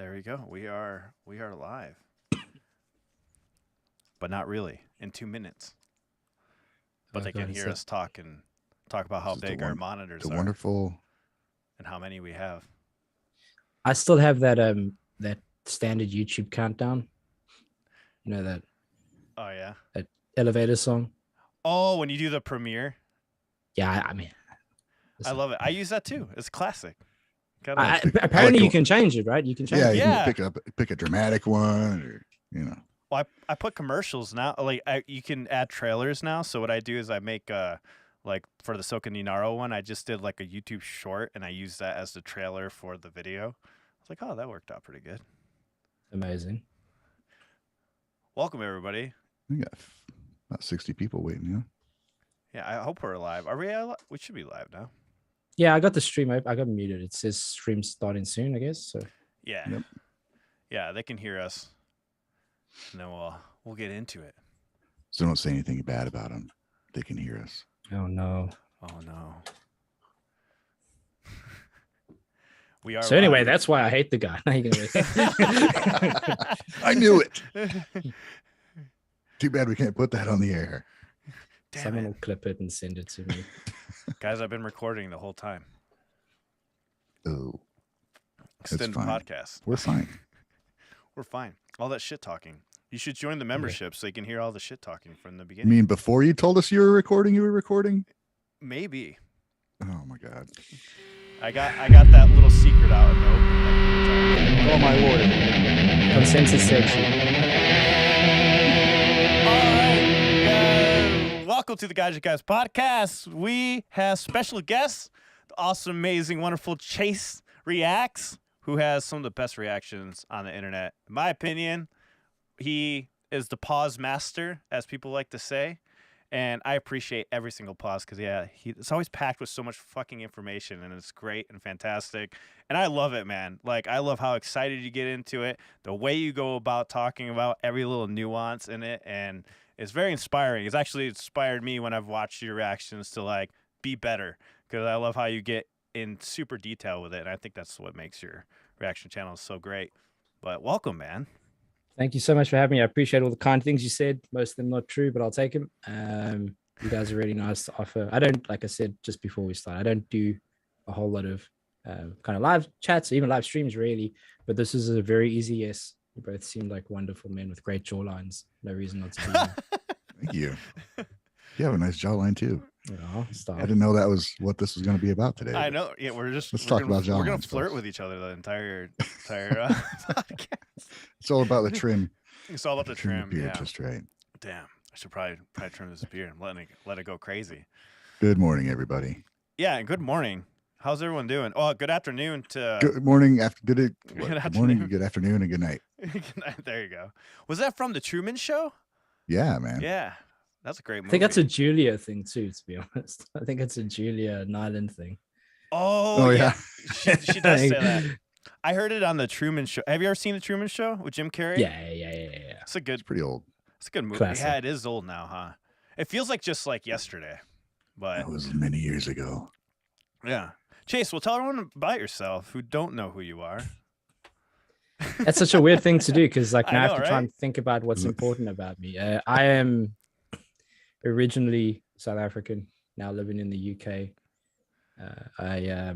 There we go. We are live, but not really. In 2 minutes, but they can hear us talk about how big our monitors are. Wonderful. And how many we have. I still have that that standard YouTube countdown. You know that. Oh yeah. That elevator song. Oh, when you do the premiere. Yeah, I mean. I love it. I use that too. It's classic. Apparently, you can change it, right? You can change. Yeah, you can pick a dramatic one, or Well, I put commercials now. Like you can add trailers now. So what I do is I make like for the Soka Ninaro one, I just did like a YouTube short and I used that as the trailer for the video. I was like, oh, that worked out pretty good. Amazing. Welcome everybody. We got about 60 people waiting. Yeah, I hope we're live. Are we? We should be live now. Yeah, I got the stream. I got muted. It says stream starting soon, I guess. So yeah, yeah, they can hear us. And then we'll get into it. So don't say anything bad about them. They can hear us. Oh no. Oh no. We are. So anyway, that's why I hate the guy. I knew it. Too bad we can't put that on the air. Someone will clip it and send it to me. Guys, I've been recording the whole time. Oh. Extended podcast. We're fine. We're fine. All that shit talking. You should join the membership so you can hear all the shit talking from the beginning. You mean before you told us you were recording? Maybe. Oh my God. I got that little secret out in the open. Oh my lord. Consensus section. Welcome to the Gaijin Guys podcast. We have special guests, the awesome, amazing, wonderful Chase Reacts, who has some of the best reactions on the internet. In my opinion, he is the pause master, as people like to say. And I appreciate every single pause because, it's always packed with so much fucking information, and it's great and fantastic. And I love it, man. Like, I love how excited you get into it, the way you go about talking about every little nuance in it, and it's very inspiring. It's actually inspired me when I've watched your reactions to, like, be better because I love how you get in super detail with it, and I think that's what makes your reaction channel so great. But welcome, man. Thank you so much for having me. I appreciate all the kind things you said. Most of them not true, but I'll take them. You guys are really nice to offer. I don't, like I said just before we start, I don't do a whole lot of kind of live chats, even live streams really, but this is a very easy yes. You both seem like wonderful men with great jawlines. No reason not to be there. Thank you. You have a nice jawline too. Oh, stop. I didn't know that was what this was going to be about today. I know. Yeah, let's talk about jawlines. We're going to flirt with each other the entire podcast. It's all about the trim. It's all about the trim. Beard just right. Damn, I should probably trim this beard and let it go crazy. Good morning, everybody. Yeah, good morning. How's everyone doing? Oh, good afternoon to. Good morning. Good afternoon. Morning. Good afternoon and good night. Good night. There you go. Was that from the Truman Show? Yeah, man. Yeah, that's a great movie. I think that's a Julia thing too, to be honest. I think it's a Julia Nyland thing. Oh yeah. She does say that. I heard it on the Truman Show. Have you ever seen the Truman Show with Jim Carrey? Yeah. It's pretty old. It's a good movie. Classic. Yeah, it is old now, huh? It feels like just like yesterday, but that was many years ago. Yeah. Chase, well, tell everyone about yourself who don't know who you are. That's such a weird thing to do because, like, now I have to right? try and think about what's important about me. I am originally South African, now living in the UK. I've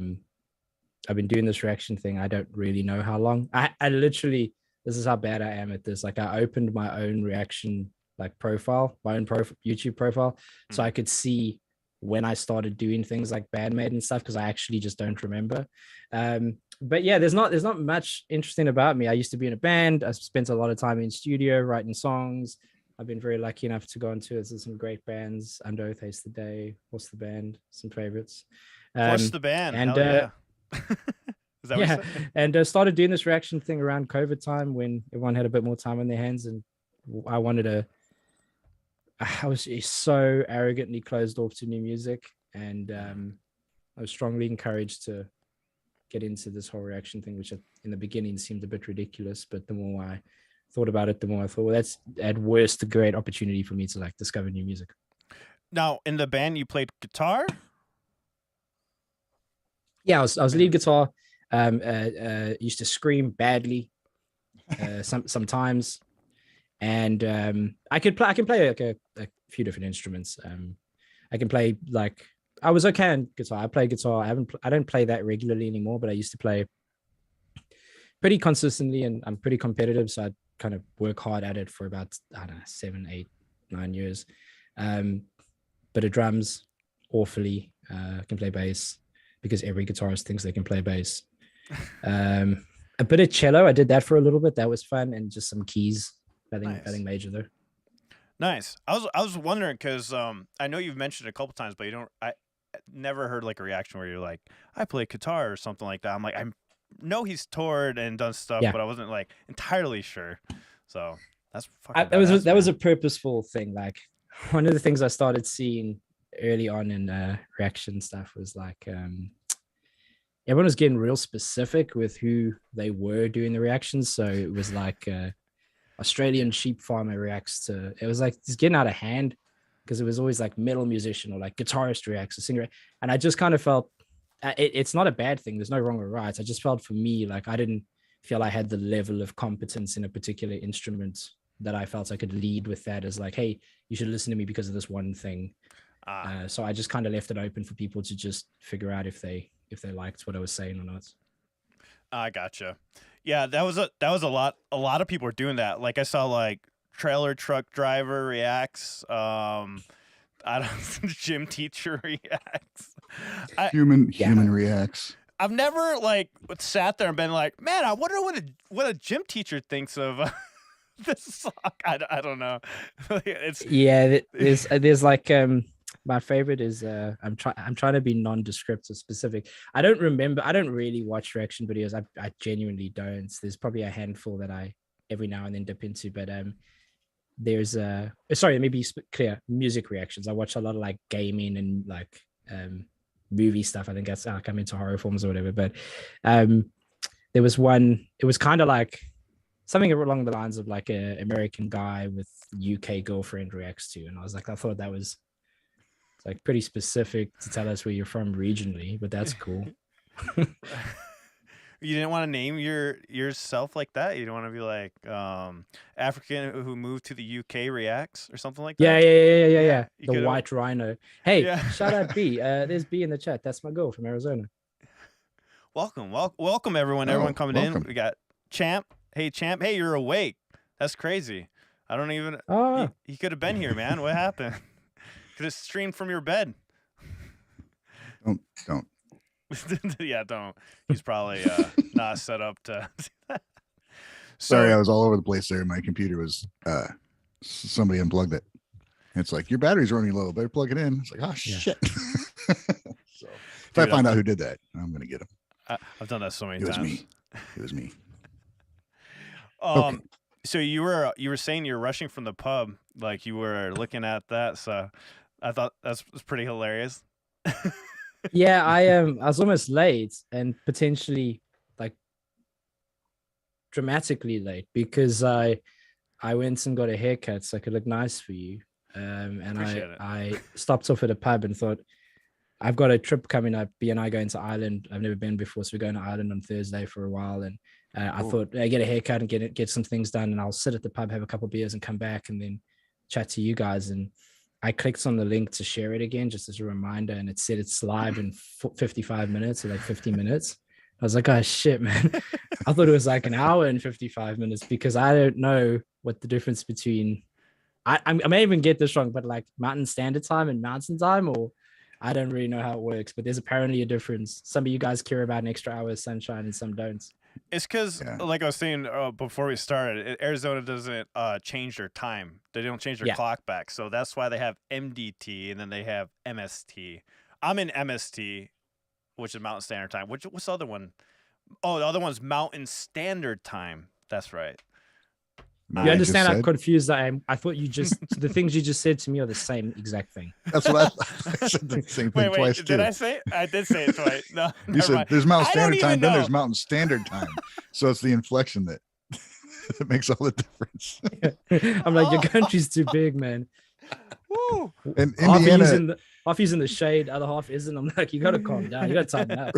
been doing this reaction thing. I don't really know how long. I literally, this is how bad I am at this. Like, I opened my own reaction profile, my own YouTube profile, so I could see when I started doing things like Band-Maid and stuff because I actually just don't remember. But yeah, there's not much interesting about me. I used to be in a band. I spent a lot of time in studio writing songs. I've been very lucky enough to go into some great bands. Under Oath, Haste the Day, What's the Band, some favorites. What's the Band? And Is that what you said? And started doing this reaction thing around COVID time when everyone had a bit more time on their hands, and I was so arrogantly closed off to new music, and I was strongly encouraged to get into this whole reaction thing, which in the beginning seemed a bit ridiculous, but the more I thought about it, the more I thought, well, that's at worst a great opportunity for me to discover new music. Now, in the band, you played guitar? Yeah, I was lead guitar. Used to scream badly sometimes, and I can play like a few different instruments. I can play like I was okay on guitar. I play guitar. I don't play that regularly anymore, but I used to play pretty consistently, and I'm pretty competitive, so I kind of work hard at it for about, I don't know, 7, 8, 9 years. But of drums, awfully. Can play bass because every guitarist thinks they can play bass. A bit of cello. I did that for a little bit. That was fun, and just some keys. Nothing major though. Nice. I was wondering because I know you've mentioned it a couple times, but I never heard like a reaction where you're like, I play guitar or something like that. I'm like, I know he's toured and done stuff, but I wasn't like entirely sure. So that's fucking that was a purposeful thing. Like one of the things I started seeing early on in reaction stuff was like everyone was getting real specific with who they were doing the reactions. So it was like Australian sheep farmer reacts to, it was like just getting out of hand, because it was always like metal musician or like guitarist reacts, a singer. And I just kind of felt it's not a bad thing. There's no wrong or right. I just felt for me, like I didn't feel I had the level of competence in a particular instrument that I felt I could lead with that as like, hey, you should listen to me because of this one thing. So I just kind of left it open for people to just figure out if they liked what I was saying or not. I gotcha. Yeah, that was a lot. A lot of people are doing that. Like I saw like trailer truck driver reacts. I don't gym teacher reacts. Human reacts. I've never like sat there and been like, man, I wonder what a gym teacher thinks of this song. I don't know. There's like my favorite is I'm trying to be non-descriptive specific. I don't really watch reaction videos. I genuinely don't. There's probably a handful that I every now and then dip into, but there's maybe clear music reactions. I watch a lot of like gaming and like movie stuff. I think that's like I'm into horror films or whatever, but there was one, it was kind of like something along the lines of like a American guy with UK girlfriend reacts to, and I was like, I thought that was like pretty specific to tell us where you're from regionally, but that's cool. You didn't want to name yourself like that? You didn't want to be like African who moved to the UK reacts or something like that? Yeah. The white rhino. Hey, shout out B. There's B in the chat. That's my girl from Arizona. Welcome everyone. Everyone coming in. We got Champ. Hey Champ. Hey, you're awake. That's crazy. I don't even. He could have been here, man. What happened? Could have streamed from your bed. Don't. Yeah, don't. He's probably not set up to. Sorry, I was all over the place there. My computer was somebody unplugged it. It's like your battery's running low. Better plug it in. It's like, oh shit. So if I find out who did that, I'm gonna get him. I've done that so many times. It was me. Okay. So you were saying you're rushing from the pub, like you were looking at that. So I thought that was pretty hilarious. Yeah, I was almost late, and potentially like dramatically late, because I went and got a haircut so I could look nice for you. And I stopped off at a pub and thought, I've got a trip coming up. B and I going to Ireland. I've never been before, so we're going to Ireland on Thursday for a while. And I thought I get a haircut and get some things done, and I'll sit at the pub, have a couple of beers, and come back and then chat to you guys. And I clicked on the link to share it again, just as a reminder, and it said it's live in 55 minutes or like 50 minutes. I was like, oh shit, man. I thought it was like an hour and 55 minutes, because I don't know what the difference between, I may even get this wrong, but like Mountain Standard Time and Mountain Time, or I don't really know how it works, but there's apparently a difference. Some of you guys care about an extra hour of sunshine and some don't. It's because, like I was saying before we started, Arizona doesn't change their time. They don't change their clock back. So that's why they have MDT and then they have MST. I'm in MST, which is Mountain Standard Time. What's the other one? Oh, the other one's Mountain Standard Time. That's right. You understand? I'm confused. I thought you just the things you just said to me are the same exact thing. That's what I said. The same thing twice. Did I say it? I did say it twice. No, you said mind. There's Mountain Standard Time, then there's Mountain Standard Time. So it's the inflection that makes all the difference. I'm like, your country's too big, man. Woo. And Indiana, half he's in the shade, other half isn't. I'm like, you got to calm down. You got to tighten up.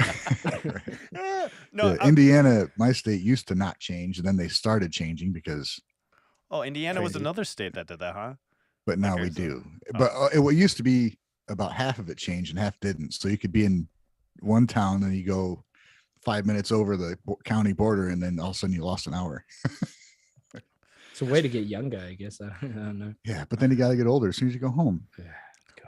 No, Indiana, my state, used to not change, and then they started changing because. Oh, Indiana was another state that did that, huh? But now we do. But it used to be about half of it changed and half didn't. So you could be in one town and you go 5 minutes over the county border, and then all of a sudden you lost an hour. It's a way to get younger, I guess. I don't know. Yeah, but then you got to get older as soon as you go home.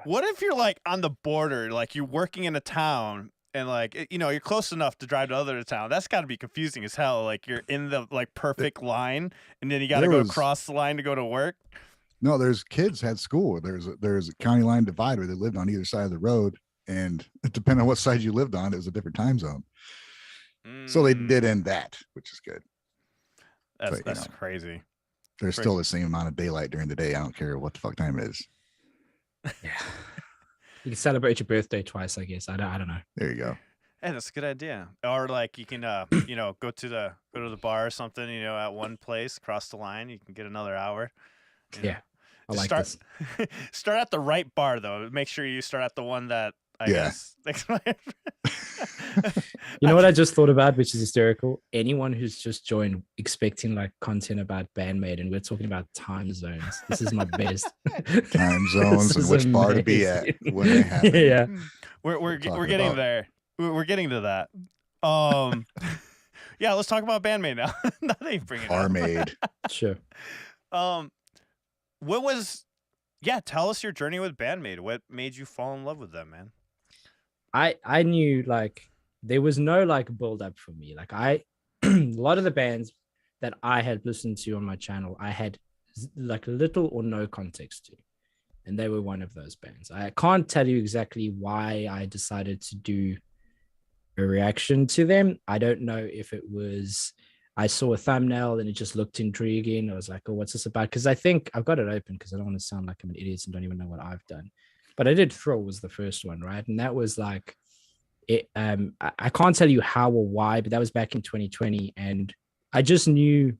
What if you're like on the border, like you're working in a town and like, you know, you're close enough to drive to other town? That's got to be confusing as hell. Like you're in the like perfect line and then you got to go across the line to go to work. No, there's kids had school. There's a county line divide where they lived on either side of the road. And depending on what side you lived on, it was a different time zone. So they did end that, which is good. That's crazy. There's still the same amount of daylight during the day. I don't care what the fuck time it is. Yeah. You can celebrate your birthday twice, I guess. I don't know. There you go. Hey, that's a good idea. Or like you can you know, go to the bar or something, you know, at one place, cross the line, you can get another hour. Yeah. I like this. Start at the right bar though. Make sure you start at the one that I guess. You know what I just thought about, which is hysterical? Anyone who's just joined expecting like content about Band-Maid, and we're talking about time zones. This is my best. Time zones and which bar to be at when they happen. Yeah. We're getting there. We're getting to that. Yeah, let's talk about Band-Maid now. Now that you bring it up. Band-Maid. Sure. What was tell us your journey with Band-Maid. What made you fall in love with them, man? I knew like there was no like build up for me. Like a lot of the bands that I had listened to on my channel, I had like little or no context to, and they were one of those bands. I can't tell you exactly why I decided to do a reaction to them. I don't know if it was I saw a thumbnail and it just looked intriguing. I was like, oh, what's this about? Because I think I've got it open because I don't want to sound like I'm an idiot and don't even know what I've done. But I did Thrill was the first one, right? And that was like, I can't tell you how or why, but that was back in 2020. And I just knew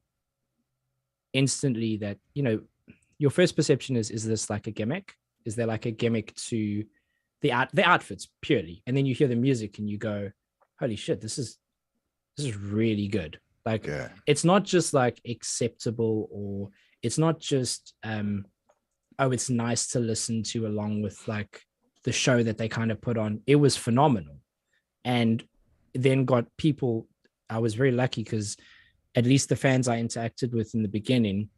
instantly that, you know, your first perception is this like a gimmick? Is there like a gimmick to the outfits purely? And then you hear the music and you go, holy shit, this is really good. Like, it's not just like acceptable, or it's not just, oh, it's nice to listen to along with like the show that they kind of put on. It was phenomenal. And then got people, I was very lucky because at least the fans I interacted with in the beginning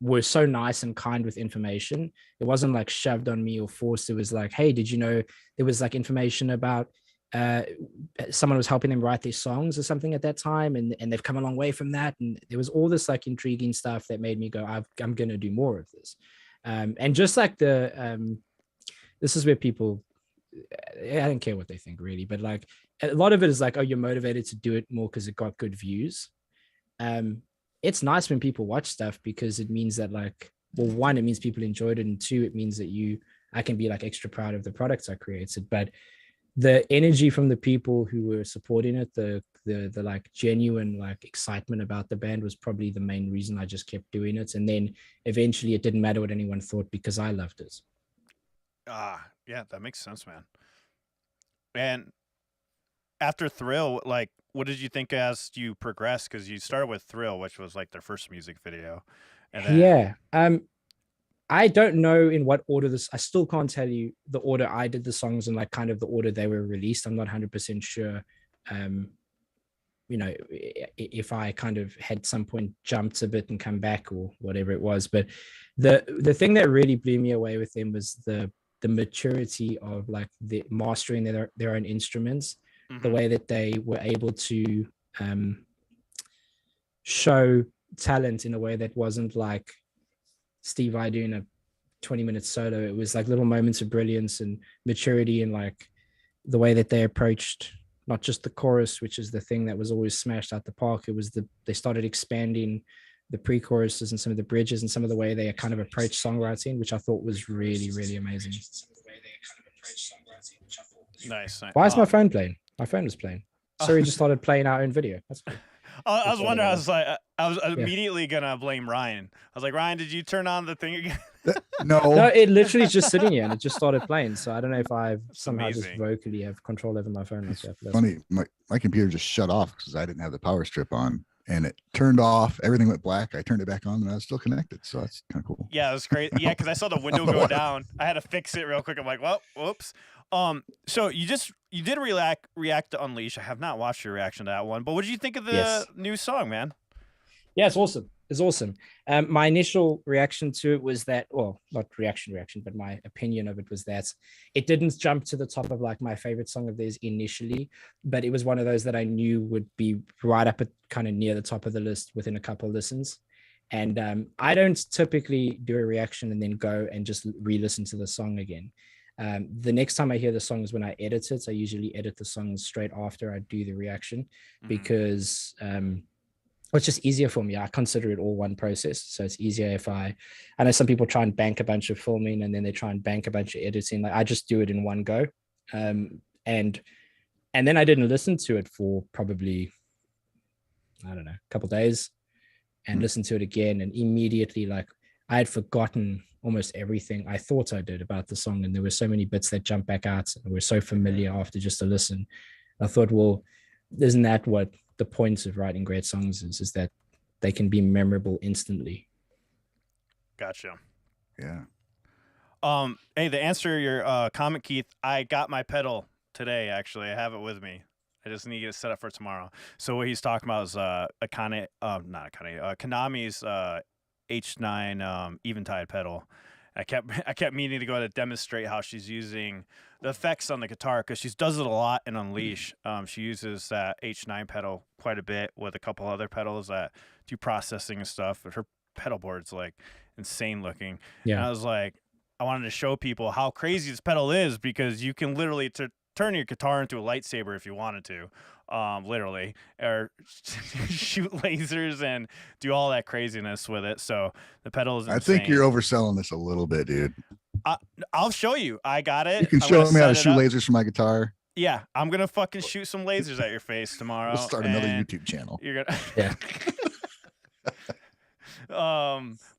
were so nice and kind with information. It wasn't like shoved on me or forced. It was like, hey, did you know there was like information about someone was helping them write their songs or something at that time, and they've come a long way from that. And there was all this like intriguing stuff that made me go, I'm going to do more of this. And just like this is where people, I don't care what they think really, but like a lot of it is like, oh, you're motivated to do it more because it got good views. It's nice when people watch stuff because it means that like, well, one, it means people enjoyed it, and two, it means that I can be like extra proud of the products I created. But the energy from the people who were supporting it, the like genuine like excitement about the band was probably the main reason I just kept doing it. And then eventually it didn't matter what anyone thought because I loved it. Yeah, that makes sense, man. And after Thrill, like, what did you think as you progressed? Because you started with Thrill, which was like their first music video. And then... I don't know in what order I still can't tell you the order I did the songs and like kind of the order they were released. I'm not 100% sure. You know, if I kind of had some point jumped a bit and come back or whatever it was. But the thing that really blew me away with them was the maturity of like the mastering their own instruments, the way that they were able to show talent in a way that wasn't like Steve Vai doing a 20-minute solo. It was like little moments of brilliance and maturity, and like the way that they approached not just the chorus, which is the thing that was always smashed out the park. It was they started expanding the pre-choruses and some of the bridges and some of the way they kind of approached songwriting, which I thought was really, really amazing. Nice. Why is my phone playing? My phone was playing. Sorry, just started playing our own video. That's cool. I was That's wondering. what I it was like, I was Yeah. immediately gonna blame Ryan. I was like, Ryan, did you turn on the thing again? No, No, it literally is just sitting here and it just started playing. So I don't know if I've That's somehow just amazing. vocally have control over my phone like it's that. But funny. My computer just shut off because I didn't have the power strip on, and it turned off. Everything went black. I turned it back on, and I was still connected. So that's kind of cool. Yeah, it was great. Yeah, because I saw the window know go what- down. I had to fix it real quick. I'm like, well, whoops. So you did react to Unleash. I have not watched your reaction to that one, but what did you think of the Yes. new song, man? Yeah, it's awesome. It's awesome. My initial reaction to it was that, well, not reaction, but my opinion of it was that it didn't jump to the top of like my favorite song of theirs initially, but it was one of those that I knew would be right up at kind of near the top of the list within a couple of listens. And I don't typically do a reaction and then go and just re-listen to the song again. The next time I hear the song is when I edit it. I usually edit the songs straight after I do the reaction because it's just easier for me. I consider it all one process. So it's easier if I know some people try and bank a bunch of filming and then they try and bank a bunch of editing. Like I just do it in one go. And then I didn't listen to it for probably, I don't know, a couple of days and listen to it again. And immediately, like I had forgotten almost everything I thought I did about the song. And there were so many bits that jumped back out and were so familiar after just a listen. I thought, well, isn't that what the point of writing great songs is that they can be memorable instantly? Gotcha. Yeah. Hey, to answer your comment, Keith, I got my pedal today. Actually, I have it with me. I just need to get it set up for tomorrow. So what he's talking about is Konami's H9 Eventide pedal. I kept meaning to go to demonstrate how she's using the effects on the guitar because she does it a lot in Unleash. She uses that H9 pedal quite a bit with a couple other pedals that do processing and stuff. But her pedal board's like insane looking. Yeah. And I was like, I wanted to show people how crazy this pedal is because you can literally turn your guitar into a lightsaber if you wanted to, literally, or shoot lasers and do all that craziness with it. So the pedal is insane. I think you're overselling this a little bit, dude. I'll show you. I got it. You can I'm show gonna me how to set it shoot up. lasers from my guitar. Yeah, I'm gonna fucking shoot some lasers at your face tomorrow. We'll start another and YouTube channel. You're gonna. Yeah.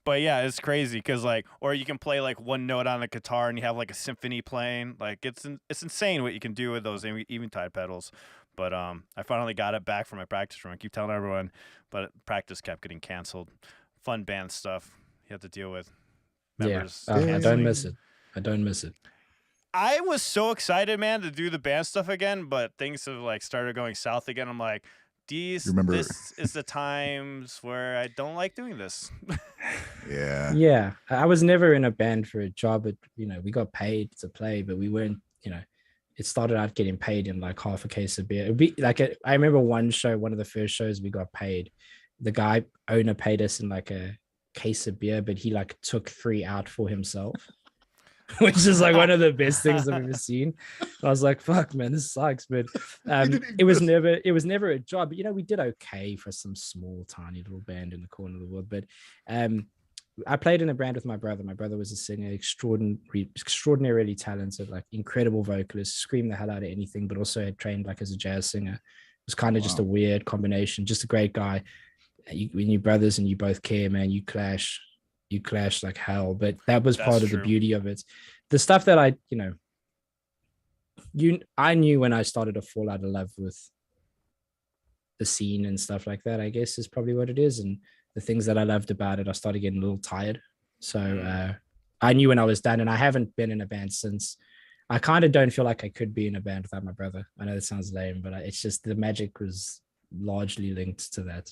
But yeah, it's crazy because like, or you can play like one note on the guitar and you have like a symphony playing. Like it's insane what you can do with those Eventide pedals. But I finally got it back from my practice room. I keep telling everyone, but practice kept getting canceled. Fun band stuff you have to deal with. Members I don't canceling. miss it. I don't miss it. I was so excited, man, to do the band stuff again, but things have like started going south again. I'm like, this is the times where I don't like doing this. Yeah. Yeah. I was never in a band for a job, but we got paid to play, but we weren't, it started out getting paid in like half a case of beer. It'd be like I remember one of the first shows we got paid. The owner paid us in like a case of beer, but he like took 3 out for himself. Which is like one of the best things I've ever seen. I was like, fuck, man, this sucks. But it was never a job. But we did okay for some small, tiny little band in the corner of the world. But I played in a band with my brother. My brother was a singer, extraordinarily talented, like incredible vocalist, screamed the hell out of anything, but also had trained like as a jazz singer. It was kind of just a weird combination, just a great guy. When you're brothers and you both care, man, you clash like hell. But that was part of the beauty of it. The stuff that I knew when I started to fall out of love with the scene and stuff like that, I guess is probably what it is. And the things that I loved about it, I started getting a little tired. So I knew when I was done, and I haven't been in a band since. I kind of don't feel like I could be in a band without my brother. I know that sounds lame, but it's just the magic was largely linked to that.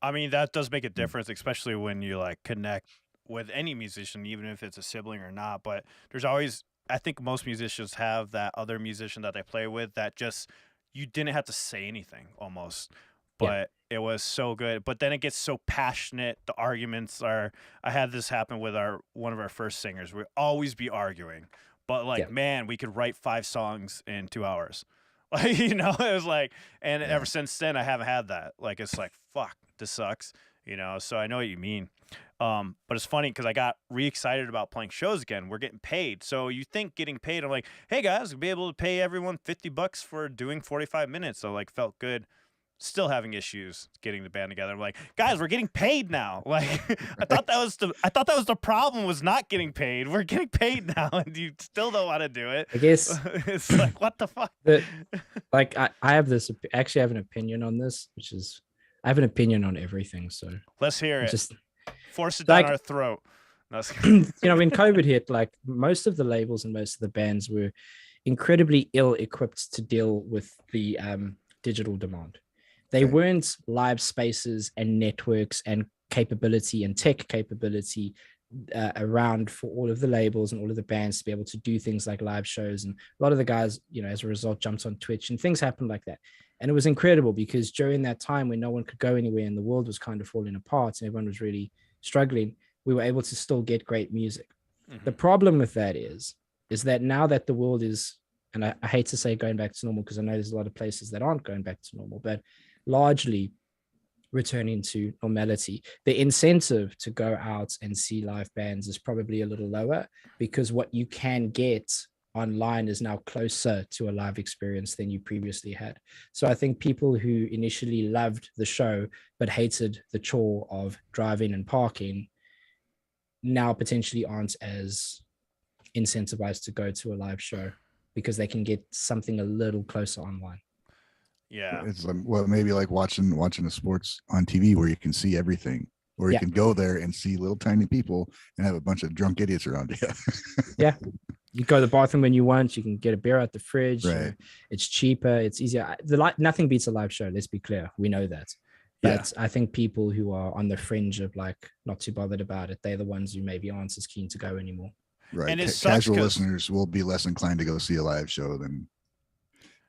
I mean, that does make a difference, especially when you like connect with any musician, even if it's a sibling or not. But there's always, I think most musicians have that other musician that they play with that just, you didn't have to say anything almost, but it was so good. But then it gets so passionate. The arguments are, I had this happen with one of our first singers. We'd always be arguing, but like, man, we could write 5 songs in 2 hours. Like, it was like, and ever since then I haven't had that. Like, it's like, fuck, this sucks, so I know what you mean. But it's funny because I got re-excited about playing shows again. We're getting paid. So you think getting paid, I'm like, hey guys, we'll be able to pay everyone $50 for doing 45 minutes. So like felt good still having issues getting the band together. I'm like, guys, we're getting paid now. Like, I thought that was the problem, was not getting paid. We're getting paid now, and you still don't want to do it. I guess it's like, what the fuck? Like I have this, actually I have an opinion on this, which is I have an opinion on everything. So let's hear it. Just force it down our throat. No, you know, when COVID hit, like most of the labels and most of the bands were incredibly ill-equipped to deal with the digital demand. They weren't live spaces and networks and capability and tech capability around for all of the labels and all of the bands to be able to do things like live shows. And a lot of the guys, you know, as a result, jumped on Twitch and things happened like that. And it was incredible because during that time when no one could go anywhere and the world was kind of falling apart and everyone was really struggling, we were able to still get great music. Mm-hmm. The problem with that is that now that the world is, and I hate to say going back to normal because I know there's a lot of places that aren't going back to normal, but largely returning to normality, the incentive to go out and see live bands is probably a little lower because what you can get online is now closer to a live experience than you previously had. So I think people who initially loved the show but hated the chore of driving and parking now potentially aren't as incentivized to go to a live show because they can get something a little closer online. Yeah, it's well, maybe like watching the sports on TV where you can see everything, or you can go there and see little tiny people and have a bunch of drunk idiots around you. Yeah, you go to the bathroom when you want. You can get a beer out the fridge. Right. It's cheaper. It's easier. Nothing beats a live show. Let's be clear. We know that. But I think people who are on the fringe of like not too bothered about it, they're the ones who maybe aren't as keen to go anymore. Right. And casual listeners will be less inclined to go see a live show than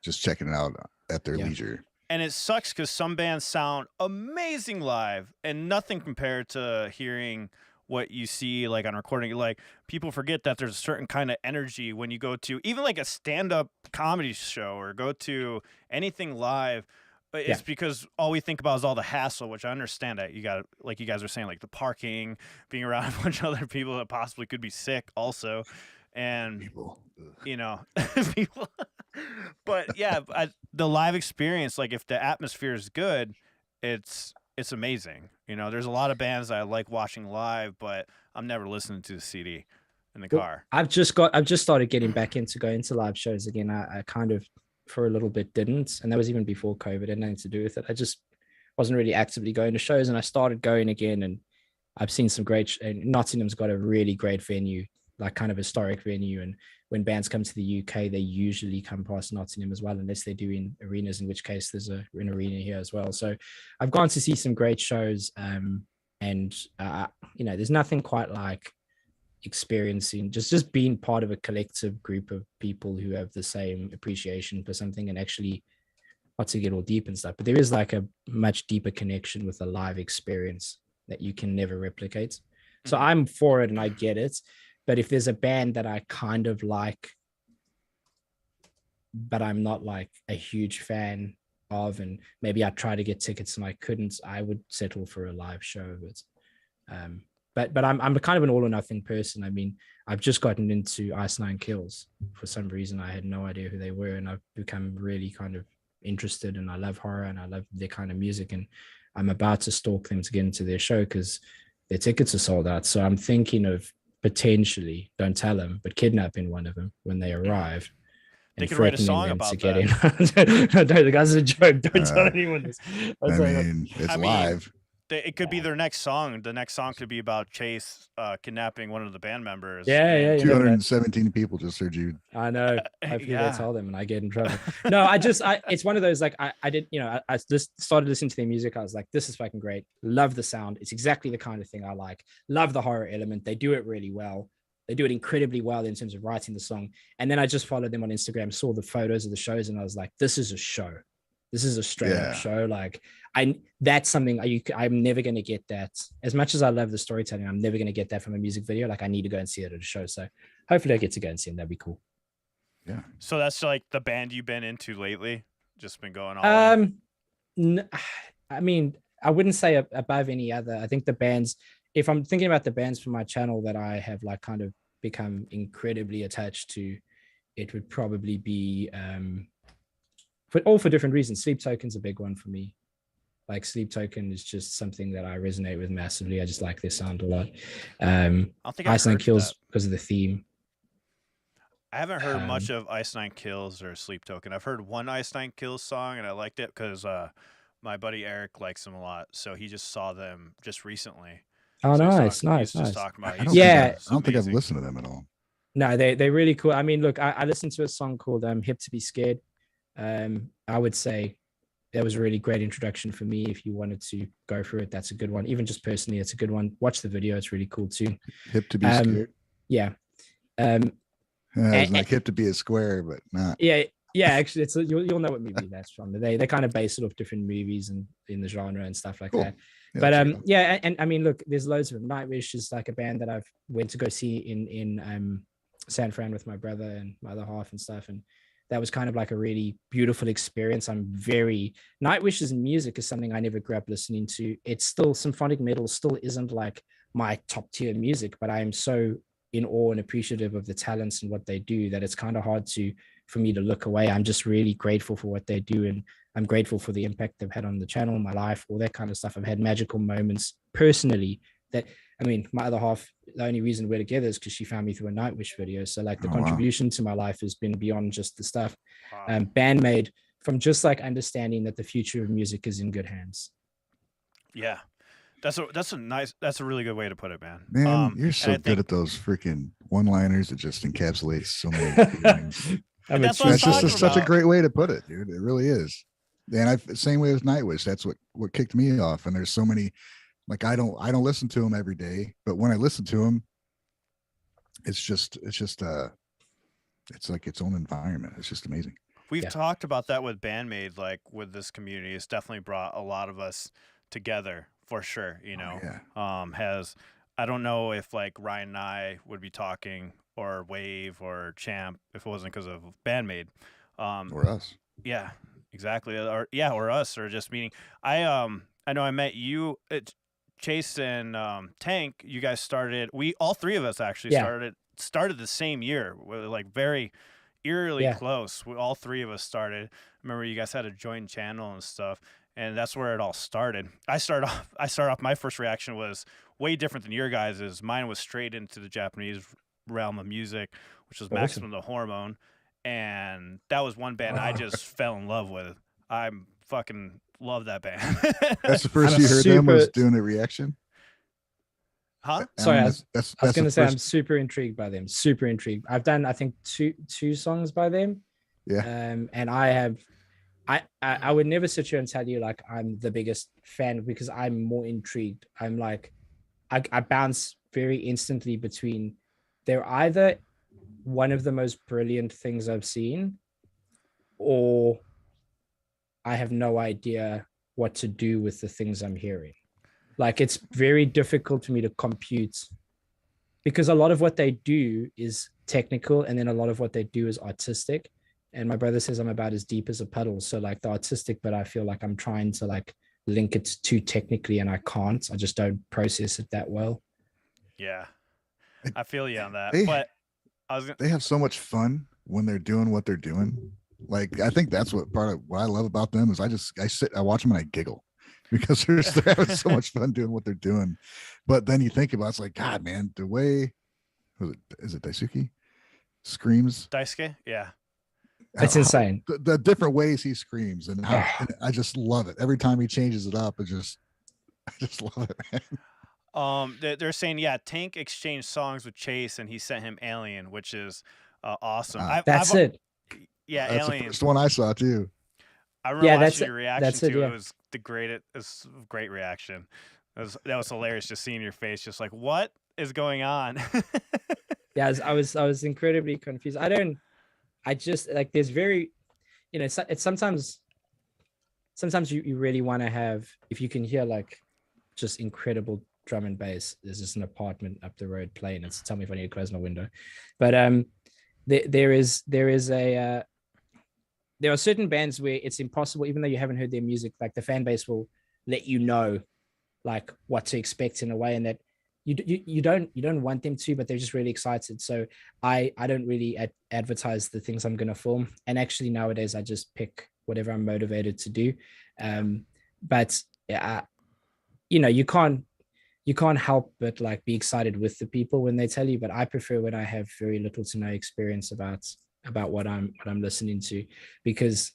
just checking it out at their leisure. And it sucks because some bands sound amazing live and nothing compared to hearing what you see like on recording. Like people forget that there's a certain kind of energy when you go to even like a stand-up comedy show or go to anything live. But it's because all we think about is all the hassle, which I understand that you got, like you guys are saying, like the parking, being around a bunch of other people that possibly could be sick also. And people, you know, people. But yeah, the live experience, like if the atmosphere is good, it's amazing. You know, there's a lot of bands that I like watching live, but I'm never listening to the CD in the car. I've just started getting back into going to live shows again. I kind of for a little bit didn't, and that was even before COVID. It had nothing to do with it. I just wasn't really actively going to shows, and I started going again, and I've seen some great. And Nottingham's got a really great venue, like kind of historic venue, and when bands come to the UK, they usually come past Nottingham as well, unless they do in arenas, in which case there's an arena here as well. So I've gone to see some great shows, and you know, there's nothing quite like experiencing just being part of a collective group of people who have the same appreciation for something, and actually, not to get all deep and stuff, but there is like a much deeper connection with a live experience that you can never replicate. So I'm for it and I get it. But if there's a band that I kind of like, but I'm not like a huge fan of, and maybe I tried to get tickets and I couldn't, I would settle for a live show of it. But I'm kind of an all or nothing person. I mean, I've just gotten into Ice Nine Kills for some reason. I had no idea who they were, and I've become really kind of interested, and I love horror and I love their kind of music, and I'm about to stalk them to get into their show because their tickets are sold out. So I'm thinking of potentially, don't tell them, but kidnapping one of them when they arrive. They could write a song about to get in. No, the guy's a joke. Don't tell anyone this. I mean, it's live. It could be their next song. The next song could be about Chase kidnapping one of the band members. Yeah. 217 people just heard you. I know. Hopefully they tell them and I get in trouble. No, it's one of those, like, I did, you know, I just started listening to their music. I was like, this is fucking great. Love the sound. It's exactly the kind of thing I like. Love the horror element. They do it really well. They do it incredibly well in terms of writing the song. And then I just followed them on Instagram, saw the photos of the shows, and I was like, this is a show. This is a straight up show. Like that's something I'm never going to get that. As much as I love the storytelling, I'm never going to get that from a music video. Like I need to go and see it at a show. So hopefully I get to go and see them. That'd be cool. Yeah. So that's like the band you've been into lately? Just been going on? I mean, I wouldn't say above any other. I think the bands, if I'm thinking about the bands from my channel that I have like kind of become incredibly attached to, it would probably be for different reasons. Sleep Token's a big one for me. Like Sleep Token is just something that I resonate with massively. I just like their sound a lot. Iceland Kills because of the theme. I haven't heard much of Ice Nine Kills or Sleep Token. I've heard one Ice Nine Kills song, and I liked it because my buddy Eric likes them a lot. So he just saw them just recently. Oh, so nice. I don't think I've listened to them at all. No, they're really cool. I mean, look, I listened to a song called Hip to Be Scared. I would say that was a really great introduction for me. If you wanted to go through it, that's a good one. Even just personally, it's a good one. Watch the video. It's really cool too. Hip to Be Scared. Yeah. It's like hip to be a square, but not. Yeah. Actually, it's you'll know what movie that's from. They kind of base it off different movies and in the genre and stuff like that. Yeah, but and I mean, look, there's loads of them. Nightwish is like a band that I've went to go see in San Fran with my brother and my other half and stuff, and that was kind of like a really beautiful experience. Nightwish's music is something I never grew up listening to. It's still symphonic metal, still isn't like my top tier music, but I am so in awe and appreciative of the talents and what they do that it's kind of hard for me to look away. I'm just really grateful for what they do, and I'm grateful for the impact they've had on the channel, my life, all that kind of stuff. I've had magical moments personally that, I mean, my other half, the only reason we're together is because she found me through a Nightwish video. So like the contribution to my life has been beyond just the stuff. Band-Maid, from just like understanding that the future of music is in good hands. Yeah. That's a really good way to put it, man. Man, you're so good at those freaking one-liners. It just encapsulates so many feelings. That's just such a great way to put it, dude. It really is. And same way with Nightwish. That's what kicked me off. And there's so many, like, I don't listen to them every day, but when I listen to them, it's like its own environment. It's just amazing. We've talked about that with Band-Maid, like with this community. It's definitely brought a lot of us together for sure. You know, I don't know if like Ryan and I would be talking, or Wave or Champ, if it wasn't because of Band-Maid. Or us. Yeah, exactly. Or us, or just meeting. I know I met you at Chase and Tank. You guys started. All three of us actually started the same year. We're like very eerily close. All three of us started. Remember, you guys had a joint channel and stuff, and that's where it all started. I started off. My first reaction was way different than your guys's. Mine was straight into the Japanese realm of music, which was Maximum the Hormone, and that was one band I just fell in love with. I fucking love that band. That's the first you heard them was doing a reaction. Huh? Sorry, I was going to say I'm super intrigued by them. Super intrigued. I've done I think two songs by them. Yeah. And I would never sit here and tell you like I'm the biggest fan, because I'm more intrigued. I'm like I bounce very instantly between, they're either one of the most brilliant things I've seen, or I have no idea what to do with the things I'm hearing. Like, it's very difficult for me to compute, because a lot of what they do is technical, and then a lot of what they do is artistic. And my brother says I'm about as deep as a puddle. So like the artistic, but I feel like I'm trying to like link it too technically, and I can't. I just don't process it that well. Yeah, I feel you on that. They have so much fun when they're doing what they're doing. Like, I think that's part of what I love about them is I watch them and I giggle, because they're having so much fun doing what they're doing. But then you think about, it's like, God, man, the way, is it Daisuke screams? Daisuke, yeah. It's insane. The different ways he screams, and I just love it. Every time he changes it up, I just love it, man. They're saying, Tank exchanged songs with Chase, and he sent him Alien, which is awesome. That's it. Yeah, that's Alien. The first one I saw too. I remember watching your reaction to it. It was the greatest. It was a great reaction. That was hilarious, just seeing your face, just like, what is going on? Yeah, I was incredibly confused. I just like, there's very, it's sometimes you really want to have, if you can hear like just incredible drum and bass, there's just an apartment up the road playing, and so tell me if I need to close my window. But there are certain bands where it's impossible, even though you haven't heard their music, like the fan base will let you know like what to expect in a way, and that you don't want them to, but they're just really excited. So I don't really advertise the things I'm going to film. And actually nowadays I just pick whatever I'm motivated to do. But yeah, you know, you can't help but like be excited with the people when they tell you. But I prefer when I have very little to no experience about what I'm listening to, because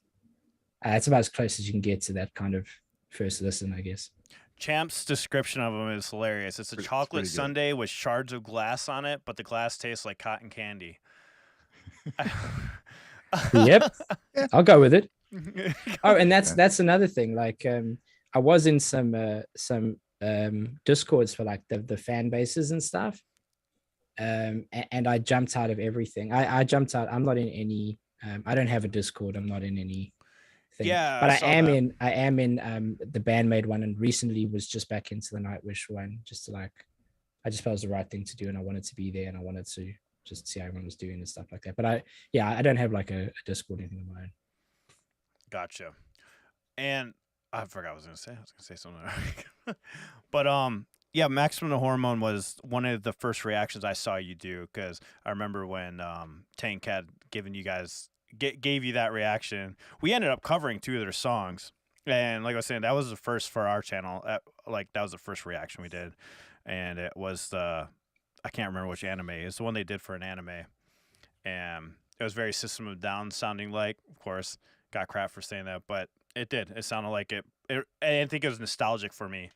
it's about as close as you can get to that kind of first listen, I guess. Champ's description of them is hilarious. It's a chocolate sundae with shards of glass on it, but the glass tastes like cotton candy. Yep, I'll go with it. Oh, and that's another thing. Like, I was in some discords for like the fan bases and stuff, and I jumped out of everything. I jumped out. I'm not in any. I don't have a Discord. I'm not in any thing. Yeah, but I am in the Band-Maid one, and recently was just back into the Nightwish one, just to like, I just felt it was the right thing to do, and I wanted to be there, and I wanted to just see how everyone was doing and stuff like that. But I don't have like a Discord or anything of my own. Gotcha. And I forgot what I was gonna say. I was gonna say something. But yeah, Maximum the Hormone was one of the first reactions I saw you do, because I remember when Tank had given you guys gave you that reaction. We ended up covering 2 of their songs, and like I was saying, that was the first for our channel. Like that was the first reaction we did, and it was I can't remember which anime. It's the one they did for an anime, and it was very System of a Down sounding. Like, of course, got crap for saying that, but it did. It sounded like it. I think it was nostalgic for me.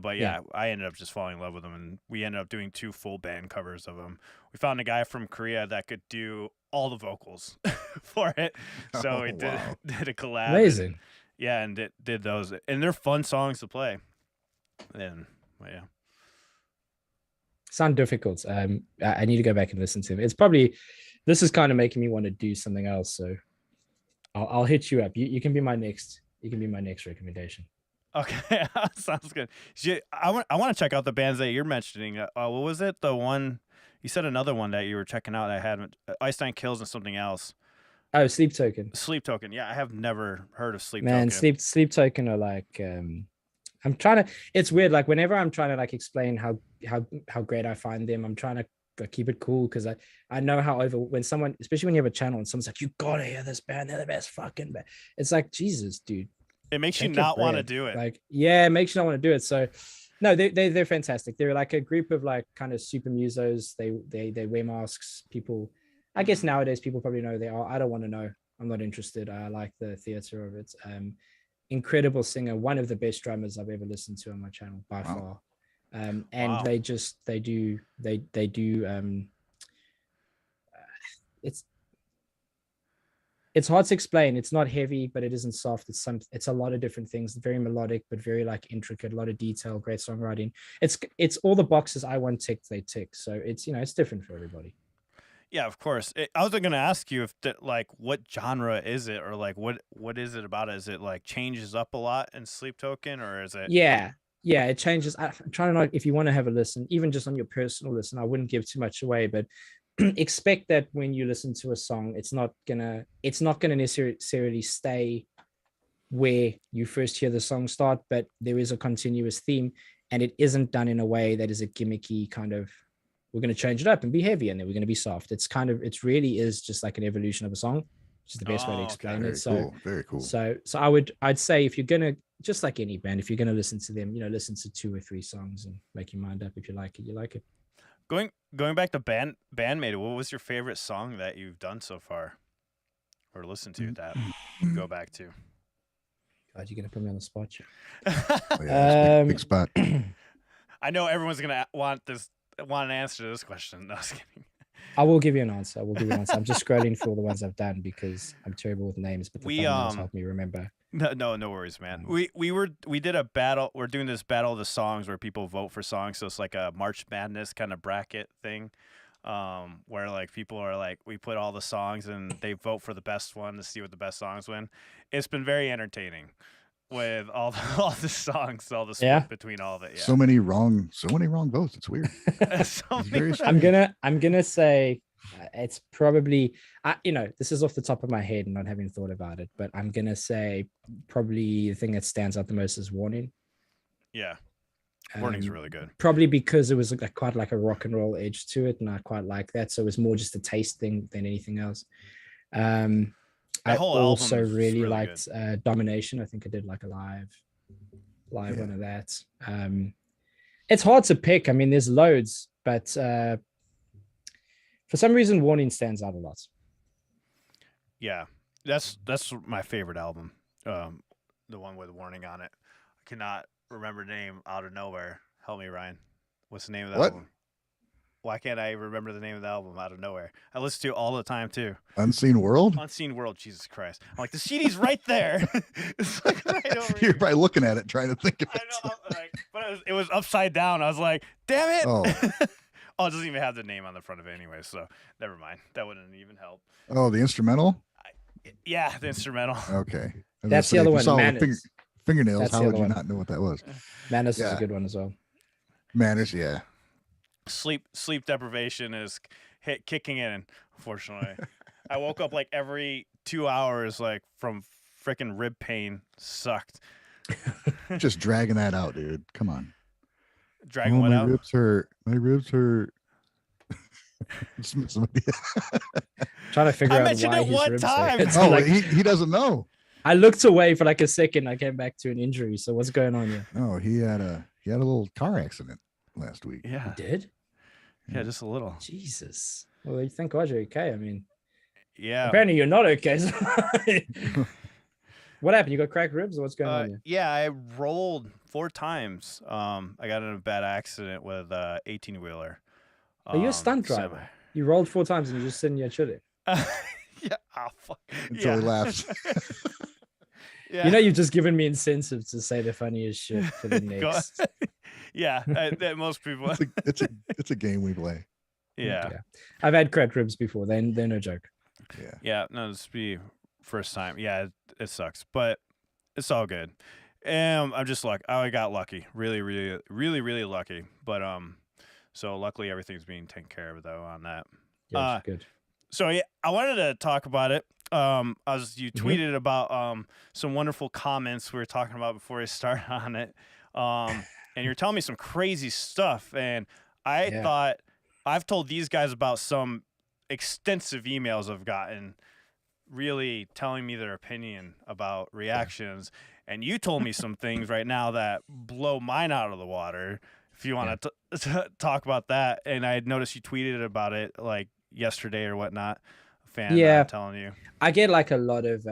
But yeah, I ended up just falling in love with them, and we ended up doing 2 full band covers of them. We found a guy from Korea that could do all the vocals for it, so we did a collab. Amazing. And did those, and they're fun songs to play. And yeah, sound difficult. I need to go back and listen to them. It's probably, this is kind of making me want to do something else. So I'll hit you up. You can be my next. You can be my next recommendation. Okay, sounds good. I want to check out the bands that you're mentioning. What was it? The one you said, another one that you were checking out. I hadn't. Einstein Kills and something else. Oh, Sleep Token. Sleep Token. Yeah, I have never heard of Sleep Token. Man, Sleep Token are like. I'm trying to. It's weird. Like whenever I'm trying to like explain how great I find them, I'm trying to keep it cool, because I know how when someone, especially when you have a channel and someone's like, you gotta hear this band, they're the best fucking band. It's like, Jesus, dude. It makes you not want to do it. Like, yeah, it makes you not want to do it. So, no, they're fantastic. They're like a group of like kind of super musos. They wear masks. People, I guess nowadays people probably know they are. I don't want to know. I'm not interested. I like the theater of it. Incredible singer, one of the best drummers I've ever listened to on my channel by far. And they do. It's hard to explain. It's not heavy, but it isn't soft. It's a lot of different things. Very melodic, but very like intricate. A lot of detail. Great songwriting. It's all the boxes I want ticked. They tick. So it's it's different for everybody. Yeah, of course. I was going to ask you if like what genre is it, or like what is it about it? Is it like changes up a lot in Sleep Token, or is it? Yeah, it changes. I'm trying to know if you want to have a listen, even just on your personal listen. I wouldn't give too much away, but expect that when you listen to a song, it's not gonna necessarily stay where you first hear the song start, but there is a continuous theme, and it isn't done in a way that is a gimmicky kind of, we're going to change it up and be heavy, and then we're going to be soft. It's kind of, it really is just like an evolution of a song, which is the best way to explain it. So very cool. So I'd say, if you're going to, just like any band, if you're going to listen to them, listen to 2 or 3 songs and make your mind up. If you like it, you like it. Going back to Band-Maid, what was your favorite song that you've done so far, or listened to that you go back to? God, you're going to put me on the spot. Big spot. I know everyone's going to want an answer to this question. No, I was kidding. I will give you an answer. I'm just scrolling for all the ones I've done because I'm terrible with names, but the thumbnails help me remember. No worries, man. We did a battle. We're doing this battle of the songs where people vote for songs. So it's like a March Madness kind of bracket thing, where like people are like, we put all the songs and they vote for the best one to see what the best songs win. It's been very entertaining with all the songs, all the split between all of it. Yeah. So many wrong votes. It's weird. I'm gonna say it's probably, this is off the top of my head and not having thought about it, but I'm gonna say probably the thing that stands out the most is Warning. Yeah, Warning's really good. Probably because it was quite like a rock and roll edge to it, and I quite like that. So it was more just a taste thing than anything else. That I whole also album is really really liked Domination. I think I did like a live Yeah. one of that. It's hard to pick. I mean, there's loads, but for some reason, Warning stands out a lot. Yeah, that's my favorite album. The one with Warning on it. I cannot remember the name out of nowhere. Help me, Ryan. What's the name of the What? album? Why can't I remember the name of the album out of nowhere? I listen to it all the time too. Unseen World. Unseen World, Jesus Christ! I'm like the CD's right there. It's like right over You're here. probably looking at it, trying to think of I it. know, but it was upside down. I was like, damn it! Oh. Oh, it doesn't even have the name on the front of it anyway, so never mind. That wouldn't even help. Oh, the instrumental. Yeah, the instrumental. Okay. I was That's the gonna say, other if you one, saw the Manners. fingernails. That's How the would other you one. not know what that was? Manners is Yeah. a good one as well. Manners. Yeah. Sleep deprivation is kicking in. Unfortunately, I woke up like every 2 hours, like from freaking rib pain. Sucked. Just dragging that out, dude. Come on. Dragging Oh, what my out? ribs hurt. My ribs hurt. Just messing with you. Trying to figure I out mentioned why it his one ribs time. hurt. It's Oh, like, he doesn't know. I looked away for like a second. I came back to an injury. So what's going on here? No, he had a little car accident last week. You Yeah, did? yeah, just a little. Jesus. Well, thank God you're okay. I mean, Yeah. apparently you're not okay. So what happened? You got cracked ribs or what's going on here? Yeah, I rolled 4 times. I got in a bad accident with 18-wheeler. Are you a stunt driver? You rolled 4 times and you're just sitting here chilling. Yeah. Oh, fuck. Until he laughs. Yeah. You know, you've just given me incentive to say the funniest shit for the next. Yeah, that most people. It's a game we play. Yeah. I've had cracked ribs before. They're no joke. Yeah. Yeah. No, this will be first time. Yeah, it sucks, but it's all good. I'm just I got lucky. Really, really, really, really lucky. But so luckily everything's being taken care of though on that. Yeah, good. So yeah, I wanted to talk about it. As you tweeted about some wonderful comments we were talking about before I started on it. And you're telling me some crazy stuff. And I thought I've told these guys about some extensive emails I've gotten really telling me their opinion about reactions. And you told me some things right now that blow mine out of the water. If you want to talk about that. And I had noticed you tweeted about it like yesterday or whatnot. A fan telling you. I get like a lot of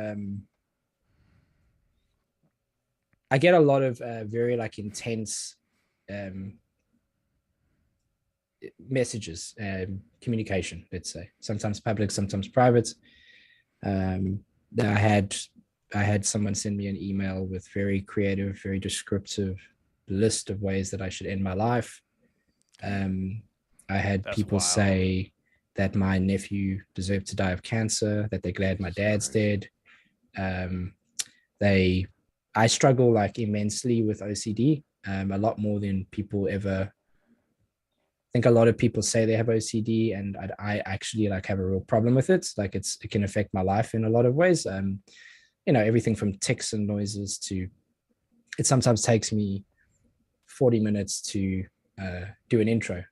very like intense messages, communication, let's say, sometimes public, sometimes private. I had someone send me an email with very creative, very descriptive list of ways that I should end my life. I had people say that my nephew deserved to die of cancer, that they're glad my dad's dead. I struggle like immensely with OCD, a lot more than people ever. I think a lot of people say they have OCD, and I actually like have a real problem with it. Like it can affect my life in a lot of ways. Everything from ticks and noises to, it sometimes takes me 40 minutes to do an intro.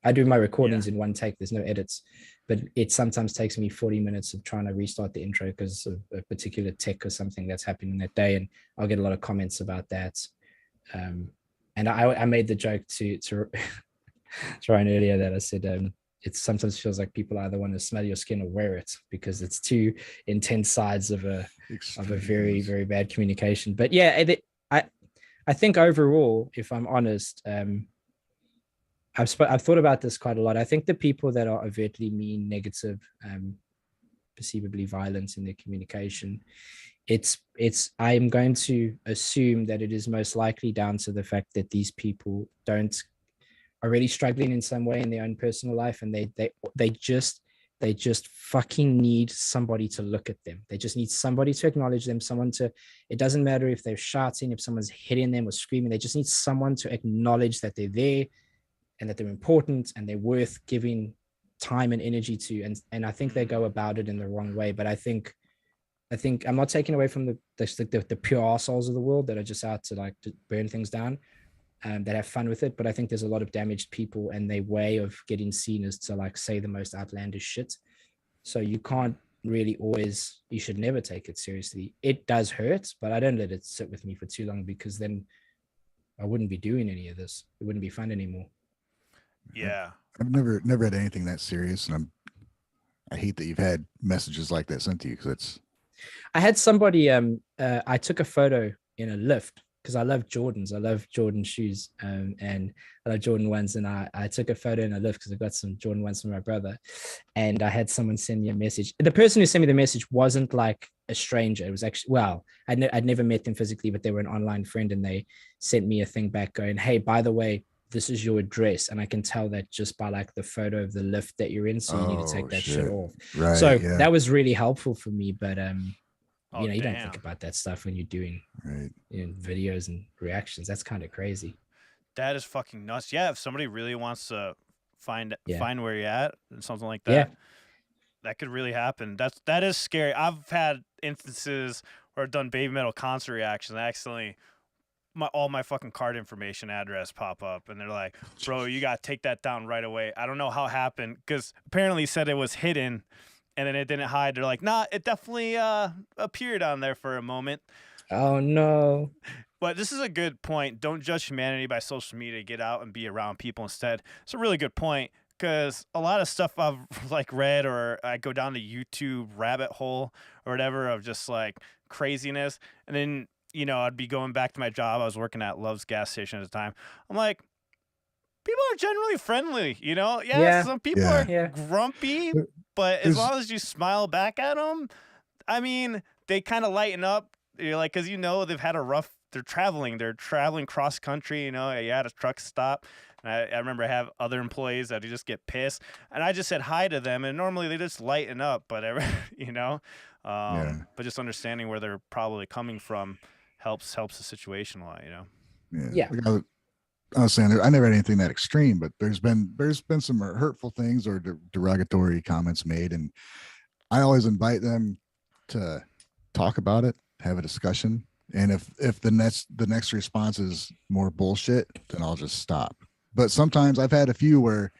I do my recordings in one take. There's no edits, but it sometimes takes me 40 minutes of trying to restart the intro because of a particular tick or something that's happening that day. And I'll get a lot of comments about that. And I made the joke to Ryan earlier that I said, it sometimes feels like people either want to smell your skin or wear it because it's two intense sides of a very, very bad communication. But yeah, I think overall, if I'm honest, I've thought about this quite a lot. I think the people that are overtly mean, negative, perceivably violent in their communication, I'm going to assume that it is most likely down to the fact that these people are really struggling in some way in their own personal life, and they just fucking need somebody to look at them. They just need somebody to acknowledge them, it doesn't matter if they're shouting, if someone's hitting them or screaming, they just need someone to acknowledge that they're there and that they're important and they're worth giving time and energy to. And I think they go about it in the wrong way. But I think I'm not taking away from the pure assholes of the world that are just out to burn things down, that have fun with it. But I think there's a lot of damaged people, and their way of getting seen is to say the most outlandish shit. So you can't really always, you should never take it seriously. It does hurt, but I don't let it sit with me for too long, because then I wouldn't be doing any of this. It wouldn't be fun anymore. Yeah. I've never had anything that serious, and I hate that you've had messages like that sent to you, because it's. I had somebody. I took a photo in a lift because I love Jordans. I love Jordan shoes, and I love Jordan ones. And I took a photo in a lift because I got some Jordan ones from my brother. And I had someone send me a message. The person who sent me the message wasn't like a stranger. It was actually, well, I'd never met them physically, but they were an online friend, and they sent me a thing back going, "Hey, by the way, this is your address." And I can tell that just by like the photo of the lift that you're in. So you need to take that shit off. Right. So that was really helpful for me. But you know, you damn. don't think about that stuff when you're doing videos and reactions. That's kind of crazy. That is fucking nuts. Yeah, if somebody really wants to find where you're at and something like that, that could really happen. That is scary. I've had instances where I've done baby metal concert reactions. I accidentally all my fucking card information address pop up, and they're like, "Bro, you gotta take that down right away." I don't know how it happened, because apparently said it was hidden, and then it didn't hide. They're like, "Nah, it definitely appeared on there for a moment." Oh no. But this is a good point. Don't judge humanity by social media. Get out and be around people instead. It's a really good point, because a lot of stuff I've like read, or I go down the YouTube rabbit hole or whatever of just like craziness, and then I'd be going back to my job. I was working at Love's gas station at the time. I'm like, people are generally friendly, some people are grumpy, but as long as you smile back at them, I mean, they kind of lighten up. You're like, because they've had a rough. They're traveling cross country. You had a truck stop. And I remember I have other employees that just get pissed, and I just said hi to them, and normally they just lighten up, but but just understanding where they're probably coming from helps the situation a lot. Yeah. Like I was saying, I never had anything that extreme, but there's been some hurtful things or derogatory comments made, and I always invite them to talk about it, have a discussion, and if the next response is more bullshit, then I'll just stop. But sometimes I've had a few where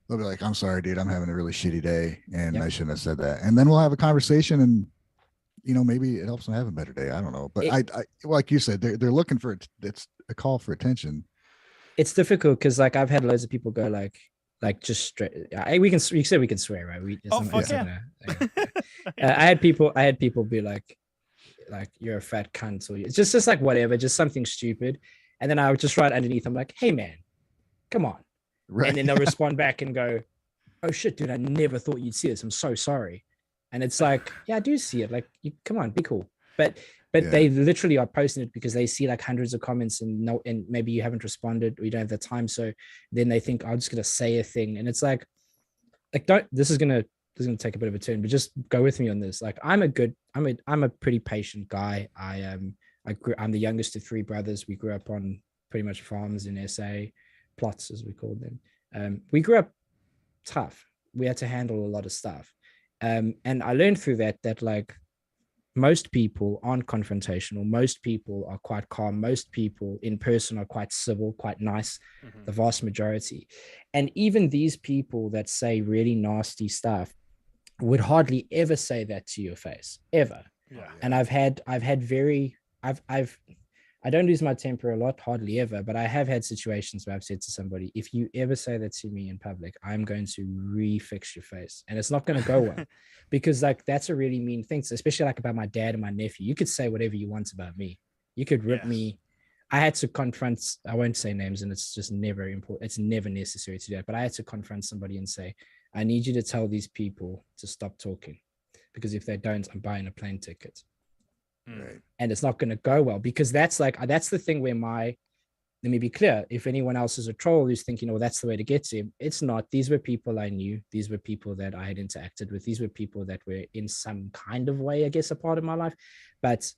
they'll be like, "I'm sorry, dude, I'm having a really shitty day, and I shouldn't have said that," and then we'll have a conversation, and maybe it helps them have a better day. I don't know, but I like you said, they're looking for it. It's a call for attention. It's difficult because like I've had loads of people go like just straight. You said we can swear, right? Fuck yeah. I had people be like you're a fat cunt, or it's just like whatever, just something stupid, and then I would just write underneath. I'm like, "Hey man, come on," right. And then they'll respond back and go, "Oh shit, dude, I never thought you'd see this. I'm so sorry." And it's like, yeah, I do see it. Like, come on, be cool. But they literally are posting it because they see like hundreds of comments and maybe you haven't responded or you don't have the time. So then they think, I'm just gonna say a thing, and it's like this is gonna take a bit of a turn, but just go with me on this. Like, I'm a pretty patient guy. I'm the youngest of three brothers. We grew up on pretty much farms in SA, plots as we called them. We grew up tough. We had to handle a lot of stuff. And I learned through that like most people aren't confrontational. Most people are quite calm. Most people in person are quite civil, quite nice, the vast majority. And even these people that say really nasty stuff would hardly ever say that to your face, ever. Yeah. And I don't lose my temper a lot, hardly ever, but I have had situations where I've said to somebody, if you ever say that to me in public, I'm going to refix your face. And it's not going to go well because like, that's a really mean thing, especially like about my dad and my nephew. You could say whatever you want about me. You could rip me. I had to confront, I won't say names, and it's just never important. It's never necessary to do that. But I had to confront somebody and say, I need you to tell these people to stop talking, because if they don't, I'm buying a plane ticket. Right. And it's not going to go well, because that's the thing where let me be clear, if anyone else is a troll who's thinking, oh, that's the way to get to him, it's not. These were people I knew. These were people that I had interacted with. These were people that were in some kind of way, I guess, a part of my life. But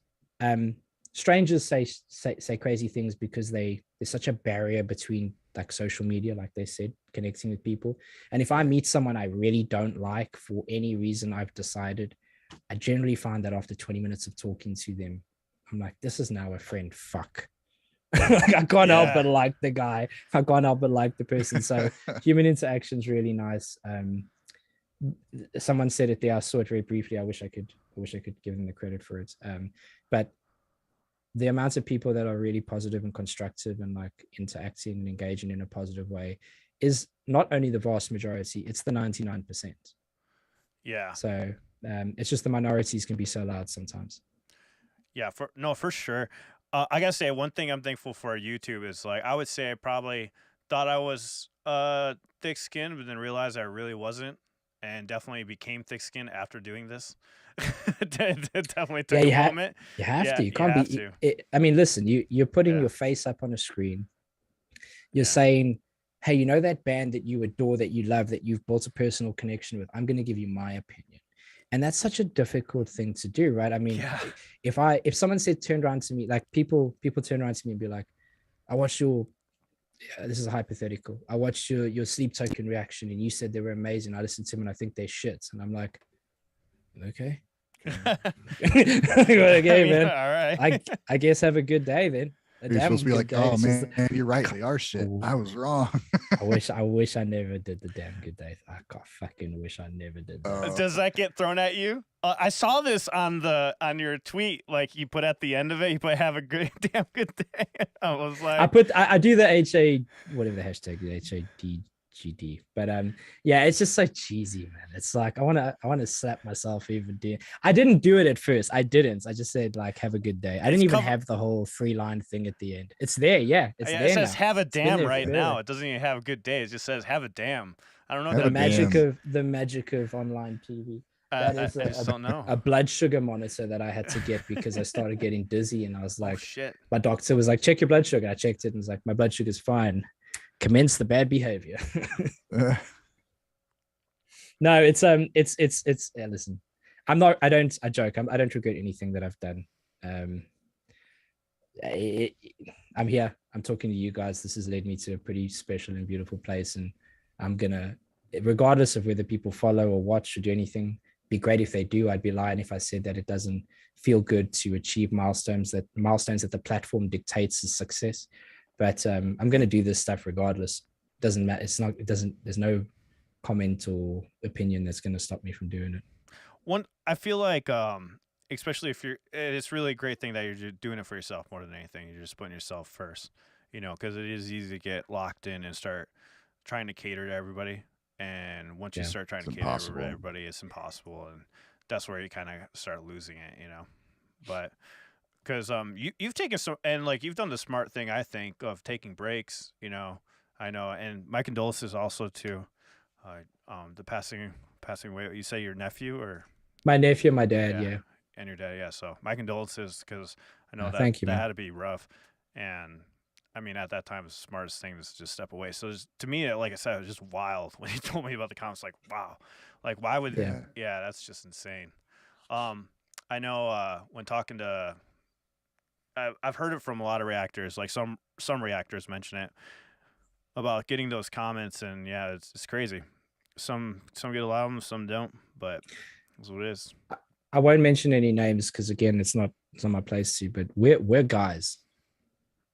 strangers say crazy things because there's such a barrier between like social media, like they said, connecting with people. And if I meet someone I really don't like for any reason, I've decided, I generally find that after 20 minutes of talking to them, I'm like, this is now a friend. Fuck. Like, I can't help but like the guy. I can't help but like the person. So human interaction is really nice. someone said it there. I saw it very briefly. I wish I could give them the credit for it. But the amount of people that are really positive and constructive and like interacting and engaging in a positive way is not only the vast majority, it's the 99%. Yeah. So it's just the minorities can be so loud sometimes. Yeah, for sure. I gotta say, one thing I'm thankful for YouTube is, like, I would say I probably thought I was thick-skinned, but then realized I really wasn't, and definitely became thick-skinned after doing this. Definitely took a moment. You have Yeah, to. You can't have be. to. I mean, listen. You're putting Yeah. your face up on a screen. You're Yeah. saying, "Hey, you know that band that you adore, that you love, that you've built a personal connection with? I'm going to give you my opinion." And that's such a difficult thing to do, right? I mean, Yeah. if someone turned around to me, like people turn around to me and be like, "I watched your," this is a hypothetical, "I watched your Sleep Token reaction and you said they were amazing. I listened to them and I think they're shit." And I'm like, okay. Okay, man. All right. I guess have a good day then. You're supposed to be like, "Oh man, you're right. They are shit. Oh. I was wrong." I wish I never did the damn good day. I fucking wish I never did that. Does that get thrown at you? I saw this on your tweet, like you put at the end of it. You put "have a damn good day." I was like, I do the HA, whatever the hashtag, the HADGD. But yeah, it's just so cheesy, man. It's like I want to slap myself even. I didn't do it at first. I just said like "have a good day." I didn't even have the whole 3-line thing at the end. It's there, yeah. It's there. It says now. "have a damn" right now. It doesn't even have a good day. It just says "have a damn." I don't know. The magic of online TV. That is I just don't know. A blood sugar monitor that I had to get because I started getting dizzy, and I was like, oh, shit. My doctor was like, "Check your blood sugar." I checked it and was like, "My blood sugar's fine. Commence the bad behavior." No, it's yeah, listen, I joke. I don't regret anything that I've done. I'm here. I'm talking to you guys. This has led me to a pretty special and beautiful place, and I'm gonna, regardless of whether people follow or watch or do anything, be great if they do. I'd be lying if I said that it doesn't feel good to achieve milestones that the platform dictates as success. But I'm going to do this stuff regardless. Doesn't matter. There's no comment or opinion that's going to stop me from doing it. I feel like, especially if it's really a great thing that you're doing it for yourself more than anything. You're just putting yourself first, because it is easy to get locked in and start trying to cater to everybody. And once you start trying to cater to everybody, it's impossible. And that's where you kind of start losing it, But because you've taken some, and like you've done the smart thing, I think, of taking breaks, I know. And my condolences also to the passing away. You say your nephew or? My nephew and my dad, yeah. And your dad, yeah. So my condolences, because I know that had to be rough. And I mean, at that time, the smartest thing was to just step away. So to me, like I said, it was just wild when he told me about the comments. Like, wow, like why would? Yeah, that's just insane. I know when talking to, I've heard it from a lot of reactors. Like some reactors mention it about getting those comments, and yeah, it's crazy. Some get a lot of them, some don't, but that's what it is. I won't mention any names because again, it's not my place to. But we're guys.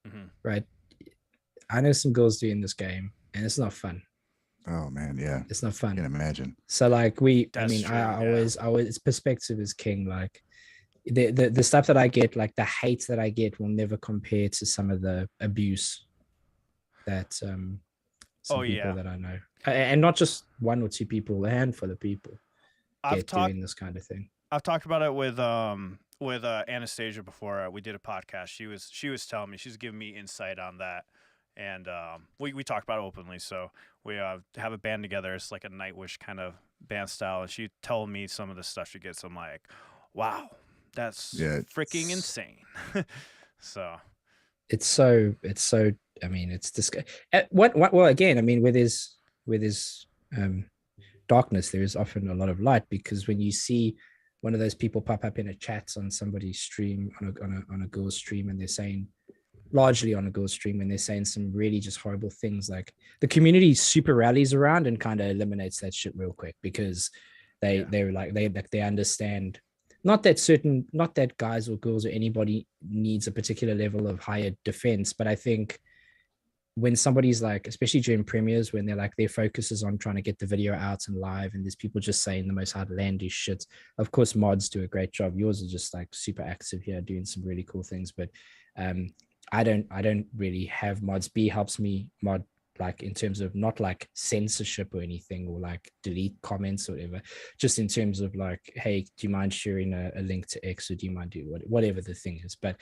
Mm-hmm. Right. I know some girls doing this game and it's not fun. Oh man, yeah. It's not fun. I can imagine. So like I always perspective is king. Like the stuff that I get, like the hate that I get will never compare to some of the abuse that some people that I know. And not just one or two people, a handful of people doing this kind of thing. I've talked about it with Anastasia before. We did a podcast. She was telling me, she's giving me insight on that, and we talked about it openly. So we have a band together. It's like a Nightwish kind of band style, and she told me some of the stuff she gets. I'm like, wow, that's freaking insane. So it's so. I mean, it's disgusting. Well, again, I mean, with his darkness, there is often a lot of light, because when you see one of those people pop up in a chat on somebody's stream, on a girl's stream, and they're saying, largely on a girl's stream, and they're saying some really just horrible things, like the community super rallies around and kind of eliminates that shit real quick, because they understand not that guys or girls or anybody needs a particular level of higher defense, but I think when somebody's like, especially during premieres, when they're like, their focus is on trying to get the video out and live, and there's people just saying the most outlandish shit. Of course, mods do a great job. Yours are just like super active here, doing some really cool things. But I don't really have mods. B helps me mod, like in terms of not like censorship or anything, or like delete comments or whatever, just in terms of like, hey, do you mind sharing a link to X, or do you mind doing whatever the thing is. But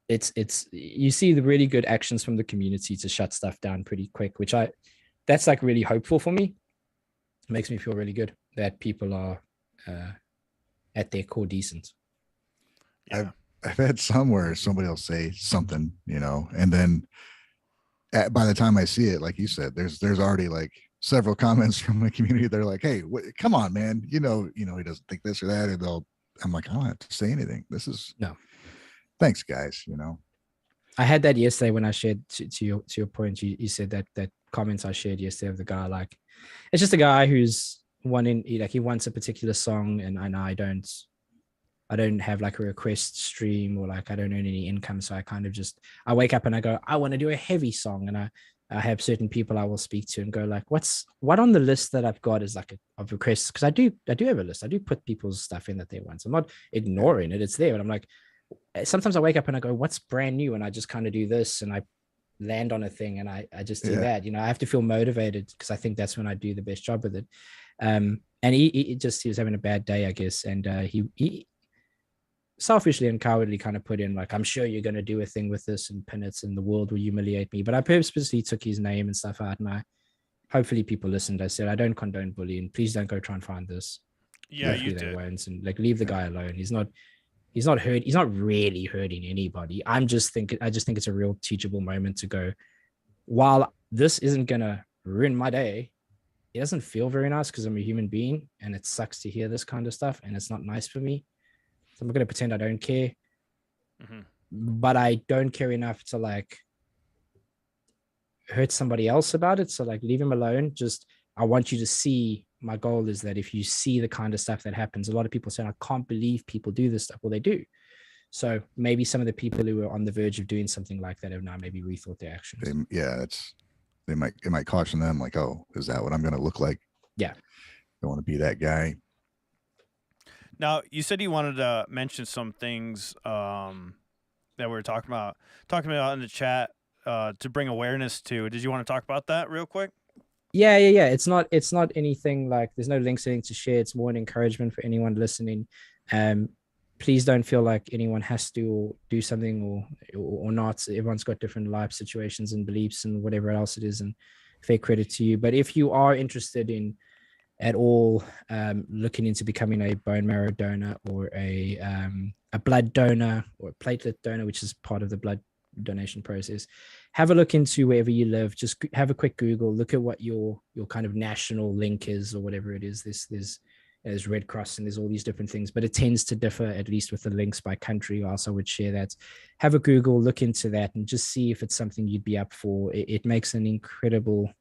it's you see the really good actions from the community to shut stuff down pretty quick, which that's like really hopeful for me. It makes me feel really good that people are at their core decent. Yeah. I've had some where somebody will say something, you know, and then by the time I see it, like you said, there's already like several comments from the community. They're like, hey, come on, man, you know, he doesn't think this or that, or I'm like, I don't have to say anything. This is no. Thanks, guys. You know, I had that yesterday when I shared to your point. You said that comments I shared yesterday of the guy, like, it's just a guy who's he wants a particular song, and I don't have like a request stream, or like I don't earn any income. So I wake up and I go, I want to do a heavy song. And I have certain people I will speak to and go like, what on the list that I've got is like of requests. Cause I do have a list. I do put people's stuff in that they want. So I'm not ignoring it. It's there. But I'm like, sometimes I wake up and I go, what's brand new? And I just kind of do this, and I land on a thing, and I just do that. You know, I have to feel motivated, because I think that's when I do the best job with it. And he was having a bad day, I guess. And he selfishly and cowardly kind of put in like, I'm sure you're going to do a thing with this and pin it, and the world will humiliate me. But I purposely took his name and stuff out, and hopefully people listened. I said, I don't condone bullying. Please don't go try and find this. Yeah, you did. And like, leave the guy alone. He's not hurt. He's not really hurting anybody. I just think it's a real teachable moment to go, while this isn't going to ruin my day, it doesn't feel very nice because I'm a human being, and it sucks to hear this kind of stuff, and it's not nice for me. So I'm not going to pretend I don't care, but I don't care enough to like hurt somebody else about it. So like, leave him alone. Just, I want you to see, my goal is that if you see the kind of stuff that happens, a lot of people say, I can't believe people do this stuff. Well, they do. So maybe some of the people who were on the verge of doing something like that have now maybe rethought their actions. It might caution them, like, oh, is that what I'm going to look like? Yeah. Don't want to be that guy. Now, you said you wanted to mention some things that we were talking about in the chat to bring awareness to. Did you want to talk about that real quick? Yeah. It's not anything like, there's no links to share. It's more an encouragement for anyone listening. Please don't feel like anyone has to or do something or not. Everyone's got different life situations and beliefs and whatever else it is, and fair credit to you. But if you are interested in at all looking into becoming a bone marrow donor, or a blood donor, or a platelet donor, which is part of the blood donation process, have a look into wherever you live. Just have a quick Google, look at what your kind of national link is, or whatever it is. There's Red Cross, and there's all these different things, but it tends to differ, at least with the links by country. Also, I would share that. Have a Google, look into that, and just see if it's something you'd be up for. It makes an incredible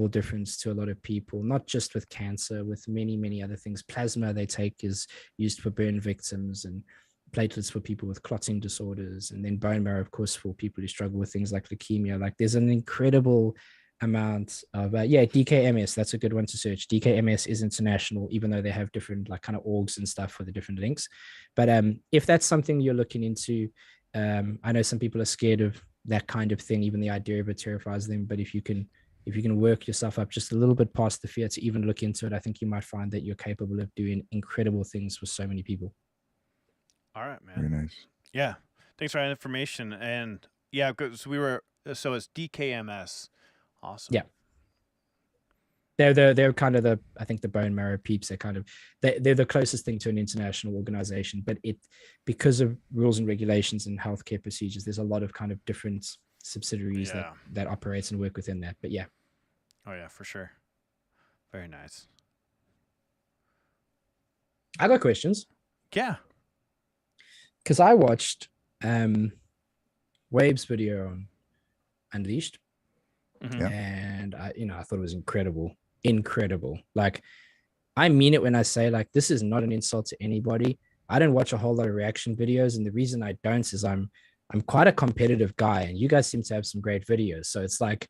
difference to a lot of people, not just with cancer, with many other things. Plasma they take is used for burn victims, and platelets for people with clotting disorders, and then bone marrow, of course, for people who struggle with things like leukemia. Like, there's an incredible amount of DKMS. That's a good one to search. DKMS is international, even though they have different like kind of orgs and stuff for the different links. But if that's something you're looking into, I know some people are scared of that kind of thing. Even the idea of it terrifies them. But if you can work yourself up just a little bit past the fear to even look into it, I think you might find that you're capable of doing incredible things for so many people. All right, man. Very nice. Yeah. Thanks for that information. And yeah, because so it's DKMS. Awesome. Yeah. They're kind of I think the bone marrow peeps. They're the closest thing to an international organization, but because of rules and regulations and healthcare procedures, there's a lot of kind of different subsidiaries that operates and work within that. But yeah. Oh yeah, for sure. Very nice. I got questions. Yeah. Because I watched Wave's video on Unleashed. And I thought it was incredible. Like, I mean it when I say, like, this is not an insult to anybody. I don't watch a whole lot of reaction videos, and the reason I don't is I'm I'm quite a competitive guy, and you guys seem to have some great videos. So it's like,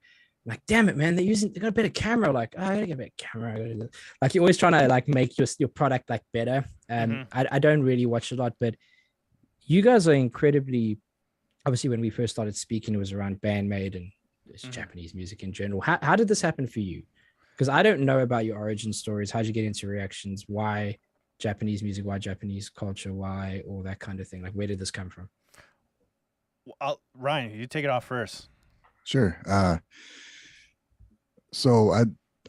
damn it, man, they got a better camera. Like, oh, I gotta get a better camera. I gotta do this. Like, you're always trying to like make your product like better. I don't really watch a lot, but you guys are incredibly, obviously when we first started speaking, it was around Band-Maid and Japanese music in general. How did this happen for you? Because I don't know about your origin stories. How'd you get into reactions? Why Japanese music? Why Japanese culture? Why all that kind of thing? Like, where did this come from? Ryan, you take it off first. Sure. So I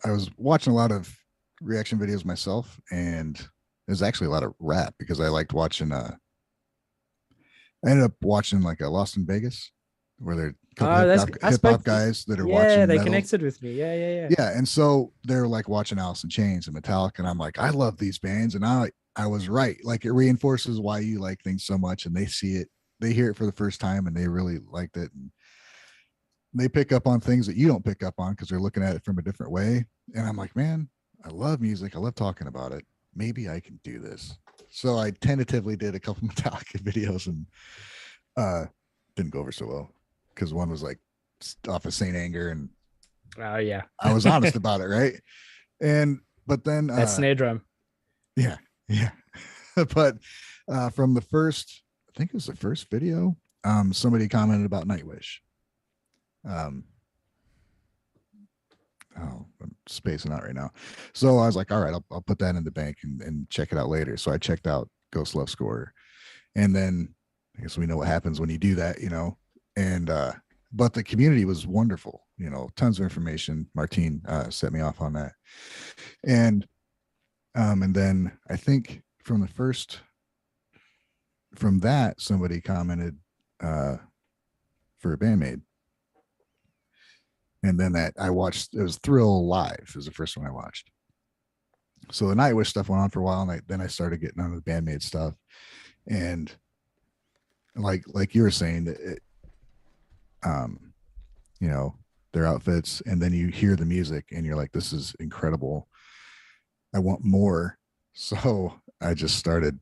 was watching a lot of reaction videos myself, and there's actually a lot of rap because I liked watching. I ended up watching like a Lost in Vegas, where they're a couple hip hop guys that are watching. Yeah, they metal. connected with me. Yeah. Yeah, and so they're like watching Alice in Chains and Metallica, and I'm like, I love these bands, and I was right. Like, it reinforces why you like things so much, and they see it, they hear it for the first time, and they really liked it. And they pick up on things that you don't pick up on because they're looking at it from a different way. And I'm like, man, I love music. I love talking about it. Maybe I can do this. So I tentatively did a couple Metallica videos, and didn't go over so well because one was like off of Saint Anger, and oh yeah, I was honest about it, right? But then that snare drum. Yeah. But from the first, I think it was the first video, somebody commented about Nightwish. I'm spacing out right now. So I was like, all right, I'll put that in the bank and check it out later. So I checked out Ghost Love Scorer, and then I guess we know what happens when you do that, and but the community was wonderful, tons of information. Martine set me off on that. And then I think from that somebody commented for a Band-Maid. And then that I watched, it was Thrill Live was the first one I watched. So the Nightwish stuff went on for a while, and then I started getting on the Band-Maid stuff. And like you were saying, their outfits, and then you hear the music and you're like, this is incredible. I want more. So I just started,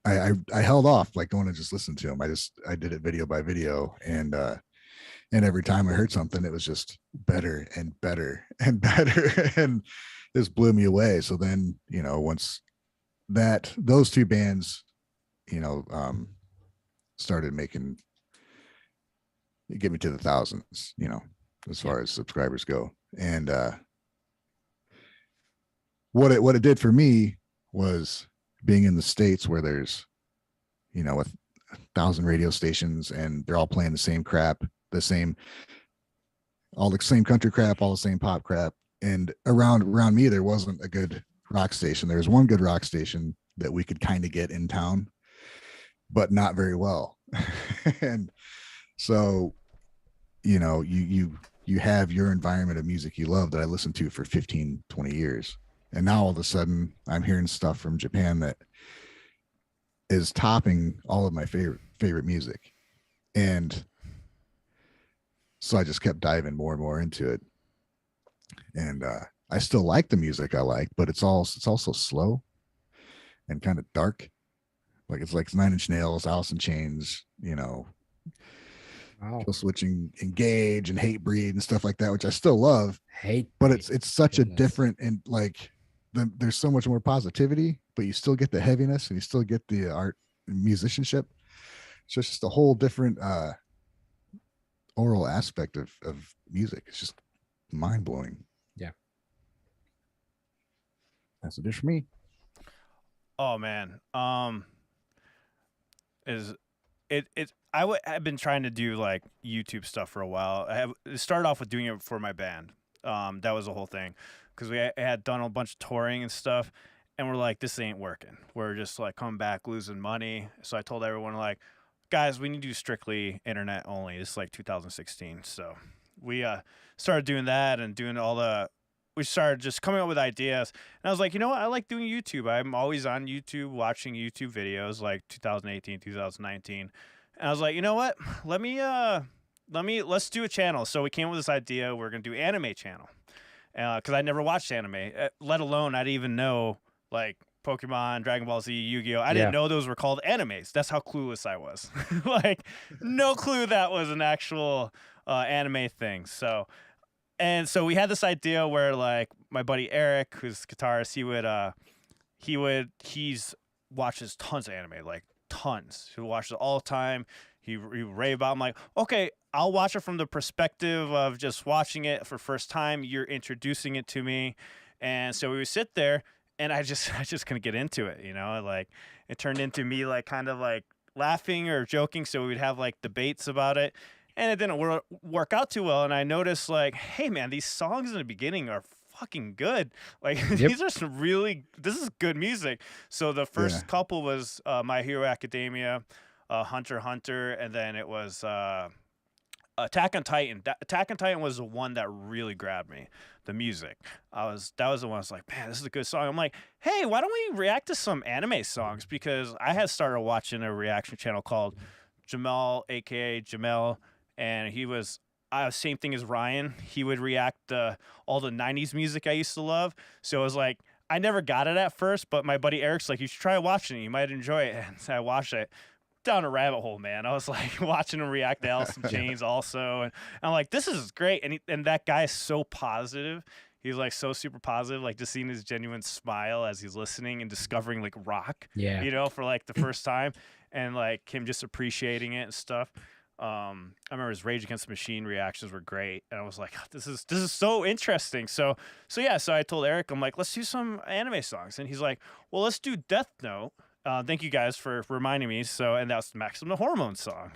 I held off like going to just listen to them. I did it video by video, and every time I heard something, it was just better and better and better. And this blew me away. So then, once those two bands, started get me to the thousands, as far as subscribers go. And what it did for me was being in the States, where there's, 1,000 radio stations, and they're all playing the same crap, all the same country crap, all the same pop crap. And around me, there wasn't a good rock station. There was one good rock station that we could kind of get in town, but not very well. And so, you have your environment of music you love that I listened to for 15, 20 years. And now all of a sudden I'm hearing stuff from Japan that is topping all of my favorite music. And so I just kept diving more and more into it. And I still like the music I like, but it's also slow and kind of dark. Like it's like Nine Inch Nails, Alice in Chains, Wow. Switching, Engage, and Hatebreed and stuff like that, which I still love. But it's such a different, and like there's so much more positivity, but you still get the heaviness and you still get the art and musicianship. So it's just a whole different oral aspect of music. It's just mind blowing. Yeah, that's a dish for me. Oh man, I've been trying to do like YouTube stuff for a while. It started off with doing it for my band. That was the whole thing, because we had done a bunch of touring and stuff, and we're like, this ain't working. We're just like coming back losing money. So I told everyone, like, guys, we need to do strictly internet only. This is like 2016. So we started doing that and doing we started just coming up with ideas. And I was like, you know what? I like doing YouTube. I'm always on YouTube watching YouTube videos, like 2018, 2019. And I was like, you know what? Let's do a channel. So we came up with this idea. We're going to do anime channel. Because I never watched anime, let alone I'd even know like Pokemon, Dragon Ball Z, Yu-Gi-Oh. I didn't know those were called animes. That's how clueless I was. Like, no clue that was an actual anime thing. So we had this idea where, like, my buddy Eric, who's a guitarist, he's watches tons of anime, like tons. He watches it all the time. He rave about it. I'm like, okay, I'll watch it from the perspective of just watching it for first time. You're introducing it to me. And so we would sit there, and I just couldn't get into it, you know? Like, it turned into me, like, kind of, like, laughing or joking, so we'd have, like, debates about it. And it didn't work out too well. And I noticed, like, hey, man, these songs in the beginning are fucking good. Like, these are this is good music. So the first couple was My Hero Academia, Hunter x Hunter, and then it was Attack on Titan. Attack on Titan was the one that really grabbed me. The music. That was the one I was like, man, this is a good song. I'm like, hey, why don't we react to some anime songs? Because I had started watching a reaction channel called Jamal, aka Jamel, and he was same thing as Ryan. He would react to all the 90s music I used to love. So it was like, I never got it at first, but my buddy Eric's like, you should try watching it. You might enjoy it. And so I watched it. Down a rabbit hole, man. I was like watching him react to Alice in Chains also. And I'm like, this is great. And that guy is so positive. He's like so super positive, like just seeing his genuine smile as he's listening and discovering like rock, you know, for like the first time, and like him just appreciating it and stuff. I remember his Rage Against the Machine reactions were great, and I was like, this is so interesting. So I told Eric, I'm like, let's do some anime songs, and he's like, well, let's do Death Note. Thank you guys for reminding me. So, and that's Maximum the Hormone song.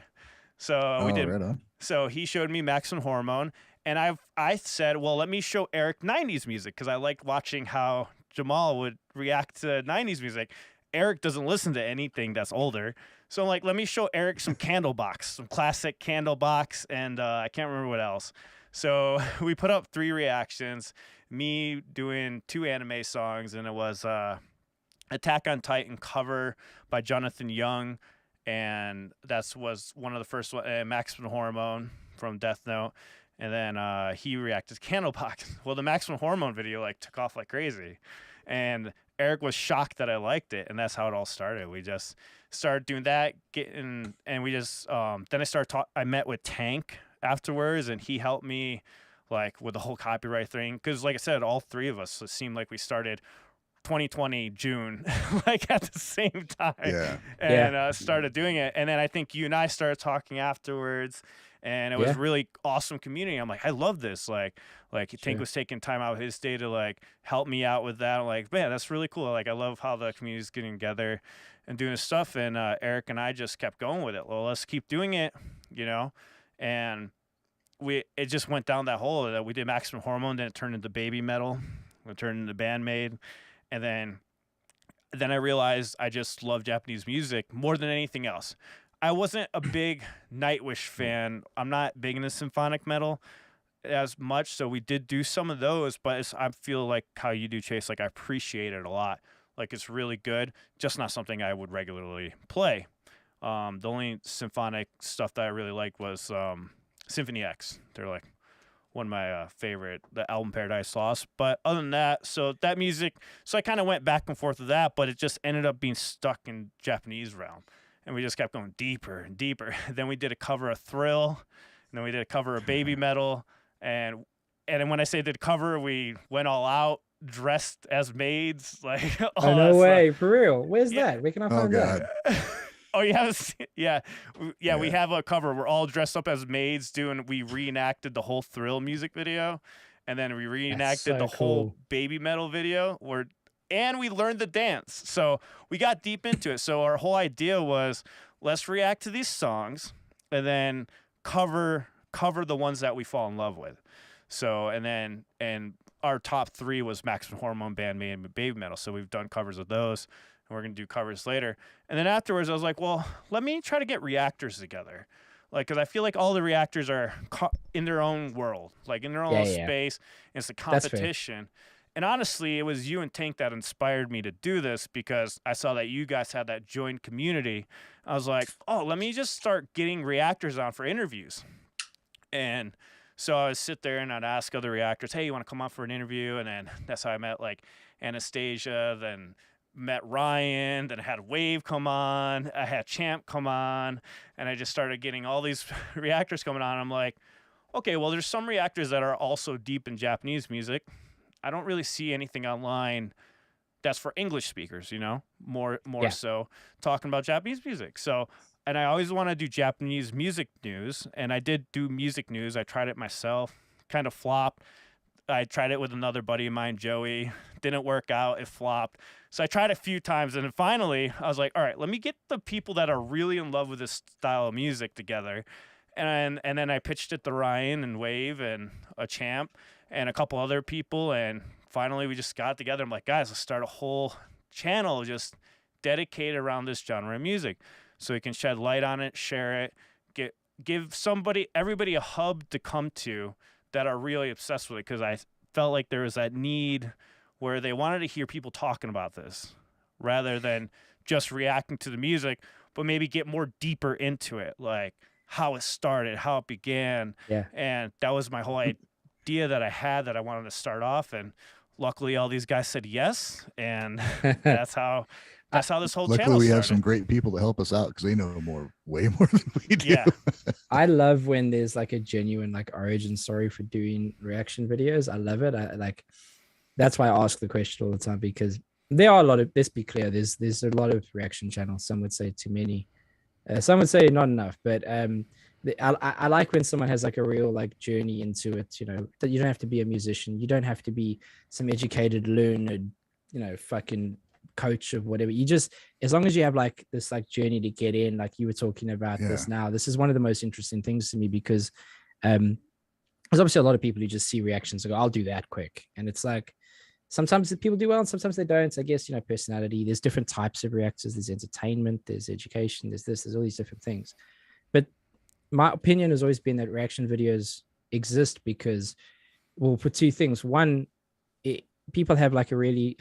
So we did. Right on. So he showed me Maximum Hormone, and I said, well, let me show Eric 90s music, because I liked watching how Jamal would react to 90s music. Eric doesn't listen to anything that's older. So I'm like, let me show Eric some Candlebox, some classic Candlebox, and I can't remember what else. So we put up 3 reactions, me doing 2 anime songs, and it was Attack on Titan cover by Jonathan Young, and that was one of the first one, Maximum Hormone from Death Note, and then he reacted to Candlebox. Well, the Maximum Hormone video like took off like crazy, and Eric was shocked that I liked it, and that's how it all started. We just started doing that, and we just then I met with Tank afterwards, and he helped me like with the whole copyright thing, because like I said, all 3 of us, it seemed like we started 2020 June like at the same time, and started doing it. And then I think you and I started talking afterwards, and it was really awesome community. I'm like, I love this. Like Tank was taking time out of his day to like help me out with that. I'm like, man, that's really cool. Like, I love how the community's getting together and doing this stuff. And Eric and I just kept going with it. Well, let's keep doing it, you know. And it just went down that hole that we did Maximum Hormone, then it turned into Baby Metal, it turned into Band-Maid. And then I realized I just love Japanese music more than anything else. I wasn't a big Nightwish fan. I'm not big into symphonic metal as much, so we did do some of those, but I feel like how you do, Chase, like I appreciate it a lot. Like, it's really good, just not something I would regularly play. The only symphonic stuff that I really liked was Symphony X. They're like one of my favorite, the album Paradise Lost. But other than that, so that music, so I kind of went back and forth with that, but it just ended up being stuck in Japanese realm. And we just kept going deeper and deeper. Then we did a cover of Thrill, and then we did a cover of Baby Metal. And then when I say did cover, we went all out, dressed as maids. Like, oh, no way, for real. Where's that? Where can I find that? Oh, yes. Yeah. We have a cover. We're all dressed up as maids we reenacted the whole Thrill music video. And then we reenacted the whole Baby Metal video and we learned the dance. So we got deep into it. So our whole idea was, let's react to these songs and then cover the ones that we fall in love with. So, and our top 3 was Maximum Hormone, Band-Maid, and Baby Metal. So we've done covers of those. And we're going to do covers later. And then afterwards, I was like, well, let me try to get reactors together. Like, because I feel like all the reactors are in their own world, like in their own space. And it's a competition. And honestly, it was you and Tank that inspired me to do this, because I saw that you guys had that joined community. I was like, oh, let me just start getting reactors on for interviews. And so I would sit there and I'd ask other reactors, hey, you want to come on for an interview? And then that's how I met like Anastasia, then met Ryan, then I had Wave come on, I had Champ come on, and I just started getting all these reactors coming on. I'm like, okay, well, there's some reactors that are also deep in Japanese music. I don't really see anything online that's for English speakers, you know, more so talking about Japanese music. So, and I always want to do Japanese music news, and I did do music news. I tried it myself, kind of flopped. I tried it with another buddy of mine, Joey. Didn't work out. It flopped. So I tried a few times, and then finally I was like, all right, let me get the people that are really in love with this style of music together. And then I pitched it to Ryan and Wave and a Champ and a couple other people, and finally we just got together. I'm like, guys, let's start a whole channel just dedicated around this genre of music so we can shed light on it, share it, give everybody a hub to come to that are really obsessed with it, because I felt like there was that need where they wanted to hear people talking about this rather than just reacting to the music, but maybe get more deeper into it, like how it started, how it began. Yeah. And that was my whole idea that I had, that I wanted to start off. And luckily all these guys said yes. And that's how this whole Luckily, channel we started. have some great people to help us out because they know way more than we do. Yeah. I love when there's like a genuine like origin story for doing reaction videos. I love it. I like, that's why I ask the question all the time, because there are a lot of, let's be clear, there's a lot of reaction channels. Some would say too many, some would say not enough, but I like when someone has like a real like journey into it, you know, that you don't have to be a musician. You don't have to be some educated, learned, you know, fucking coach of whatever. You just, as long as you have like this like journey to get in, like you were talking about this now, this is one of the most interesting things to me, because there's obviously a lot of people who just see reactions and go, I'll do that quick. And it's like, sometimes people do well and sometimes they don't. I guess, you know, personality, there's different types of reactors. There's entertainment, there's education, there's all these different things. But my opinion has always been that reaction videos exist because, well, for two things. One, people have like a really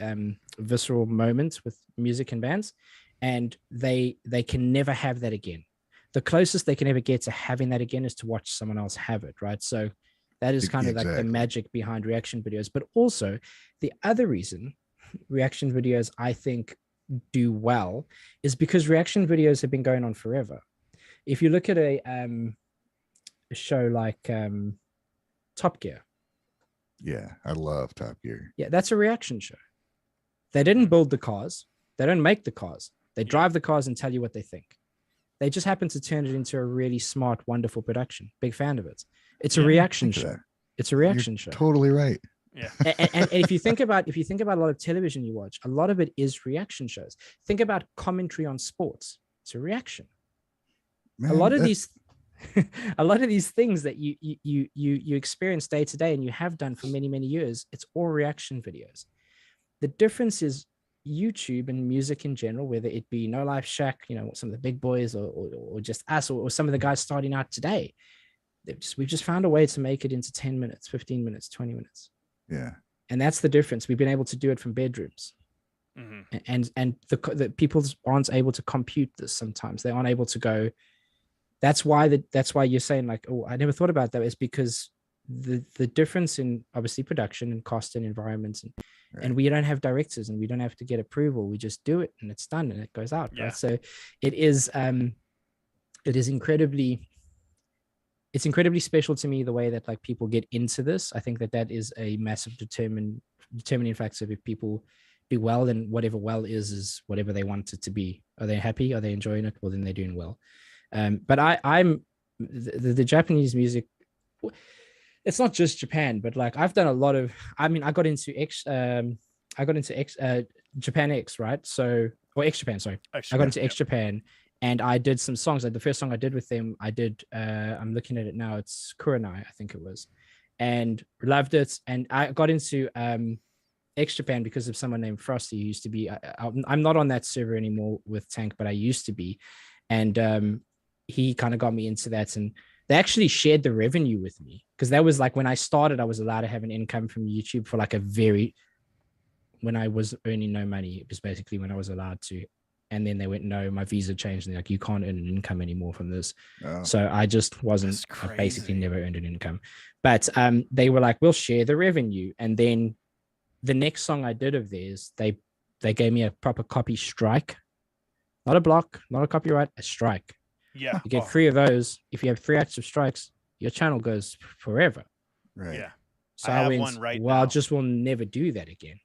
visceral moment with music and bands, and they can never have that again. The closest they can ever get to having that again is to watch someone else have it, right? So that is kind of like the magic behind reaction videos. But also the other reason reaction videos, I think, do well is because reaction videos have been going on forever. If you look at a show like Top Gear. Yeah, I love Top Gear. Yeah, that's a reaction show. They didn't build the cars. They don't make the cars. They drive the cars and tell you what they think. They just happen to turn it into a really smart, wonderful production. Big fan of it. It's a reaction show. It's a reaction show. Totally right. Yeah. And if you think about a lot of television you watch, a lot of it is reaction shows. Think about commentary on sports. It's a reaction. Man, a lot of these things that you experience day to day and you have done for many years, it's all reaction videos. The difference is YouTube and music in general, whether it be No Life Shack, you know, some of the big boys, or just us, or some of the guys starting out today. We've just found a way to make it into 10 minutes, 15 minutes, 20 minutes. Yeah. And that's the difference. We've been able to do it from bedrooms. Mm-hmm. And the people aren't able to compute this sometimes. They aren't able to go. That's why you're saying like, oh, I never thought about that. It's because the difference in obviously production and cost and environments, and we don't have directors and we don't have to get approval. We just do it and it's done and it goes out. Yeah. Right? So it is incredibly special to me the way that like people get into this. I think that is a massive determining factor. If people do well, then whatever well is whatever they want it to be. Are they happy? Are they enjoying it? Well, then they're doing well. But I'm the Japanese music. It's not just Japan, but like I've done a lot of. I mean, I got into Japan X, right? So, or X Japan, sorry. I got into X Japan, and I did some songs. Like the first song I did with them, I'm looking at it now. It's Kurenai, I think it was, and loved it. And I got into X Japan because of someone named Frosty who used to be. I'm not on that server anymore with Tank, but I used to be, and he kind of got me into that. And they actually shared the revenue with me, because that was like when I started, I was allowed to have an income from YouTube for like when I was earning no money. It was basically when I was allowed to. And then they went, no, my visa changed. And they're like, you can't earn an income anymore from this. Oh. So I just wasn't, I basically never earned an income. But they were like, we'll share the revenue. And then the next song I did of theirs, they they gave me a proper copy strike, not a block, not a copyright, a strike. Yeah. You get 3 of those. If you have 3 active strikes, your channel goes forever. Right. Yeah. So I I have went, one right well, now. I just will never do that again.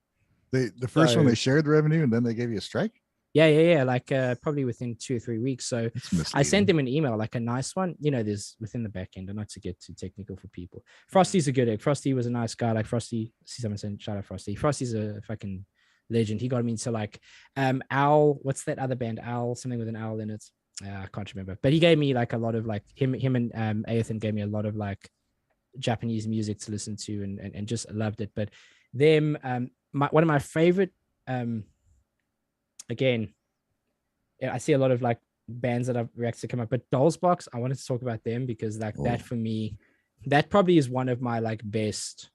The first one So- they shared the revenue and then they gave you a strike. Yeah. Like probably within 2 or 3 weeks. So It's I misleading. sent them an email, like a nice one. You know, there's within the back end, and not to get too technical for people. Frosty's a good egg. Frosty was a nice guy. Like Frosty, see someone saying, shout out Frosty. Frosty's a fucking legend. He got me into like Owl. What's that other band? Owl, something with an owl in it. I can't remember. But he gave me like a lot of like him and Aethan gave me a lot of like Japanese music to listen to and just loved it. But them, one of my favorite, again, I see a lot of like bands that I've reacted come up, but Dolls Box, I wanted to talk about them because like that for me, that probably is one of my like best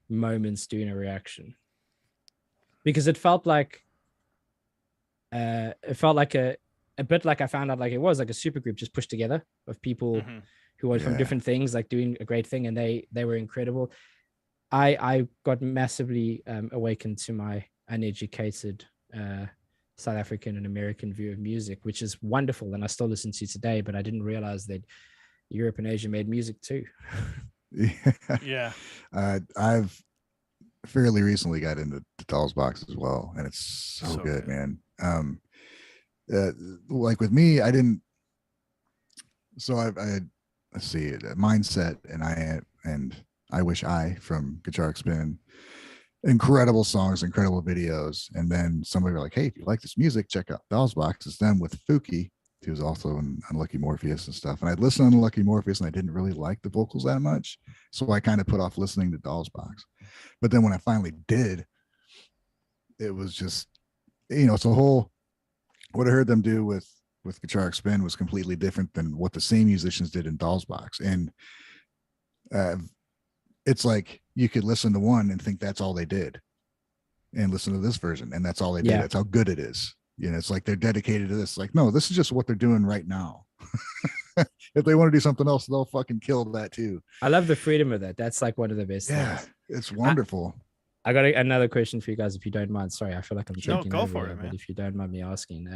moments doing a reaction, because it felt like a bit like I found out like it was like a super group just pushed together of people who were from different things, like doing a great thing, and they were incredible. I got massively awakened to my uneducated South African and American view of music, which is wonderful, and I still listen to today. But I didn't realize that Europe and Asia made music too. Yeah. I've fairly recently got into the Dolls Box as well, and it's so good, man. Like with me, I didn't. So I let's see, Mindset and I Wish I from Guitar Spin. Incredible songs, incredible videos. And then somebody were like, hey, if you like this music, check out Dolls Box. It's them with Fuki, who's also in Unlucky Morpheus and stuff. And I'd listen to Unlucky Morpheus and I didn't really like the vocals that much. So I kind of put off listening to Dolls Box. But then when I finally did, it was just, it's a whole, what I heard them do with Guitar Spin was completely different than what the same musicians did in Dolls Box. And it's like you could listen to one and think that's all they did, and listen to this version and that's all they did. That's how good it is. It's like they're dedicated to this. Like, no, this is just what they're doing right now. If they want to do something else, they'll fucking kill that too. I love the freedom of that. That's like one of the best things. It's wonderful. I got another question for you guys, if you don't mind. Sorry, I feel like I'm taking go over for here, it, man. but if you don't mind me asking,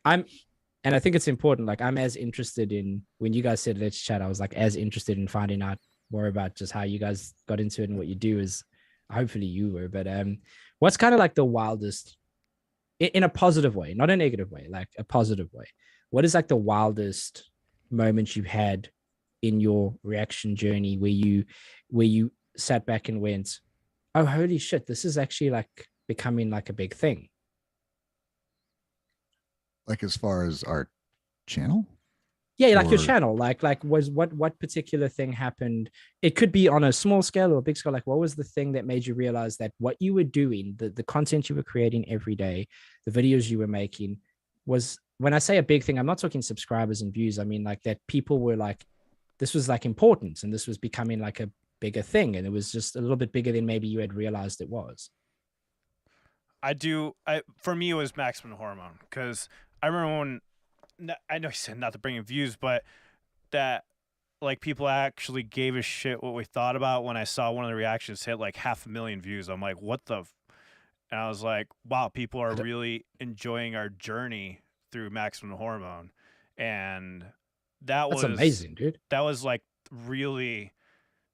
and I think it's important. Like, I'm as interested in, when you guys said let's chat, I was like as interested in finding out more about just how you guys got into it and what you do as hopefully you were. But what's kind of like the wildest, in a positive way, not a negative way, like a positive way, what is like the wildest moment you've had in your reaction journey where you sat back and went, oh, holy shit, this is actually like becoming like a big thing? Like as far as our channel? Yeah, like your channel, like was what particular thing happened? It could be on a small scale or a big scale. Like, what was the thing that made you realize that what you were doing, the content you were creating every day, the videos you were making, was, when I say a big thing, I'm not talking subscribers and views. I mean like that people were like, this was like important and this was becoming like a bigger thing, and it was just a little bit bigger than maybe you had realized it was. For me, it was Maximum Hormone, because I remember when, I know you said not to bring in views, but that like people actually gave a shit what we thought about. When I saw one of the reactions hit like 500,000 views, I'm like, what the? And I was like, wow, people are really enjoying our journey through Maximum Hormone, and that's amazing, dude. That was like really.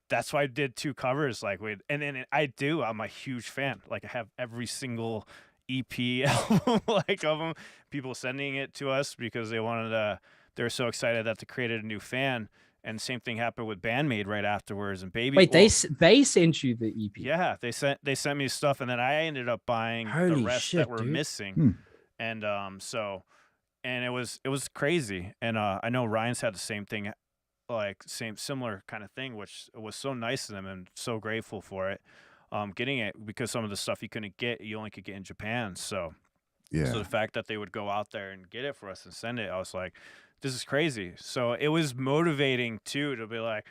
That's why I did 2 covers. Like and I'm a huge fan. Like I have every single EP album like of them. People sending it to us because they were so excited that they created a new fan. And same thing happened with Band-Maid right afterwards. And Baby. Wait, they sent you the EP? Yeah, they sent me stuff, and then I ended up buying the rest that were missing. And and it was crazy. And I know Ryan's had the same thing, like similar kind of thing, which was so nice of them and so grateful for it. Getting it, because some of the stuff you couldn't get, you only could get in Japan. So the fact that they would go out there and get it for us and send it, I was like, this is crazy. So it was motivating too, to be like,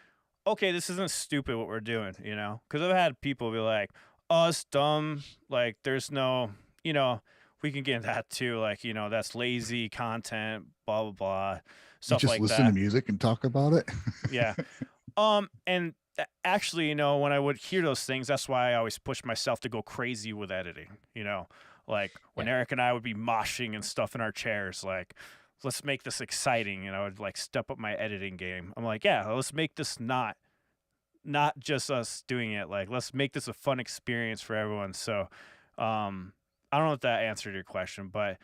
okay, this isn't stupid what we're doing, because I've had people be like, oh, it's dumb. Like there's no, we can get into that too. Like, that's lazy content, blah, blah, blah. Stuff like that. Just listen to music and talk about it. Yeah. And actually, when I would hear those things, that's why I always push myself to go crazy with editing, Like when Yeah. Eric and I would be moshing and stuff in our chairs, like, let's make this exciting. And I would like step up my editing game. I'm like, yeah, let's make this not just us doing it. Like, let's make this a fun experience for everyone. So, I don't know if that answered your question, but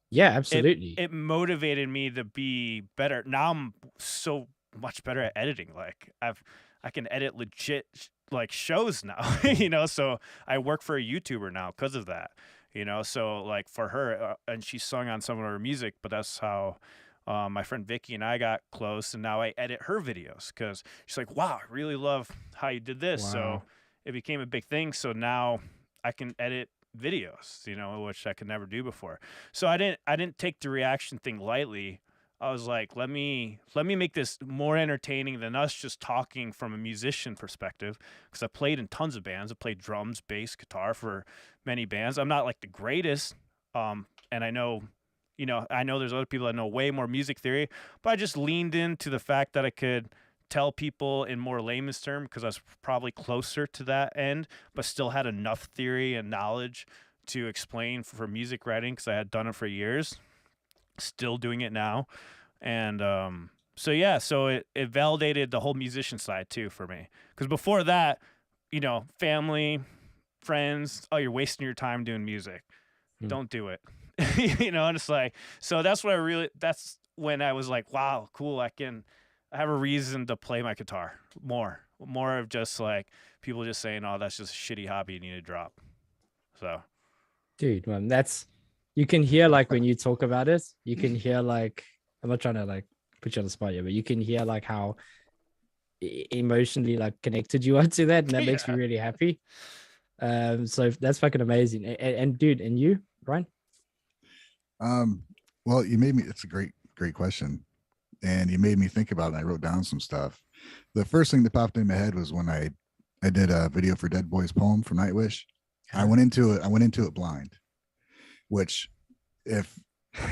Yeah, it absolutely. it motivated me to be better. Now I'm so much better at editing. Like I can edit legit like shows now, you know. So I work for a YouTuber now because of that, you know. So like for her, and she sung on some of her music, but that's how. My friend Vicky and I got close, and now I edit her videos because she's like, "Wow, I really love how you did this." So Wow. it became a big thing. So now I can edit videos, you know, which I could never do before. So I didn't take the reaction thing lightly. I was like, let me make this more entertaining than us just talking from a musician perspective. Because I played in tons of bands. I played drums, bass, guitar for many bands. I'm not like the greatest, and I know, you know, I know there's other people that know way more music theory, but I just leaned into the fact that I could tell people in more layman's term because I was probably closer to that end, but still had enough theory and knowledge to explain for music writing because I had done it for years, still doing it now. And so yeah, so it validated the whole musician side too for me. Because before that, you know, family, friends, oh, you're wasting your time doing music. Don't do it. You know, and it's like, so that's that's when I was like, wow, cool. I have a reason to play my guitar more of just like people just saying, oh, that's just a shitty hobby you need to drop. So, Dude, man, you can hear like when you talk about it, you can hear like, I'm not trying to like put you on the spot here, but you can hear like how emotionally like connected you are to that, and that makes me Yeah. really happy. So that's fucking amazing. And dude, and you, Ryan? Well, you made me, it's a great question. And you made me think about it. And I wrote down some stuff. The first thing that popped in my head was when I did a video for Dead Boy's poem for Nightwish. I went into it blind, which if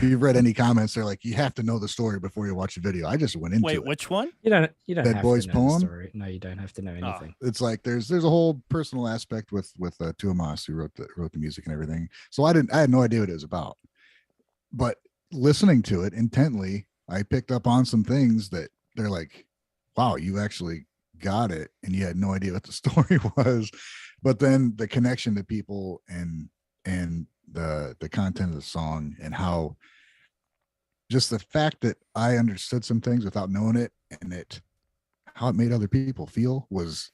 you've read any comments, they're like, you have to know the story before you watch the video. I just went into wait, it. which one? You don't Dead have Boy's to know poem? the story. No, you don't have to know anything. It's like there's a whole personal aspect with Tuomas who wrote the music and everything. So I had no idea what it was about. But listening to it intently, I picked up on some things that they're like, wow, you actually got it and you had no idea what the story was. But then the connection to people and the content of the song and how just the fact that I understood some things without knowing it and how it made other people feel was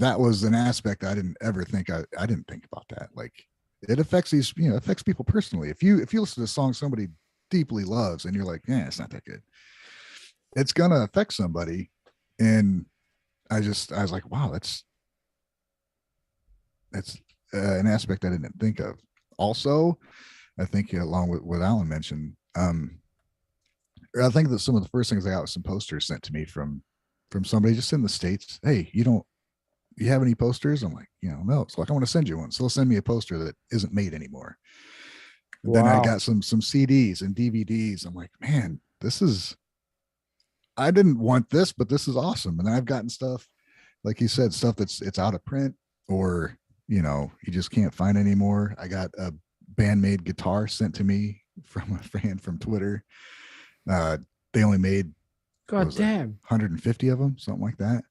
an aspect I didn't ever think I didn't think about that. Like it affects affects people personally. If you listen to a song somebody deeply loves and you're like, yeah, it's not that good, it's gonna affect somebody. And I was like, wow, that's an aspect I didn't think of. Also, I think along with what Alan mentioned, I think that some of the first things I got was some posters sent to me from somebody just in the States. Hey, you have any posters? I'm like, no. It's like, I want to send you one. So they'll send me a poster that isn't made anymore. And then I got some CDs and DVDs. I'm like, man, I didn't want this, but this is awesome. And I've gotten stuff, like you said, stuff it's out of print or, you just can't find anymore. I got a Band-Maid guitar sent to me from a fan from Twitter. They only made, God damn, 150 of them, something like that.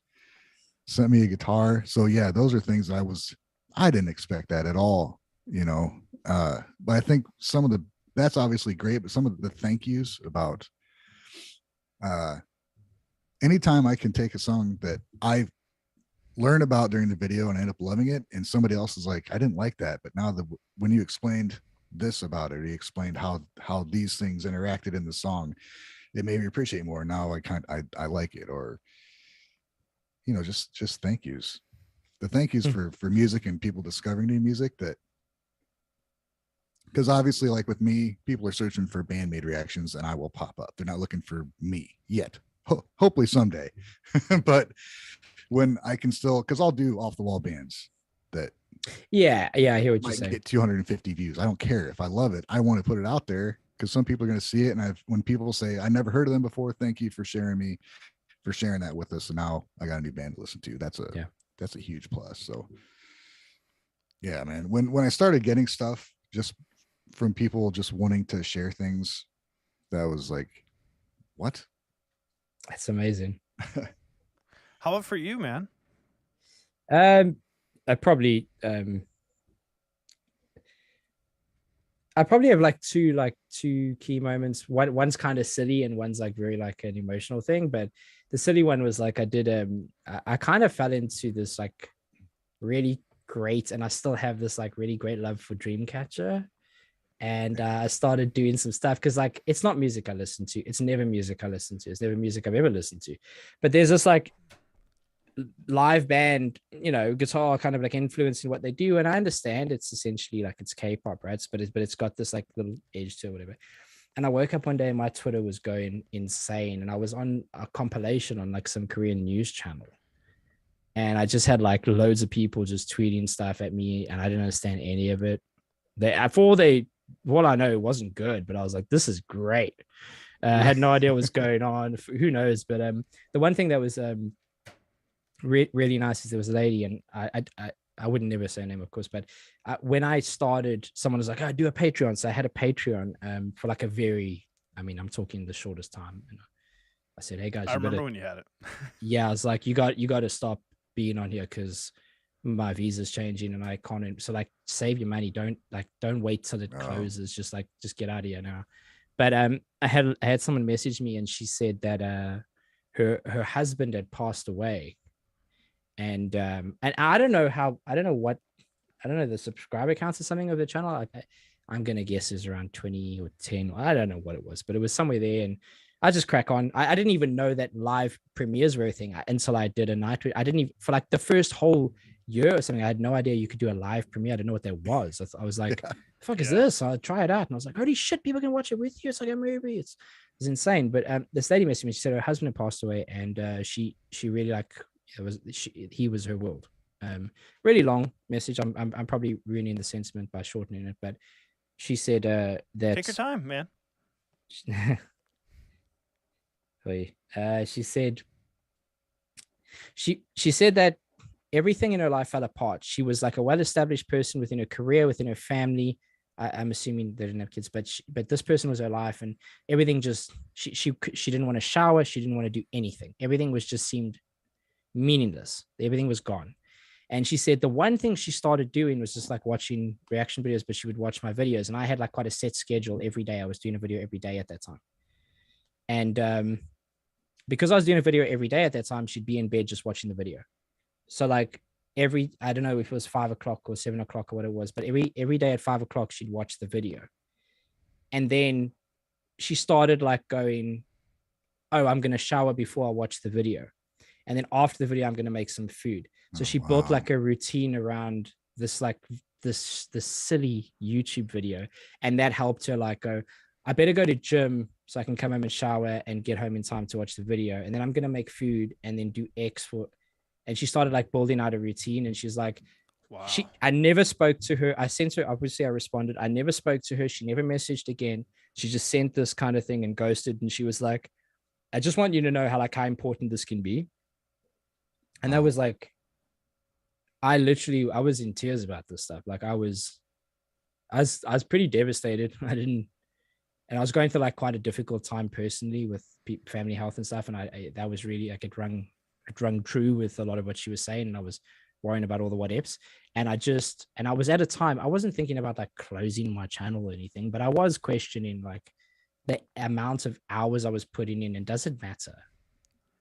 Sent me a guitar. So yeah, those are things that I didn't expect that at all, but I think that's obviously great, but some of the thank yous about anytime I can take a song that I learn about during the video and I end up loving it, and somebody else is like, I didn't like that, but now when you explained this about it, you explained how these things interacted in the song, it made me appreciate more. Now I like it. Or just thank yous. The thank yous for music and people discovering new music, that because obviously, like with me, people are searching for Band-Maid reactions and I will pop up. They're not looking for me yet. Hopefully someday. But when I can still, because I'll do off the wall bands that yeah, I hear what you're might saying. get 250 views. I don't care. If I love it, I want to put it out there because some people are going to see it. And when people say, I never heard of them before, thank you for sharing that with us. And now I got a new band to listen to. That's a huge plus. So Yeah, man. When I started getting stuff just from people just wanting to share things, that was like, what? That's amazing. How about for you, man? I probably I probably have like two key moments. One's kind of silly and one's like very like an emotional thing. But the silly one was like I kind of fell into this like really great, and I still have this like really great love for Dreamcatcher. And I started doing some stuff because like it's not music I listen to. It's never music I listen to. It's never music I've ever listened to. But there's this like live band, you know, guitar kind of like influencing what they do. And I understand it's essentially like it's K-pop, right? But it's got this like little edge to it, whatever. And I woke up one day and my Twitter was going insane. And I was on a compilation on like some Korean news channel. And I just had like loads of people just tweeting stuff at me, and I didn't understand any of it. What I know, it wasn't good, but I was like, this is great. I had no idea what was going on. Who knows? But the one thing that was really nice is there was a lady, and I wouldn't never say her name, of course, but when I started, someone was like, "Oh, do a Patreon." So I had a Patreon for like I'm talking the shortest time. And I said, "Hey guys, I remember when you had it." Yeah, I was like, you got to stop being on here because my visa's changing and I can't. So like, save your money. Don't wait till it closes. Just get out of here now." But I had someone message me, and she said that her husband had passed away. And I don't know the subscriber counts or something of the channel. I'm gonna guess is around 20 or 10. I don't know what it was, but it was somewhere there. And I just crack on. I didn't even know that live premieres were a thing until I did a night. I didn't even, for like the first whole year or something, I had no idea you could do a live premiere. I didn't know what that was. I was like, the fuck is this? So I'll try it out. And I was like, holy shit, people can watch it with you. It's like a movie. It's insane. But this lady messaged me. She said her husband had passed away, and she really like, he was her world. Really long message. I'm probably ruining the sentiment by shortening it, but she said that take your time, man. She said she said that everything in her life fell apart. She was like a well-established person within her career, within her family. I'm assuming they didn't have kids, but this person was her life, and everything just she didn't want to shower. She didn't want to do anything. Everything was just seemed meaningless. Everything was gone. And she said the one thing she started doing was just like watching reaction videos, but she would watch my videos. And I had like quite a set schedule every day. I was doing a video every day at that time. And because I was doing a video every day at that time, she'd be in bed just watching the video. So like I don't know if it was 5 o'clock or 7 o'clock or what it was, but every day at 5 o'clock, she'd watch the video. And then she started like going, oh, I'm going to shower before I watch the video. And then after the video, I'm going to make some food. So she built like a routine around this, like this silly YouTube video. And that helped her like go, I better go to gym so I can come home and shower and get home in time to watch the video. And then I'm going to make food and then do X for, and she started like building out a routine. And she's like, wow. I never spoke to her. I sent her, obviously I responded. I never spoke to her. She never messaged again. She just sent this kind of thing and ghosted. And she was like, I just want you to know how important this can be. And that was like, I was in tears about this stuff. Like I was pretty devastated. And I was going through like quite a difficult time personally with family health and stuff. And that was really like it rung true with a lot of what she was saying. And I was worrying about all the what ifs. And I was at a time, I wasn't thinking about like closing my channel or anything, but I was questioning like the amount of hours I was putting in, and does it matter?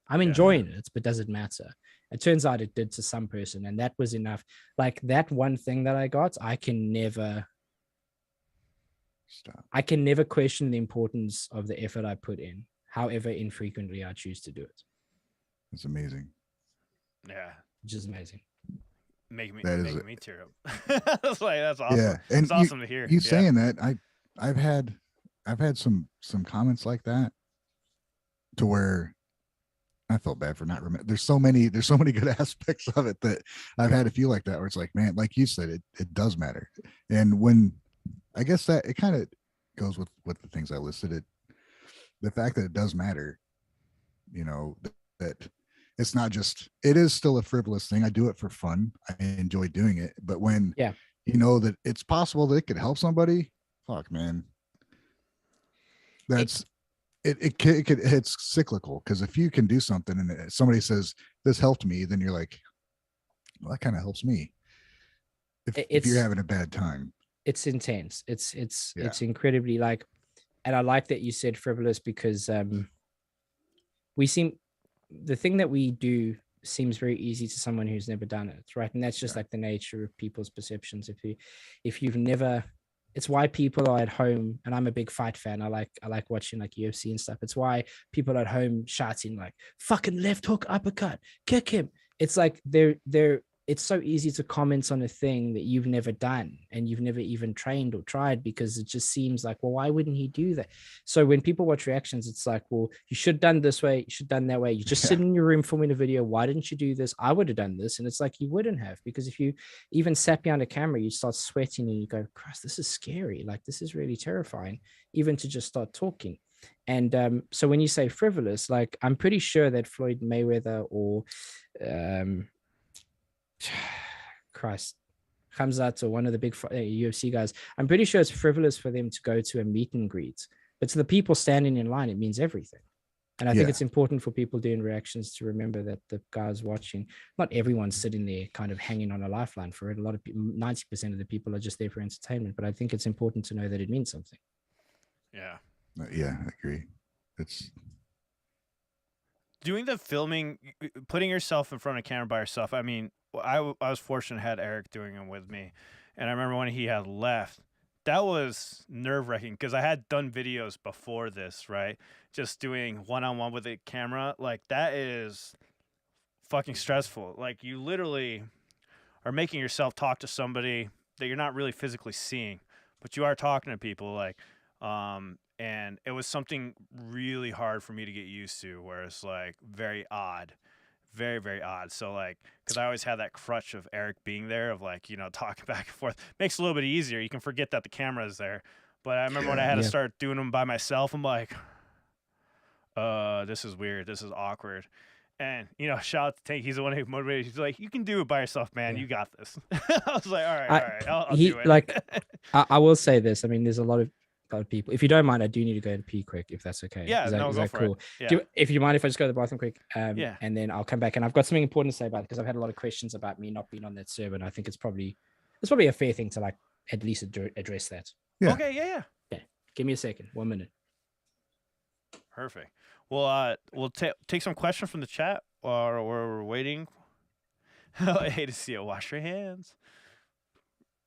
I'm enjoying it, but does it matter? It turns out it did to some person, and that was enough. Like that one thing that I got, I can never question the importance of the effort I put in, however infrequently I choose to do it. It's amazing. Yeah. Which is amazing. Making me tear up. That's awesome. Yeah. And it's awesome to hear. He's saying that I've had some comments like that to where I felt bad for not remembering. There's so many good aspects of it that I've had a few like that where it's like, man, like you said, it does matter. And when I guess that it kind of goes with the things I listed, the fact that it does matter, you know, that it's not just, it is still a frivolous thing. I do it for fun. I enjoy doing it. But when you know that it's possible that it could help somebody, fuck, man. That's it's cyclical, because if you can do something and somebody says this helped me, then you're like, well, that kind of helps me. If you're having a bad time, it's intense. It's incredibly like, and I like that you said frivolous, because the thing that we do seems very easy to someone who's never done it, right? And that's just like the nature of people's perceptions. If you've never, it's why people are at home, and I'm a big fight fan. I like watching like UFC and stuff. It's why people are at home shouting like fucking left hook, uppercut, kick him. It's like it's so easy to comment on a thing that you've never done and you've never even trained or tried, because it just seems like, well, why wouldn't he do that? So when people watch reactions, it's like, well, you should have done this way, you should have done that way. You just sit in your room filming a video. Why didn't you do this? I would have done this. And it's like, you wouldn't have, because if you even sat behind a camera, you start sweating and you go, Christ, this is scary. Like, this is really terrifying, even to just start talking. And so when you say frivolous, like, I'm pretty sure that Floyd Mayweather or Christ, Khamzat, or one of the big UFC guys, I'm pretty sure it's frivolous for them to go to a meet and greet, but to the people standing in line, it means everything. And I think it's important for people doing reactions to remember that the guys watching, not everyone's sitting there kind of hanging on a lifeline for it. A lot of people, 90% of the people are just there for entertainment, but I think it's important to know that it means something. Yeah. Yeah, I agree. It's doing the filming, putting yourself in front of camera by yourself. I mean, I was fortunate to have Eric doing it with me. And I remember when he had left, that was nerve-wracking, because I had done videos before this, right? Just doing one-on-one with a camera. Like, that is fucking stressful. Like, you literally are making yourself talk to somebody that you're not really physically seeing, but you are talking to people. Like, and it was something really hard for me to get used to, where it's like very odd. Very, very odd. So, like, because I always had that crutch of Eric being there, of like, you know, talking back and forth. Makes it a little bit easier. You can forget that the camera is there. But I remember when I had to start doing them by myself, I'm like, this is weird. This is awkward. And, you know, shout out to Tank. He's the one who motivated. He's like, you can do it by yourself, man. You got this. I was like, all right. I'll do it. Like, I will say this. I mean, there's a lot of people. If you don't mind, I do need to go to pee quick, if that's okay. Yeah, is that go cool? For it. Yeah. If you mind if I just go to the bathroom quick, yeah, and then I'll come back. And I've got something important to say about it, because I've had a lot of questions about me not being on that server, and I think it's probably a fair thing to like at least address that. Yeah. Okay. Yeah. Give me a second. 1 minute. Perfect. Well, we'll take some questions from the chat while we're waiting. I hate to see it. Wash your hands.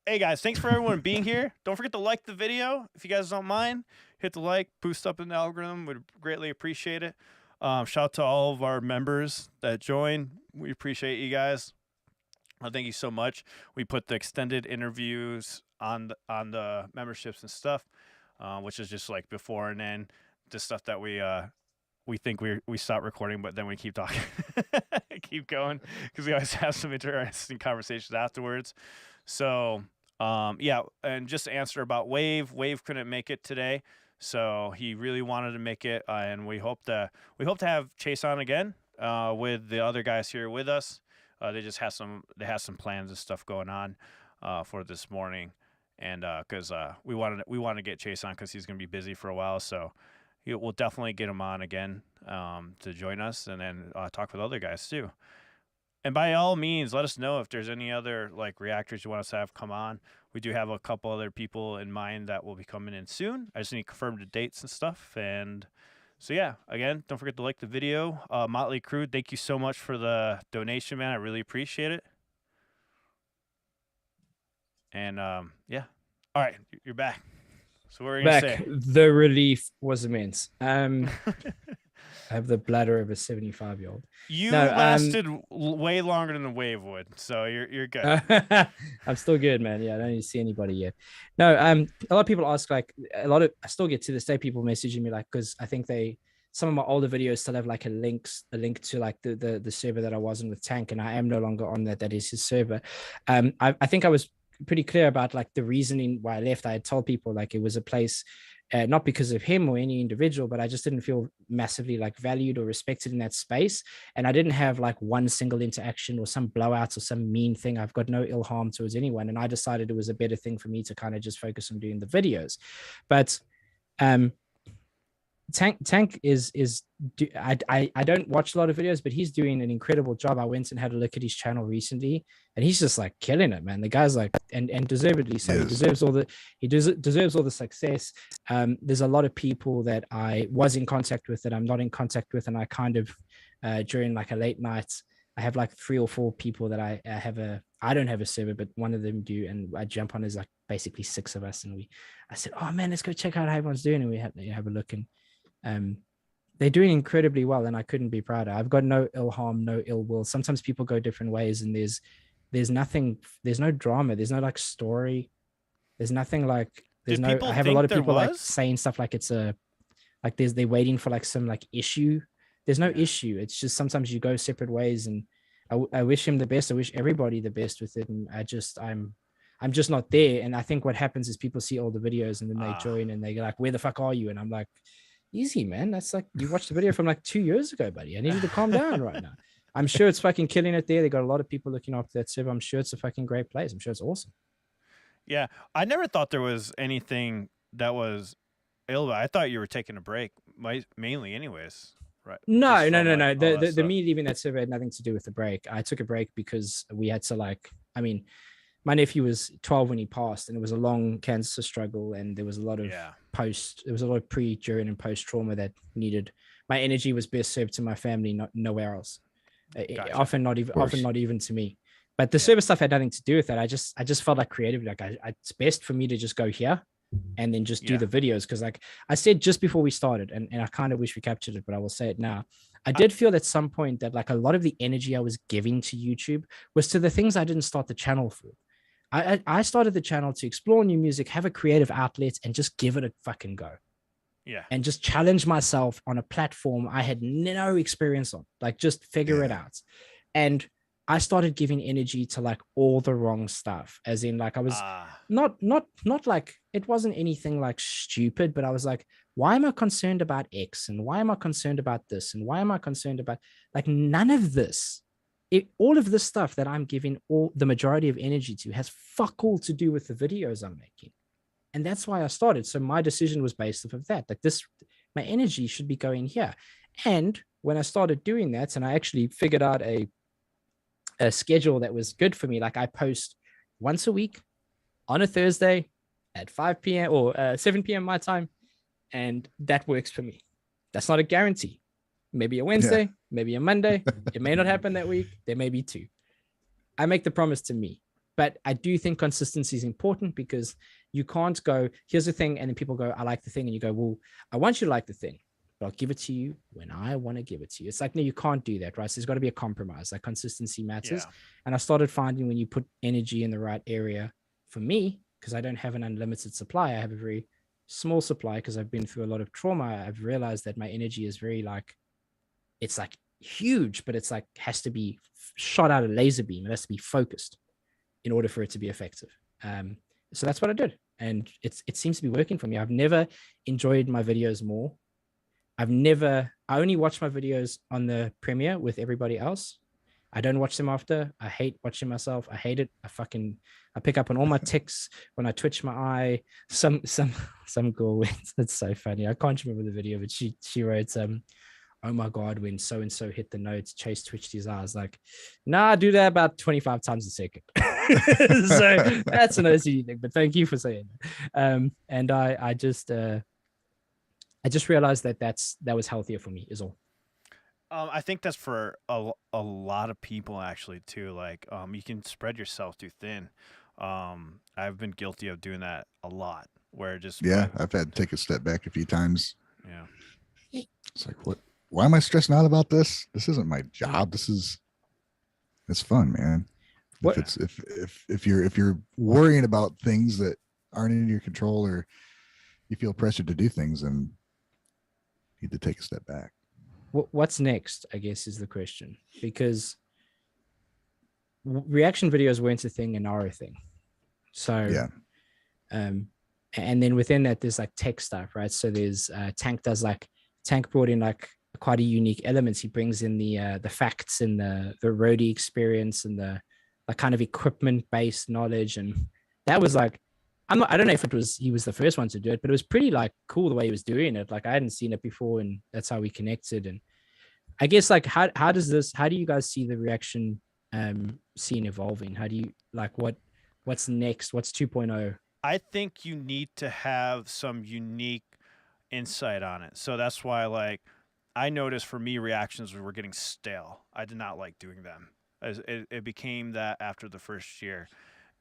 Hey guys, thanks for everyone being here. Don't forget to like the video. If you guys don't mind, hit the like, boost up in the algorithm. Would greatly appreciate it. Shout out to all of our members that join. We appreciate you guys. Thank you so much. We put the extended interviews on the memberships and stuff, which is just like before and then the stuff that we think we stop recording, but then we keep talking, keep going, because we always have some interesting conversations afterwards. So. Yeah, and just to answer about Wave couldn't make it today, so he really wanted to make it, and we hope to have Chase on again with the other guys here with us. They just have some plans and stuff going on for this morning, and because we wanted to get Chase on, because he's gonna be busy for a while, so we'll definitely get him on again to join us, and then talk with other guys too. And by all means, let us know if there's any other like reactors you want us to have come on. We do have a couple other people in mind that will be coming in soon. I just need to confirm the dates and stuff. And so, yeah, again, don't forget to like the video. Motley Crew, thank you so much for the donation, man. I really appreciate it. And yeah. All right, you're back. So what are you going to say? The relief was immense. I have the bladder of a 75-year-old. You lasted way longer than the Wave would, so you're good. I'm still good, man. Yeah, I don't need to see anybody yet. No, a lot of people ask, like, I still get to this day people messaging me, like, because I think some of my older videos still have like a link to like the server that I wasn't with Tank, and I am no longer on that. That is his server. I think I was pretty clear about like the reasoning why I left. I had told people like it was a place not because of him or any individual, but I just didn't feel massively like valued or respected in that space. And I didn't have like one single interaction or some blowouts or some mean thing. I've got no ill harm towards anyone. And I decided it was a better thing for me to kind of just focus on doing the videos. But Tank is I don't watch a lot of videos, but he's doing an incredible job. I went and had a look at his channel recently, and he's just like killing it, man. The guy's like, and deservedly so. He deserves all the success. There's a lot of people that I was in contact with that I'm not in contact with, and I kind of during like a late night, I have like 3 or 4 people that I don't have a server, but one of them do, and I jump on. There's like basically 6 of us, and I said, oh man, let's go check out how everyone's doing, and we have a look, and they're doing incredibly well, and I couldn't be prouder. I've got no ill harm, no ill will. Sometimes people go different ways, and there's no drama, there's no like story, there's nothing like I have a lot of people like saying stuff like it's a like they're waiting for like some like issue. There's no issue. It's just sometimes you go separate ways, and I wish him the best. I wish everybody the best with it, and I'm just not there. And I think what happens is people see all the videos and then they join and they're like, where the fuck are you? And I'm like, easy, man. That's like, you watched the video from like 2 years ago, buddy. I need you to calm down right now. I'm sure it's fucking killing it there. They got a lot of people looking after that server. I'm sure it's a fucking great place. I'm sure it's awesome. Yeah. I never thought there was anything that was ill. I thought you were taking a break mainly anyways. Right. No. The me leaving that server had nothing to do with the break. I took a break because we had to my nephew was 12 when he passed, and it was a long cancer struggle, and there was a lot of pre, during, and post trauma that needed my energy was best served to my family, nowhere else. Gotcha. Often not even to me. But the server stuff had nothing to do with that. I just felt like creatively, like it's best for me to just go here and then just do the videos, because like I said just before we started, and I kind of wish we captured it, but I will say it now. I did feel at some point that like a lot of the energy I was giving to YouTube was to the things I didn't start the channel for. I started the channel to explore new music, have a creative outlet, and just give it a fucking go. Yeah. And just challenge myself on a platform I had no experience on, like just figure it out. And I started giving energy to like all the wrong stuff, as in like I was not like, it wasn't anything like stupid, but I was like, why am I concerned about X? And why am I concerned about this? And why am I concerned about like none of this? All of this stuff that I'm giving all the majority of energy to has fuck all to do with the videos I'm making. And that's why I started. So my decision was based off of that. Like my energy should be going here. And when I started doing that, and I actually figured out a schedule that was good for me, like I post once a week on a Thursday at 5 p.m. or 7 p.m. my time. And that works for me. That's not a guarantee. Maybe a Wednesday, maybe a Monday. It may not happen that week. There may be 2. I make the promise to me. But I do think consistency is important, because you can't go, here's the thing, and then people go, I like the thing. And you go, well, I want you to like the thing, but I'll give it to you when I want to give it to you. It's like, no, you can't do that, right? So there's got to be a compromise. Like consistency matters. Yeah. And I started finding when you put energy in the right area, for me, because I don't have an unlimited supply, I have a very small supply because I've been through a lot of trauma. I've realized that my energy is very like, it's like huge, but it's like has to be shot out a laser beam. It has to be focused in order for it to be effective. So that's what I did. And it seems to be working for me. I've never enjoyed my videos more. I only watch my videos on the premiere with everybody else. I don't watch them after. I hate watching myself. I hate it. I pick up on all my tics when I twitch my eye. Some girl went, it's so funny. I can't remember the video, but she wrote, oh my God, when so-and-so hit the notes, Chase twitched his eyes. Like, nah, I do that about 25 times a second. So that's an OCD thing, but thank you for saying that. And I just realized that was healthier for me is all. I think that's for a lot of people actually too. Like, you can spread yourself too thin. I've been guilty of doing that a lot, where just I've had to take a step back a few times. Yeah, it's like, what? Why am I stressing out about this? This isn't my job. It's fun, man. What? If you're worrying about things that aren't in your control, or you feel pressured to do things, then you need to take a step back. What's next, I guess, is the question, because reaction videos weren't a thing and are a thing. So, and and then within that there's like tech stuff, right? So there's Tank brought in like quite a unique elements. He brings in the facts and the roadie experience and the like kind of equipment based knowledge, and that was like, I don't know if he was the first one to do it, but it was pretty like cool the way he was doing it. Like I hadn't seen it before, and that's how we connected. And I guess like how do you guys see the reaction scene evolving? How do you like what's next? What's 2.0? I think you need to have some unique insight on it. So that's why, like, I noticed for me, reactions were getting stale. I did not like doing them. It became that after the first year.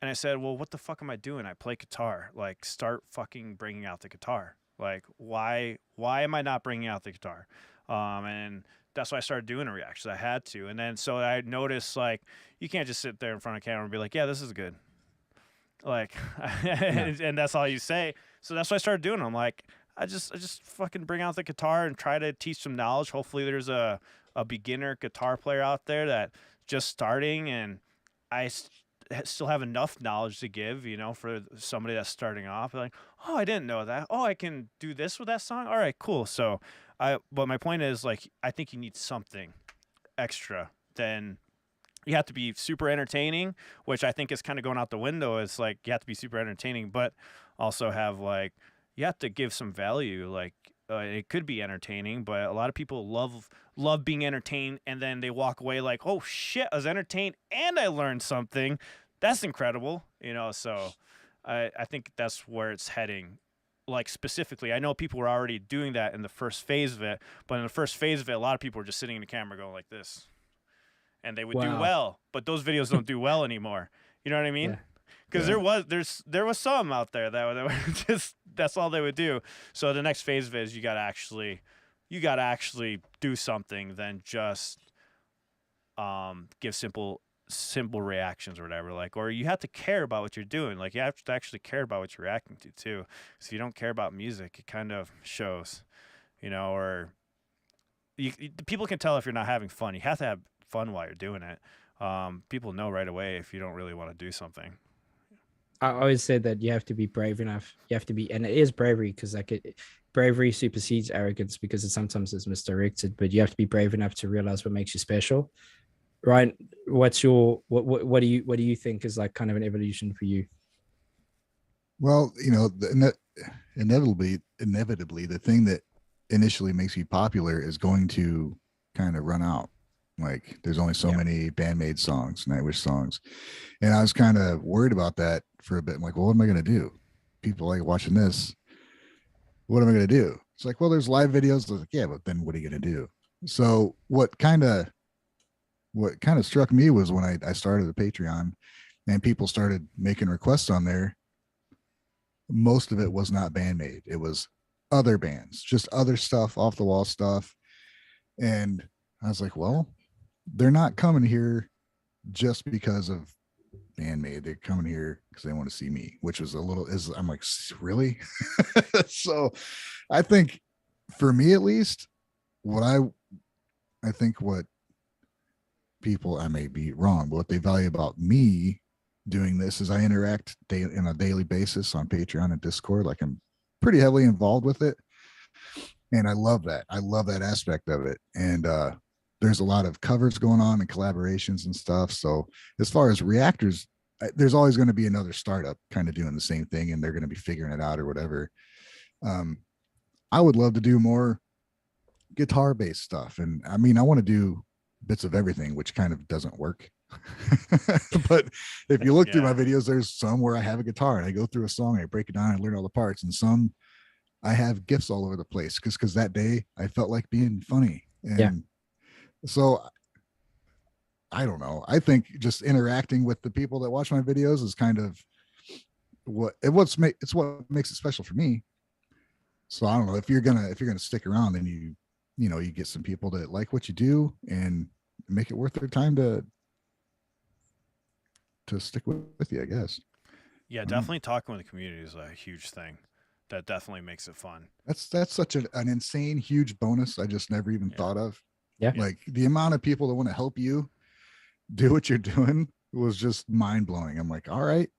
And I said, well, what the fuck am I doing? I play guitar. Like, start fucking bringing out the guitar. Like, why am I not bringing out the guitar? And that's why I started doing a reaction. I had to. And then so I noticed, like, you can't just sit there in front of camera and be like, yeah, this is good. Like, and that's all you say. So that's what I started doing. I'm like, I just fucking bring out the guitar and try to teach some knowledge. Hopefully there's a beginner guitar player out there that just starting, and I still have enough knowledge to give, you know, for somebody that's starting off. Like, oh, I didn't know that. Oh, I can do this with that song. All right, cool. So but my point is, like, I think you need something extra. Then you have to be super entertaining, which I think is kind of going out the window. It's like, you have to be super entertaining, but also have, like, you have to give some value. Like, it could be entertaining, but a lot of people love being entertained, and then they walk away like, oh shit, I was entertained and I learned something. That's incredible, you know. So I think that's where it's heading. Like, specifically, I know people were already doing that in the first phase of it, but in the first phase of it, a lot of people were just sitting in the camera going like this, and they would do well, but those videos don't do well anymore. You know what I mean? Yeah. Because there was some out there that were just, that's all they would do. So the next phase of it is you gotta actually do something than just give simple reactions or whatever. Like, or you have to care about what you're doing. Like, you have to actually care about what you're reacting to too. So if you don't care about music, it kind of shows, you know. Or people can tell if you're not having fun. You have to have fun while you're doing it. People know right away if you don't really want to do something. I always said that you have to be brave enough. You have to be, and it is bravery, because like bravery supersedes arrogance, because it sometimes is misdirected. But you have to be brave enough to realize what makes you special. Ryan, what's your what do you think is like kind of an evolution for you? Well, you know, inevitably, the thing that initially makes you popular is going to kind of run out. Like, there's only so many Band-Maid songs, Nightwish songs. And I was kind of worried about that for a bit. I'm like, well, what am I going to do? People like watching this. What am I going to do? It's like, well, there's live videos. I was like, yeah, but then what are you going to do? So what kind of struck me was when I started the Patreon and people started making requests on there. Most of it was not Band-Maid. It was other bands, just other stuff, off the wall stuff. And I was like, well, they're not coming here just because of Band-Maid. They're coming here because they want to see me, which was I'm like, really? So I think, for me at least, I think what people, I may be wrong, but what they value about me doing this is I interact in a daily basis on Patreon and Discord. Like, I'm pretty heavily involved with it. And I love that. I love that aspect of it. And there's a lot of covers going on and collaborations and stuff. So as far as reactors, there's always going to be another startup kind of doing the same thing, and they're going to be figuring it out or whatever. I would love to do more guitar based stuff. And I mean, I want to do bits of everything, which kind of doesn't work. But if you look through my videos, there's some where I have a guitar and I go through a song, I break it down, I learn all the parts, and some I have gifts all over the place because that day I felt like being funny. And so I don't know. I think just interacting with the people that watch my videos is kind of what makes it special for me. So I don't know, if you're gonna stick around, then you get some people that like what you do and make it worth their time to stick with you, I guess. Yeah, definitely talking with the community is a huge thing. That definitely makes it fun. That's such an insane, huge bonus I just never even thought of. Yeah. Like, the amount of people that want to help you do what you're doing was just mind blowing. I'm like, all right,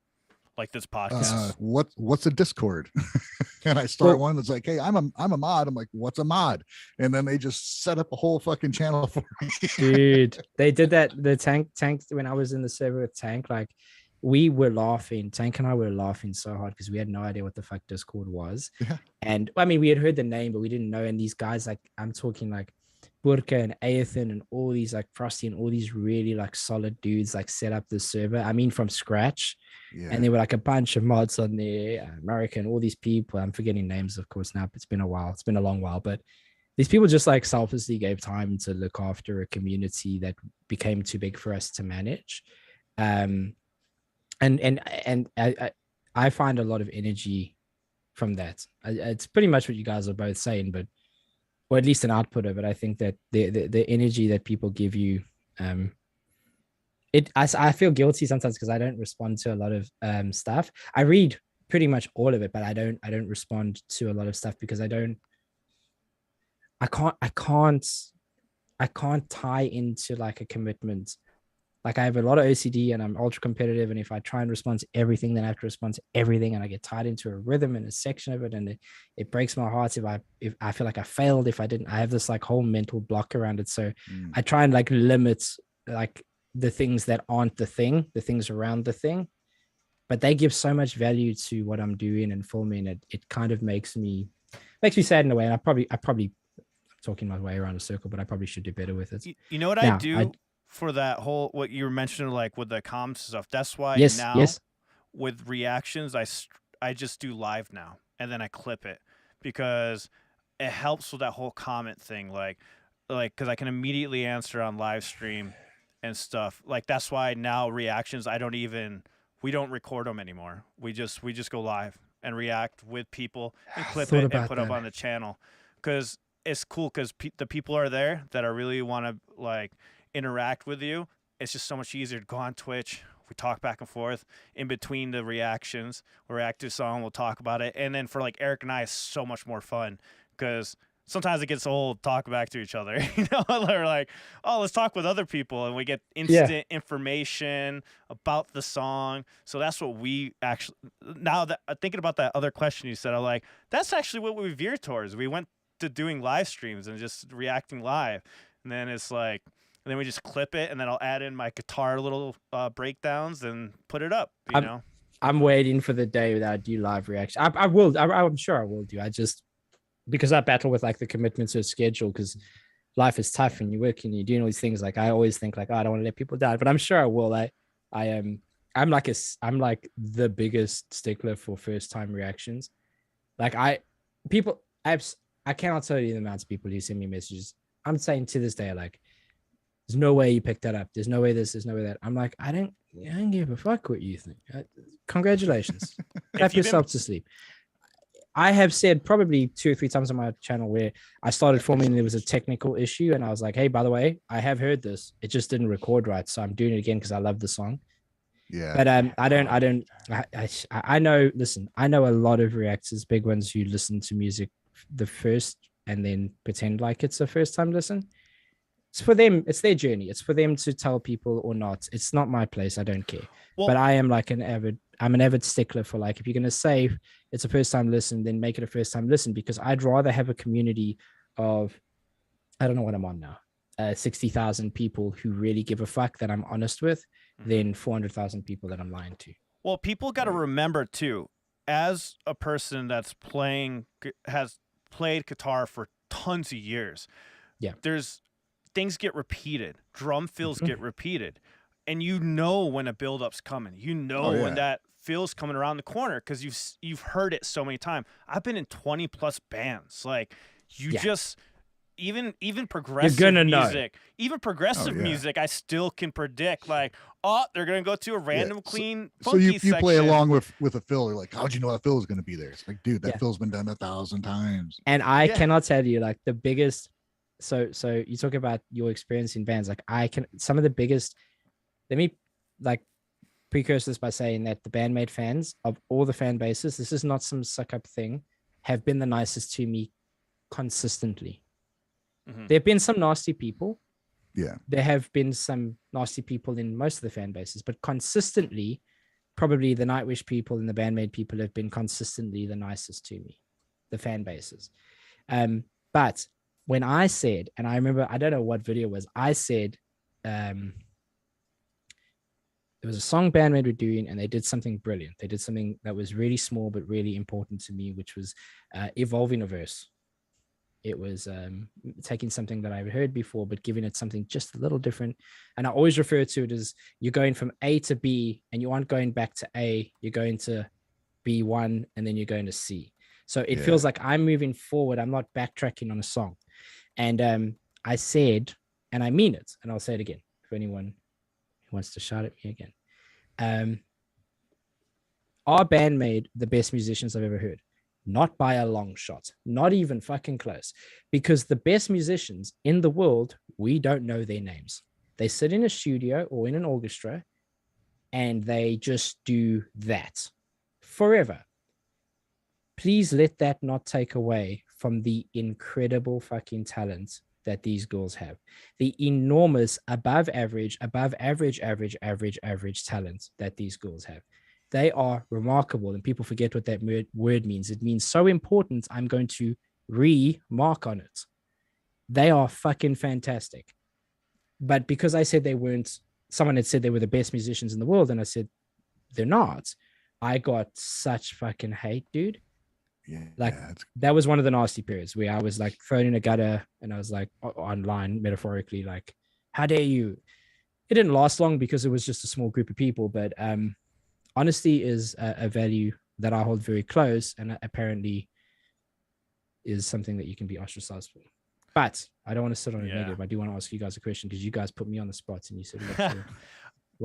like this podcast? What's a Discord? And I start one that's like, hey, I'm a mod. I'm like, what's a mod? And then they just set up a whole fucking channel for me. Dude, they did that. The tank when I was in the server with Tank, like we were laughing. Tank and I were laughing so hard because we had no idea what the fuck Discord was. Yeah. And I mean, we had heard the name, but we didn't know. And these guys, like, I'm talking like Burka and Aethan and all these like Frosty and all these really like solid dudes like set up the server. I mean, from scratch. Yeah. And there were like a bunch of mods on there, American, all these people. I'm forgetting names, of course, now. It's been a while. It's been a long while, but these people just like selflessly gave time to look after a community that became too big for us to manage. And I find a lot of energy from that. It's pretty much what you guys are both saying, but or at least an output of it. I think that the energy that people give you, I feel guilty sometimes because I don't respond to a lot of stuff. I read pretty much all of it, but I don't respond to a lot of stuff because I can't tie into like a commitment. Like I have a lot of OCD and I'm ultra competitive. And if I try and respond to everything, then I have to respond to everything. And I get tied into a rhythm and a section of it. And it breaks my heart if I feel like I failed, if I didn't. I have this like whole mental block around it. So I try and like limit like the things that aren't the things around the thing. But they give so much value to what I'm doing and filming. It kind of makes me sad in a way. And I probably talking my way around a circle, but I probably should do better with it. You know what I do for that whole, what you were mentioning, like with the comms stuff. That's why with reactions, I just do live now and then I clip it because it helps with that whole comment thing. Like, cause I can immediately answer on live stream and stuff. Like, that's why now reactions, we don't record them anymore. We just go live and react with people and clip it and put up on the channel. Cause it's cool because the people are there that I really want to like interact with you. It's just so much easier to go on Twitch. We talk back and forth in between the reactions. We'll react to a song, we'll talk about it. And then for like Eric and I, it's so much more fun because sometimes it gets old talking back to each other. You know, they're like, oh, let's talk with other people. And we get instant information about the song. So that's what we actually, now that I'm thinking about that other question you said, I'm like, that's actually what we veer towards. We went to doing live streams and just reacting live. And then it's like, and then we just clip it, and then I'll add in my guitar little breakdowns and put it up. You know, I'm waiting for the day that I do live reaction. I will. I'm sure I will do. I just because I battle with like the commitment to a schedule because life is tough and you're working, you're doing all these things. Like I always think like, oh, I don't want to let people down, but I'm sure I will. I'm like the biggest stickler for first time reactions. Like I cannot tell you the amount of people who send me messages. I'm saying to this day, like, there's no way you picked that up. There's no way this, there's no way that. I'm like, I don't give a fuck what you think. Congratulations. Clap yourself to sleep. I have said probably 2 or 3 times on my channel where I started filming and there was a technical issue. And I was like, hey, by the way, I have heard this. It just didn't record right. So I'm doing it again because I love the song. Yeah. But I know, listen, I know a lot of reactors, big ones who listen to music the first and then pretend like it's a first time listen. It's for them. It's their journey. It's for them to tell people or not. It's not my place. I don't care. Well, but I am like I'm an avid stickler for like, if you're going to say it's a first time listen, then make it a first time listen, because I'd rather have a community of, I don't know what I'm on now, 60,000 people who really give a fuck that I'm honest with than 400,000 people that I'm lying to. Well, people got to remember too, as a person that's has played guitar for tons of years. Yeah. Things get repeated. Drum fills get repeated. And you know when a build-up's coming. You know when that fill's coming around the corner because you've heard it so many times. I've been in 20 plus bands. Like just even progressive music. Even progressive music, I still can predict like, oh, they're gonna go to a random clean funky so you play along with a fill. You're like, how'd you know that fill is gonna be there? It's like, dude, that fill's been done 1,000 times. And I cannot tell you like the biggest. So you talk about your experience in bands. Like some of the biggest, let me like precursor this by saying that the Band-Maid fans of all the fan bases, this is not some suck up thing, have been the nicest to me consistently. There have been some nasty people. Yeah. There have been some nasty people in most of the fan bases, but consistently probably the Nightwish people and the Band-Maid people have been consistently the nicest to me, the fan bases. But when I said, and I remember, I don't know what video it was, I said, there was a song Band-Maid were doing, and they did something brilliant. They did something that was really small but really important to me, which was evolving a verse. It was taking something that I've heard before, but giving it something just a little different. And I always refer to it as you're going from A to B, and you aren't going back to A. You're going to B1, and then you're going to C. So it feels like I'm moving forward. I'm not backtracking on a song. And I said, and I mean it, and I'll say it again for anyone who wants to shout at me again. Are Band-Maid the best musicians I've ever heard? Not by a long shot, not even fucking close, because the best musicians in the world, we don't know their names. They sit in a studio or in an orchestra and they just do that forever. Please let that not take away from the incredible fucking talent that these girls have. The enormous above average talent that these girls have. They are remarkable, and people forget what that word means. It means so important, I'm going to remark on it. They are fucking fantastic. But because I said they weren't, someone had said they were the best musicians in the world, and I said they're not, I got such fucking hate, dude. Yeah, like that was one of the nasty periods where I was like thrown in a gutter, and I was like online, metaphorically, like, how dare you? It didn't last long because it was just a small group of people, but honesty is a value that I hold very close, and apparently is something that you can be ostracized for. But I don't want to sit on a negative. I do want to ask you guys a question, because you guys put me on the spot and you said,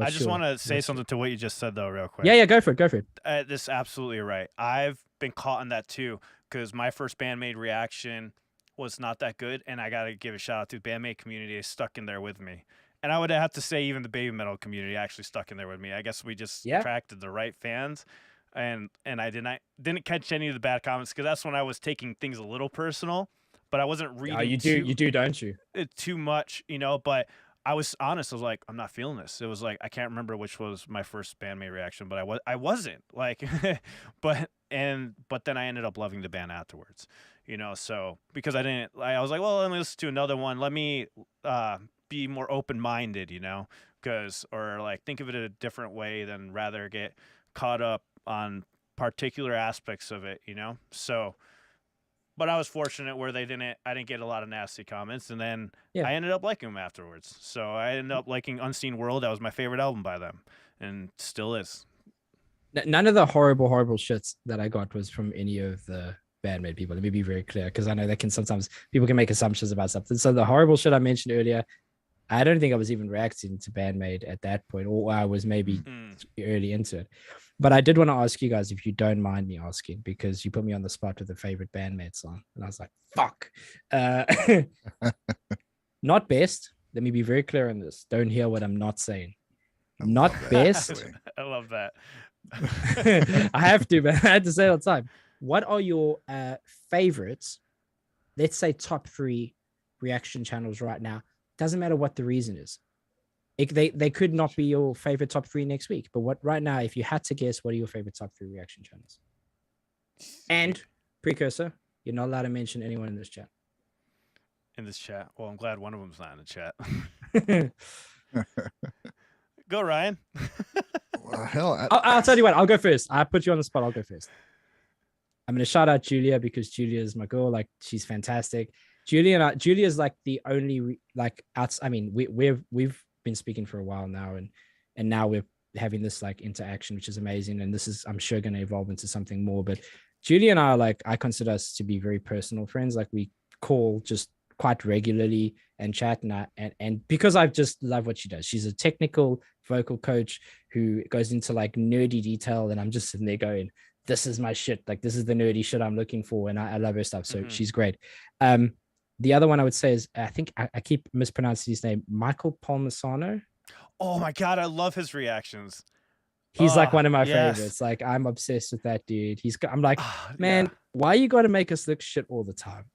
I just want to say something to what you just said, though, real quick. Yeah, go for it. This is absolutely right. I've been caught in that too, because my first Band-Maid reaction was not that good, and I got to give a shout out to the Band-Maid community. They stuck in there with me. And I would have to say even the baby metal community actually stuck in there with me. I guess we just attracted the right fans, and I didn't catch any of the bad comments, because that's when I was taking things a little personal, but I wasn't reading. You do, don't you? Too much, But I was honest. I was like, I'm not feeling this. It was like, I can't remember which was my first Band-Maid reaction, but I wasn't like, but then I ended up loving the band afterwards, So because I was like, well, let me listen to another one. Let me be more open-minded, or like think of it a different way than rather get caught up on particular aspects of it, So, but I was fortunate where I didn't get a lot of nasty comments, and then I ended up liking them afterwards. So I ended up liking Unseen World. That was my favorite album by them, and still is. None of the horrible shits that I got was from any of the Band-Maid people. Let me be very clear, because I know that sometimes people can make assumptions about something. So the horrible shit I mentioned earlier, I don't think I was even reacting to Band-Maid at that point, or I was maybe early into it. But I did want to ask you guys, if you don't mind me asking, because you put me on the spot with a favorite Band-Maid song, and I was like, fuck. Not best. Let me be very clear on this. Don't hear what I'm not saying. Not best. I love that. I have to, man. I had to say it all the time. What are your favorites? Let's say top 3 reaction channels right now. Doesn't matter what the reason is. They could not be your favorite top 3 next week, but what right now, if you had to guess, what are your favorite top 3 reaction channels? And precursor, you're not allowed to mention anyone in this chat. Well, I'm glad one of them's not in the chat. Go, Ryan. Well, hell, I'll tell you what. I'll go first. I put you on the spot. I'll go first. I'm gonna shout out Julia, because Julia is my girl. Like, she's fantastic. Julia is like the only we've been speaking for a while now, and now we're having this like interaction, which is amazing. And this is, I'm sure, going to evolve into something more. But Julia and I are like, I consider us to be very personal friends. Like, we call just quite regularly and chat, and because I just love what she does. She's a technical vocal coach who goes into like nerdy detail, and I'm just sitting there going, this is my shit. Like, this is the nerdy shit I'm looking for, and I love her stuff. So she's great. The other one I would say is, I think I keep mispronouncing his name, Michael Palmisano. Oh my God, I love his reactions. He's like one of my favorites. Like, I'm obsessed with that dude. I'm like, man, why you got to make us look shit all the time?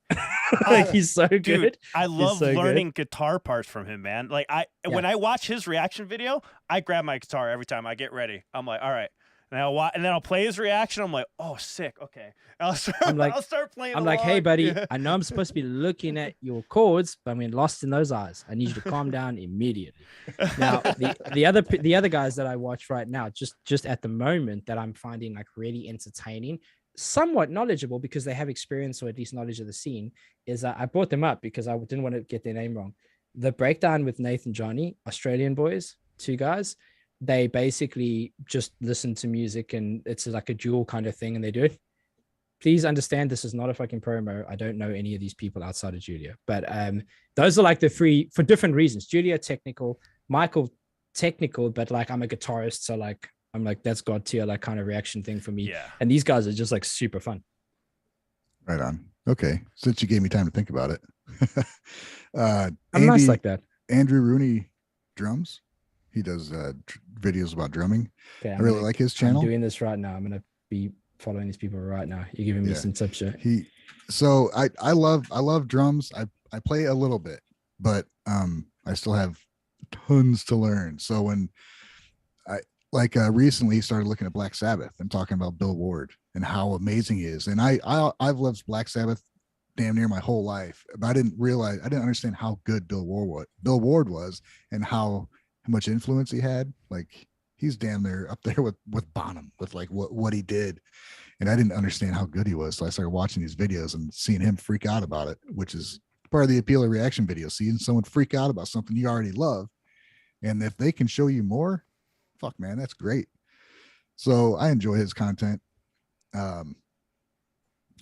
Like, he's so good. Dude, I love learning guitar parts from him, man. Like, when I watch his reaction video, I grab my guitar every time I get ready. I'm like, all right, And and then I'll play his reaction. I'm like, oh, sick. Okay. I'll start playing. I'm like, hey, along. buddy, Yeah. I know I'm supposed to be looking at your chords, but I'm getting lost in those eyes. I need you to calm down immediately. Now, the other guys that I watch right now, just at the moment that I'm finding like really entertaining, somewhat knowledgeable because they have experience or at least knowledge of the scene, is I brought them up because I didn't want to get their name wrong. The Breakdown with Nathan Johnny, Australian boys, 2 guys. They basically just listen to music and it's like a dual kind of thing and they do it. Please understand this is not a fucking promo. I don't know any of these people outside of Julia, but those are like the 3 for different reasons. Julia technical, Michael technical, but like I'm a guitarist, so like I'm like that's god tier like kind of reaction thing for me. Yeah. And these guys are just like super fun. Right on. Okay, since you gave me time to think about it, I'm nice like that. Andrew Rooney drums. He does videos about drumming. Okay, I really like his channel. I'm doing this right now. I'm gonna be following these people right now. You're giving me some tips here. So I love drums. I play a little bit, but I still have tons to learn. So when I recently started looking at Black Sabbath and talking about Bill Ward and how amazing he is, and I've loved Black Sabbath damn near my whole life, but I didn't understand how good Bill Ward was and how much influence he had. Like he's damn near up there with Bonham with like what he did, and I didn't understand how good he was. So I started watching these videos and seeing him freak out about it, which is part of the appeal of reaction videos, seeing someone freak out about something you already love, and if they can show you more, fuck man, that's great. So I enjoy his content.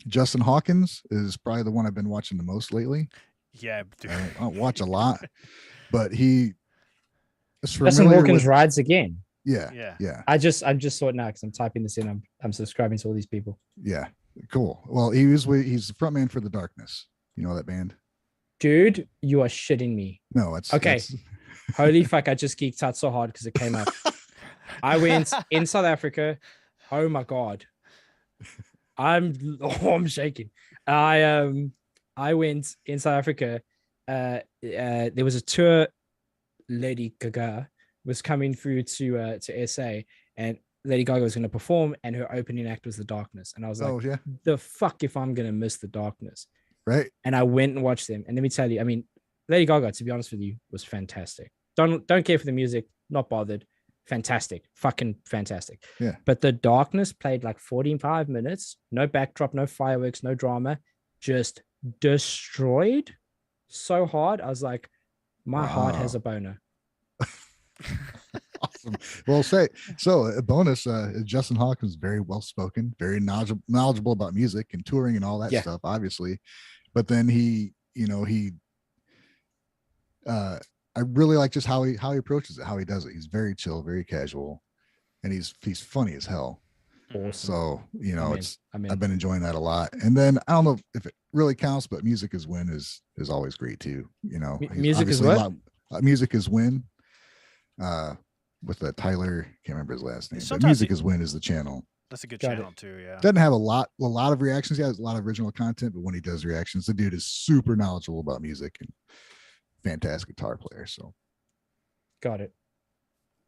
Justin Hawkins is probably the one I've been watching the most lately. Yeah, dude. I don't watch a lot, but Justin Hawkins rides again. Yeah. I just saw it now because I'm typing this in. I'm subscribing to all these people. Yeah, cool. Well, he's the frontman for The Darkness. You know that band? Dude, you are shitting me. No, it's okay. Holy fuck! I just geeked out so hard because it came up. I went in South Africa. Oh my god, I'm shaking. I went in South Africa. There was a tour. Lady Gaga was coming through to SA, and Lady Gaga was going to perform, and her opening act was The Darkness. And I was like, oh yeah, the fuck if I'm going to miss The Darkness, right? And I went and watched them, and let me tell you, I mean, Lady Gaga, to be honest with you, was fantastic. Don't care for the music, not bothered. Fantastic, fucking fantastic. Yeah. But The Darkness played like 45 minutes, no backdrop, no fireworks, no drama, just destroyed so hard. I was like, my heart has a boner. Awesome. Well, a bonus. Justin Hawkins is very well spoken, very knowledgeable about music and touring and all that stuff, obviously. But then I really like just how he approaches it, how he does it. He's very chill, very casual, and he's funny as hell. Awesome. So I've been enjoying that a lot. And then I don't know if it really counts, but Music Is Win is always great too. Music is what? Music Is Win. With Tyler, can't remember his last name. But Music Is Win is the channel. That's a good channel too. Yeah. Doesn't have a lot of reactions. He has a lot of original content, but when he does reactions, the dude is super knowledgeable about music and fantastic guitar player. So got it.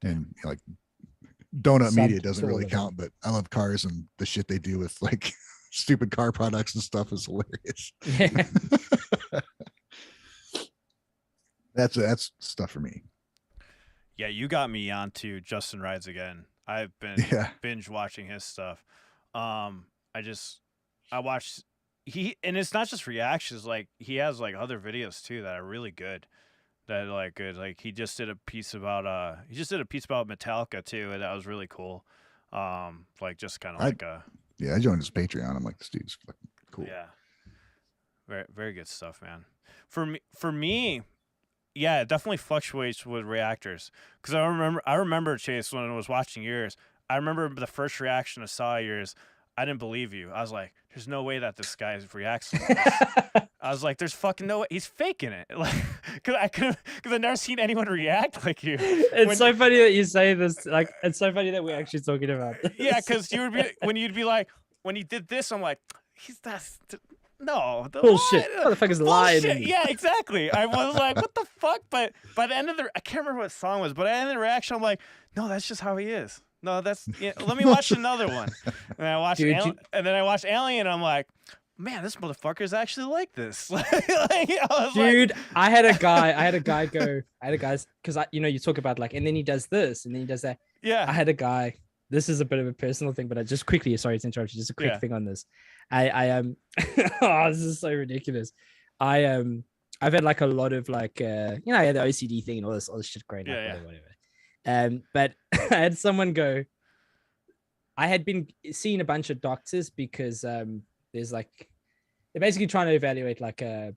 And like Donut Media doesn't really count, but I love cars and the shit they do with like stupid car products and stuff is hilarious. Yeah. That's stuff for me. Yeah, you got me onto Justin Rides Again. I've been binge watching his stuff. I watched and it's not just reactions, like he has like other videos too that are really good. That are like good. Like he just did a piece about Metallica too, and that was really cool. Like just kind of like I joined his Patreon. I'm like, this dude's fucking cool. Yeah. Very, very good stuff, man. For me, yeah, it definitely fluctuates with reactors. Because I remember Chase, when I was watching yours, I remember the first reaction I saw yours, I didn't believe you. I was like, there's no way that this guy reacts like this. I was like, there's fucking no way. He's faking it. Like, because I've never seen anyone react like you. It's so funny that you say this. Like, it's so funny that we're actually talking about this. Yeah, because you'd be like, when he did this, I'm like, no, bullshit. Motherfucker's lying. Yeah, exactly. I was like, what the fuck? But by the end of I can't remember what song it was, but at the end of the reaction, I'm like, no, that's just how he is. No, that's yeah, let me watch another one. And I watched Dude, and then I watched Alien and I'm like, man, this motherfucker is actually like this. Like, I was Dude, like, I had a guy go, because you talk about like, and then he does this and then he does that. yeah. I had a guy, this is a bit of a personal thing, but I just quickly, sorry to interrupt you, just a quick Yeah. thing on this. I oh, this is so ridiculous. I've had like a lot of like, I had the OCD thing and all this shit growing up, Yeah, whatever. But I had someone go, I had been seeing a bunch of doctors because there's like, they're basically trying to evaluate like a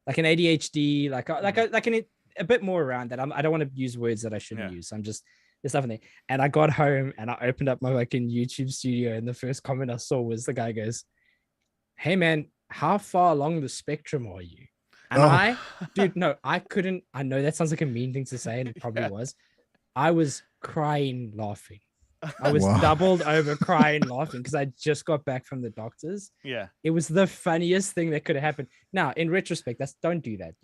like an ADHD, like a bit more around that. I don't want to use words that I shouldn't use. I'm just, there's stuff in there. And I got home and I opened up my fucking YouTube studio, and the first comment I saw was the guy goes, "Hey man, how far along the spectrum are you?" And dude, no, I couldn't. I know that sounds like a mean thing to say, and it probably was. I was crying laughing. I was doubled over crying laughing because I just got back from the doctors. Yeah. It was the funniest thing that could have happened. Now, in retrospect, don't do that.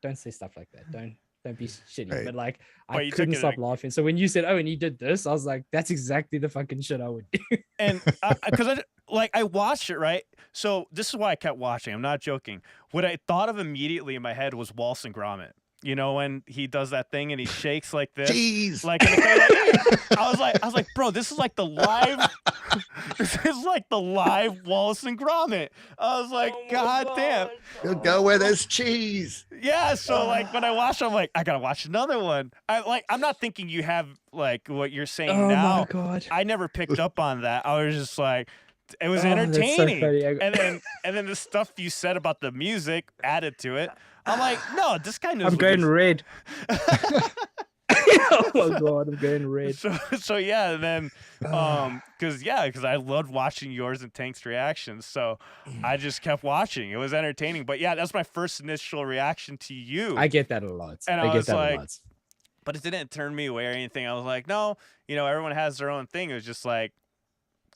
Don't say stuff like that. Don't be shitty. Right. But like, But I couldn't stop laughing. So when you said, "Oh, and you did this," I was like, "That's exactly the fucking shit I would do." And because I watched it, right? So this is why I kept watching. I'm not joking. What I thought of immediately in my head was Wallace and Gromit. You know, when he does that thing and he shakes like this. Jeez. Like, I was like, bro, this is like the live. This is like the live Wallace and Gromit. I was like, God damn. You'll go where there's cheese. Yeah. So like when I watch, I'm like, I gotta watch another one. I'm not thinking you have like what you're saying now. Oh my god. I never picked up on that. I was just like, it was Oh, that's so entertaining. funny. And then the stuff you said about the music added to it. I'm like, no, this guy knows. I'm going red. Oh my god, I'm going red. So yeah, and then because I loved watching yours and Tank's reactions, so I just kept watching. It was entertaining, but yeah, that's my first initial reaction to you. I get that a lot. And I I get was that like, a lot. but it didn't turn me away or anything. I was like, no, everyone has their own thing. It was just like,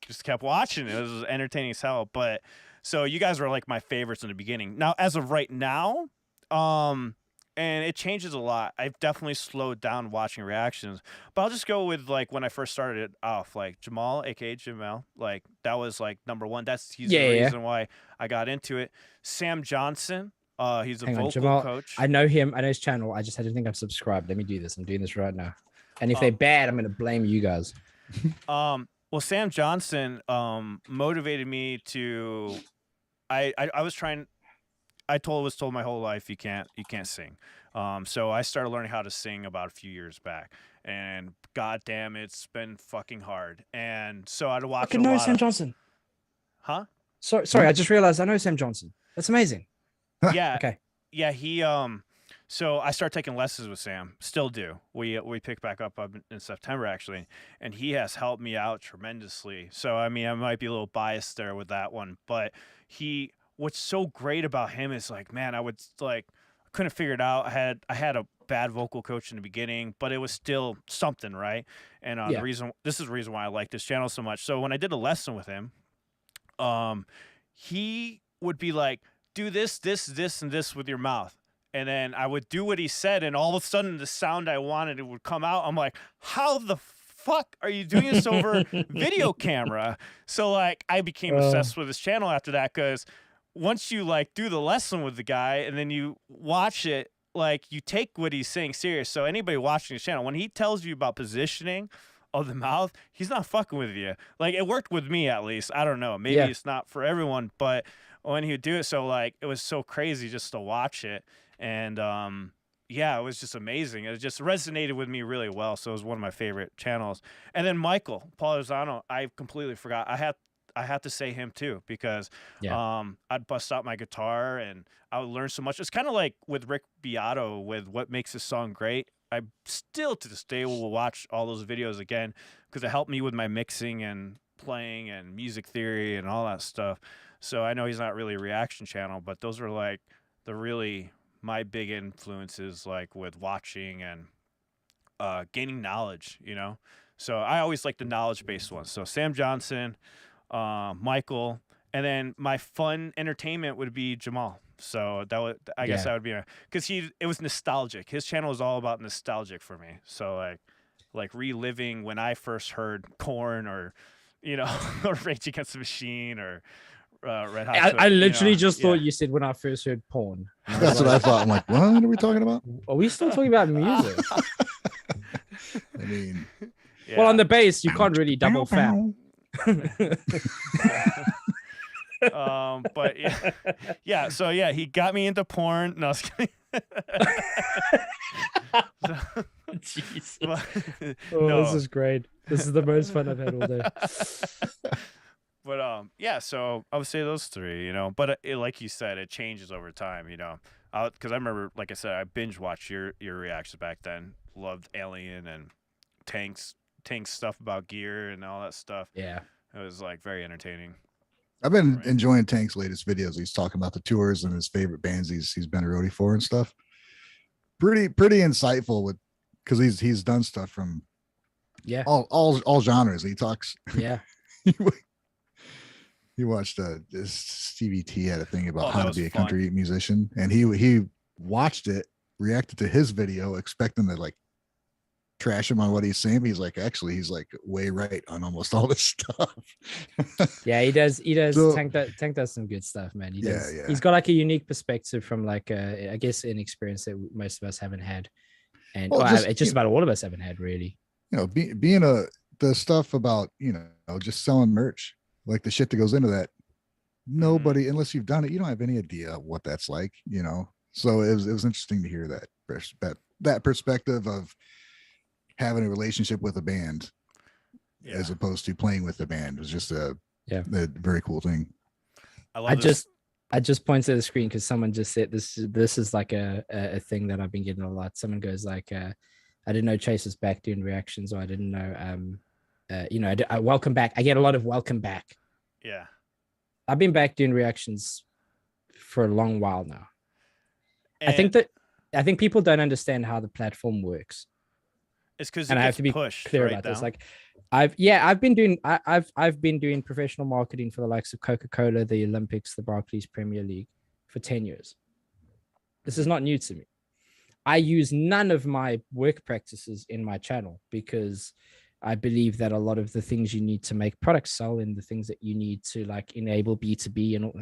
just kept watching. It was entertaining as hell. But so you guys were like my favorites in the beginning. Now, as of right now, and it changes a lot. I've definitely slowed down watching reactions, but I'll just go with like when I first started off, like Jamal, aka Jamal, like that was like number one. He's the reason why I got into it. Sam Johnson, he's a vocal Jamal, coach. I know him. I know his channel. I just had to think I'm subscribed. Let me do this. I'm doing this right now. And if they're bad, I'm gonna blame you guys. Well, Sam Johnson motivated me to. I was trying. Was told my whole life you can't sing. So I started learning how to sing about a few years back, and goddamn, it's been fucking hard. And so I'd watch. I know Sam Johnson. Huh? Sorry, I just realized I know Sam Johnson. That's amazing. Yeah. Okay. Yeah, he So I started taking lessons with Sam. Still do. We pick back up in September actually, and he has helped me out tremendously. So I mean, I might be a little biased there with that one, but what's so great about him is like, man, I couldn't figure it out. I had a bad vocal coach in the beginning, but it was still something, right? And this is the reason why I like this channel so much. So when I did a lesson with him, he would be like, do this, and this with your mouth. And then I would do what he said, and all of a sudden the sound I wanted, it would come out. I'm like, how the fuck are you doing this over video camera? So like I became obsessed with his channel after that, because once you like do the lesson with the guy and then you watch it, like you take what he's saying serious. So anybody watching his channel, when he tells you about positioning of the mouth, he's not fucking with you. Like it worked with me at least. I don't know. Maybe it's not for everyone, but when he would do it, so like it was so crazy just to watch it. And it was just amazing. It just resonated with me really well. So it was one of my favorite channels. And then Michael Polarzano, I completely forgot. I had to say him too, because I'd bust out my guitar and I would learn so much. It's kind of like with Rick Beato with what makes this song great. I still to this day will watch all those videos again, because it helped me with my mixing and playing and music theory and all that stuff. So I know he's not really a reaction channel, but those were like my big influences, like with watching and gaining knowledge, So I always like the knowledge-based ones. So Sam Johnson, Michael, And then my fun entertainment would be Jamal. So that would, I guess that would be, because it was nostalgic. His channel was all about nostalgic for me. So like reliving when I first heard Korn or, you know, or Rage Against the Machine or Red Hot. I literally just thought you said when I first heard porn. That's what I thought. I'm like, what are we talking about? Are we still talking about music? I mean, well, on the bass, you can't really double fat. But yeah, so yeah, he got me into porn. No, I was kidding. Jesus. No. This is great. This is the most fun I've had all day. But yeah, so I would say those three, you know. But like you said, it changes over time, you know. Because I remember, like I said, I binge watched your reactions back then. Loved Alien and Tank's stuff about gear and all that stuff. Yeah, it was like very entertaining. I've been enjoying Tank's latest videos. He's talking about the tours and his favorite bands he's been a roadie for and stuff. Pretty insightful with, because he's done stuff from all genres. He talks. Yeah. He watched this Stevie T had a thing about how to be a fun. country musician, and he watched it, reacted to his video, expecting to like trash him on what he's saying. But he's like, actually, he's like way right on almost all this stuff. Yeah, he does. So, Tank does some good stuff, man. He does. Yeah. He's got like a unique perspective from like I guess an experience that most of us haven't had, and just about all of us haven't had really. You know, being the stuff about, you know, just selling merch, like the shit that goes into that. Nobody, unless you've done it, you don't have any idea what that's like, you know. So it was interesting to hear that perspective of having a relationship with a band as opposed to playing with the band. It was just a very cool thing. I just pointed at the screen because someone just said this is like a thing that I've been getting a lot. Someone goes like, I didn't know Chase was back doing reactions, or I didn't know you know, I welcome back. I get a lot of welcome back. Yeah, I've been back doing reactions for a long while now. And I think people don't understand how the platform works. It's because I have to be clear about this. Like, I've been doing professional marketing for the likes of Coca-Cola, the Olympics, the Barclays Premier League for 10 years. This is not new to me. I use none of my work practices in my channel because I believe that a lot of the things you need to make products sell and the things that you need to like enable B2B and all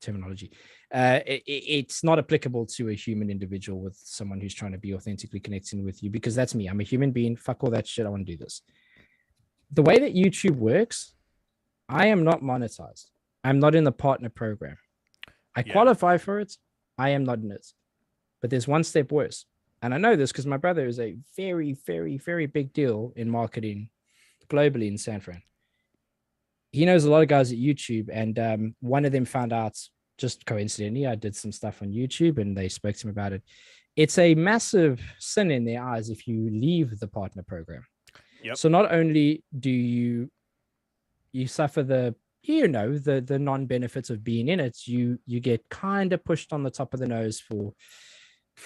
terminology, it's not applicable to a human individual with someone who's trying to be authentically connecting with you, because that's me. I'm a human being. Fuck all that shit. I want to do this. The way that YouTube works, I am not monetized. I'm not in the partner program. I qualify for it. I am not in it. But there's one step worse. And I know this because my brother is a very, very, very big deal in marketing globally in San Fran. He knows a lot of guys at YouTube, and one of them found out just coincidentally. I did some stuff on YouTube and they spoke to him about it. It's a massive sin in their eyes if you leave the partner program. Yep. So not only do you suffer the non-benefits of being in it, you get kind of pushed on the top of the nose for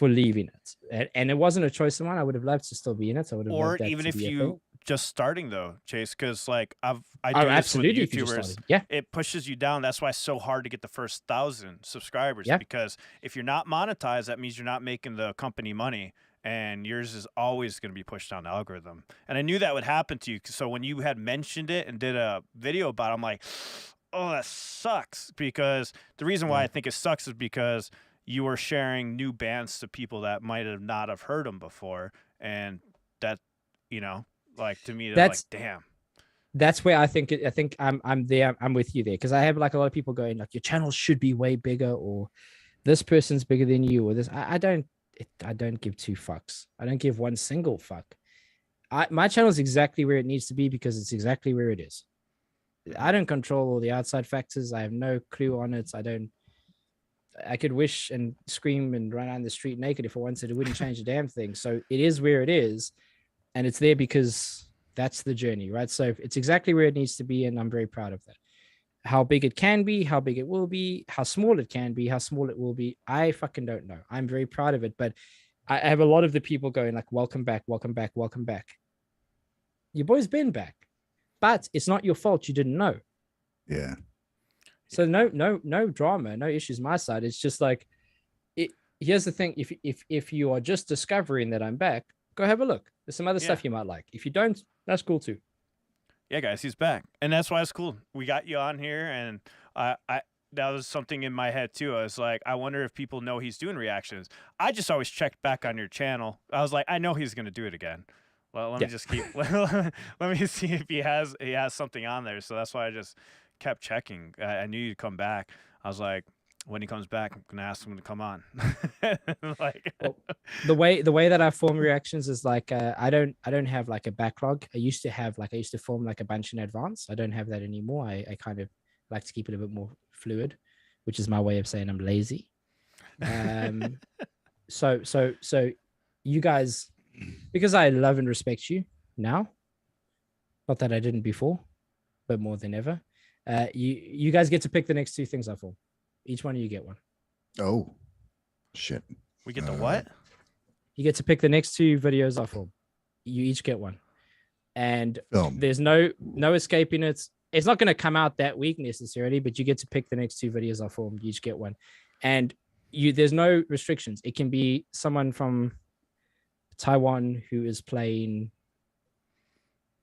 leaving it, and it wasn't a choice of mine. I would have loved to still be in it. I would have loved that even to if be you just starting though, Chase, because like I do absolutely this with YouTubers. It pushes you down. That's why it's so hard to get the first 1,000 subscribers, because if you're not monetized, that means you're not making the company money, and yours is always going to be pushed down the algorithm. And I knew that would happen to you. So when you had mentioned it and did a video about it, I'm like, oh, that sucks. Because the reason why I think it sucks is because you were sharing new bands to people that might have not have heard them before. And that, you know, like to me, that's like, damn. That's where I think I'm there. I'm with you there. Cause I have like a lot of people going like, your channel should be way bigger, or this person's bigger than you, or this. I don't give two fucks. I don't give one single fuck. My channel is exactly where it needs to be because it's exactly where it is. I don't control all the outside factors. I have no clue on it. I could wish and scream and run down the street naked if I wanted. It wouldn't change a damn thing. So it is where it is, and it's there because that's the journey, right? So it's exactly where it needs to be, and I'm very proud of that. How big it can be, how big it will be, how small it can be, how small it will be, I fucking don't know. I'm very proud of it, but I have a lot of the people going like, welcome back, welcome back, welcome back. Your boy's been back, but it's not your fault you didn't know. Yeah. So no drama, no issues my side. It's just like here's the thing. If you are just discovering that I'm back, go have a look. There's some other stuff you might like. If you don't, that's cool too. Yeah, guys, he's back, and that's why it's cool. We got you on here, and I that was something in my head too. I was like, I wonder if people know he's doing reactions. I just always checked back on your channel. I was like, I know he's gonna do it again. Well, let me just keep. Let me see if he has something on there. So that's why I just kept checking. I knew you'd come back. I was like, when he comes back, I'm gonna ask him to come on. Like, well, the way that I form reactions is like I don't have like a backlog. I used to form like a bunch in advance. I don't have that anymore. I kind of like to keep it a bit more fluid, which is my way of saying I'm lazy. So you guys, because I love and respect you now, not that I didn't before, but more than ever, you guys get to pick the next two things I form. Each one of you get one. Oh, shit. we get the what? You get to pick the next two videos I form. You each get one, and there's no escaping it. It's not going to come out that week necessarily, but you get to pick the next two videos I form. You each get one, and there's no restrictions. It can be someone from Taiwan who is playing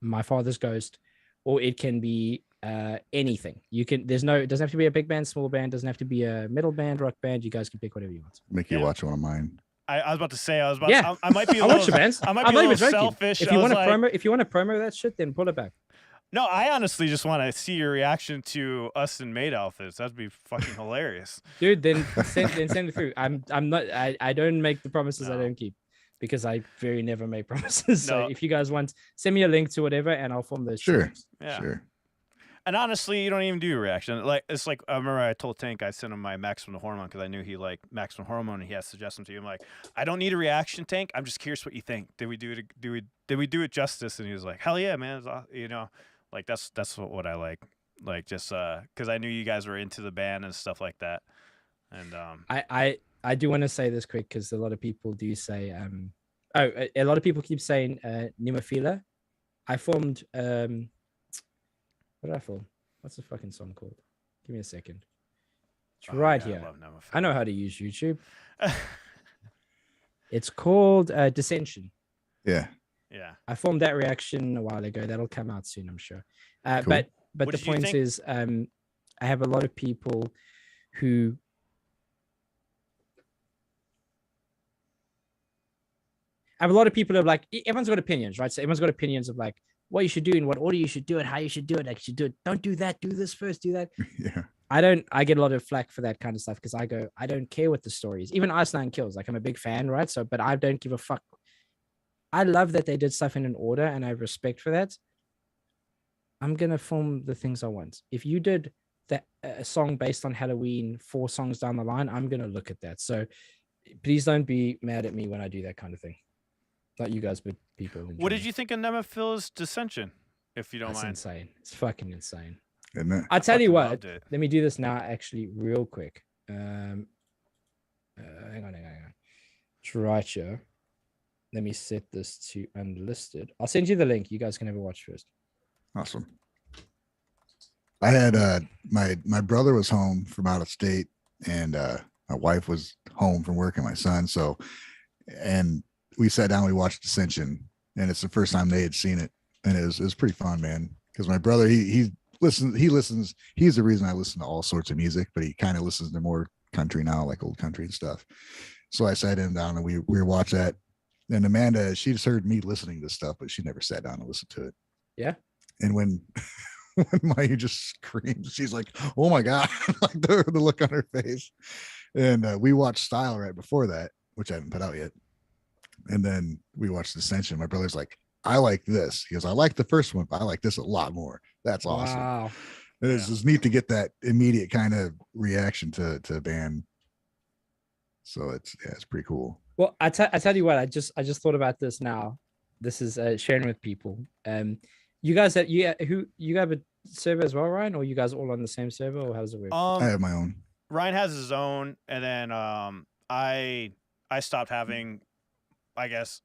My Father's Ghost, or it can be anything. You can. It doesn't have to be a big band, small band. Doesn't have to be a metal band, rock band. You guys can pick whatever you want. Make you watch one of mine. I was about to say. I might be. I watch your bands. I might be a little selfish. If you want to promo that shit, then pull it back. No, I honestly just want to see your reaction to us in maid outfits. That'd be fucking hilarious, dude. Then send it through. I'm not. I don't make the promises I don't keep, because I very never make promises. So if you guys want, send me a link to whatever, and I'll form those. Sure. Yeah. Sure. And honestly, you don't even do a reaction. Like, it's like, I remember I told Tank I sent him my Maximum Hormone because I knew he liked Maximum Hormone and he had suggestions to you. I'm like, I don't need a reaction, Tank. I'm just curious what you think. Did we do it justice? And he was like, hell yeah, man. You know, like that's what I like. Like, just because I knew you guys were into the band and stuff like that. And I do want to say this quick, because a lot of people do say a lot of people keep saying Nemophila. I formed what did I form? What's the fucking song called? Give me a second. It's right here. I know how to use YouTube. It's called Dissension. Yeah. Yeah. I formed that reaction a while ago. That'll come out soon, I'm sure. Cool. But the point is, I have a lot of people who are like, everyone's got opinions, right? So everyone's got opinions of like what you should do, in what order you should do it, how you should do it. Like, you should do it. Don't do that. Do this first. Do that. Yeah. I get a lot of flack for that kind of stuff, because I don't care what the story is. Even Ice Nine Kills, like, I'm a big fan, right? So, but I don't give a fuck. I love that they did stuff in an order, and I have respect for that. I'm gonna form the things I want. If you did a song based on Halloween 4 songs down the line, I'm gonna look at that. So please don't be mad at me when I do that kind of thing. Not you guys, but people. What did you think of Nemophila's Dissension, if you don't mind? It's insane. It's fucking insane. Isn't it? I tell you what, let me do this now, actually, real quick. Hang on. It's right here. Let me set this to unlisted. I'll send you the link. You guys can have a watch first. Awesome. I had my brother was home from out of state, and my wife was home from work, and my son. And we sat down, we watched Dissension, and it's the first time they had seen it, and it was pretty fun, man. Because my brother, he listens. He's the reason I listen to all sorts of music, but he kind of listens to more country now, like old country and stuff. So I sat him down, and we watched that. And Amanda, she just heard me listening to stuff, but she never sat down and listened to it. Yeah. And when Maya just screams, she's like, "Oh my god!" Like the look on her face. And we watched Style right before that, which I haven't put out yet. And then we watched Dissension. My brother's like, "I like this." He goes, "I like the first one, but I like this a lot more." That's awesome. Wow. It's neat to get that immediate kind of reaction to a band. So it's pretty cool. Well, I tell you what, I just thought about this now. This is sharing with people. You guys have you have a server as well, Ryan, or you guys all on the same server, or how's it work? I have my own. Ryan has his own, and then I stopped having, I guess,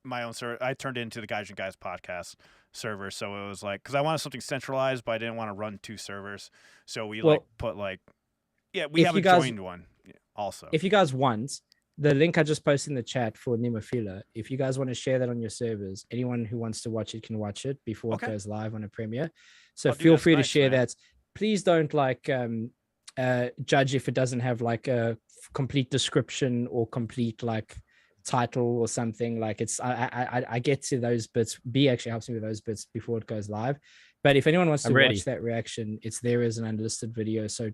my own server. I turned into the Gaijin Guys podcast, server. So it was like, because I wanted something centralized, but I didn't want to run 2 servers. So we Well, like put like, yeah, we if haven't you guys- joined one also. If you guys want, the link I just posted in the chat for Nemophila, if you guys want to share that on your servers, anyone who wants to watch it can watch it before Okay. it goes live on a premiere. So Oh, dude, feel that's free to nice, share man. that. Please don't like judge if it doesn't have like a complete description or complete like title or something. Like it's I get to those bits. B actually helps me with those bits before it goes live. But if anyone wants to watch that reaction, it's there as an unlisted video. So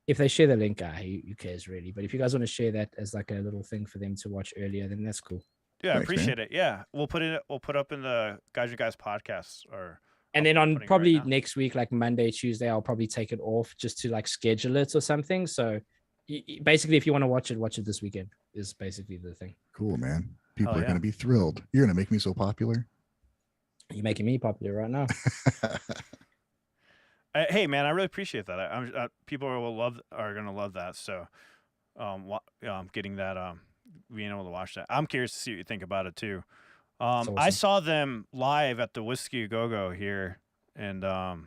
if they share the link, who cares really? But if you guys want to share that as like a little thing for them to watch earlier, then that's cool. Yeah, I Thanks, appreciate man. it. Yeah, we'll put up in the Gaijin Guys podcast, or And then on putting it probably right now. next week, like Monday, Tuesday, I'll probably take it off just to like schedule it or something. So basically, if you want to watch it this weekend is basically the thing. Cool, man. People Oh, are yeah. going to be thrilled. You're going to make me so popular. You're making me popular right now. Hey, man, I really appreciate that. People are gonna love that. So, getting that, being able to watch that, I'm curious to see what you think about it too. Awesome. I saw them live at the Whiskey Go Go here, and oh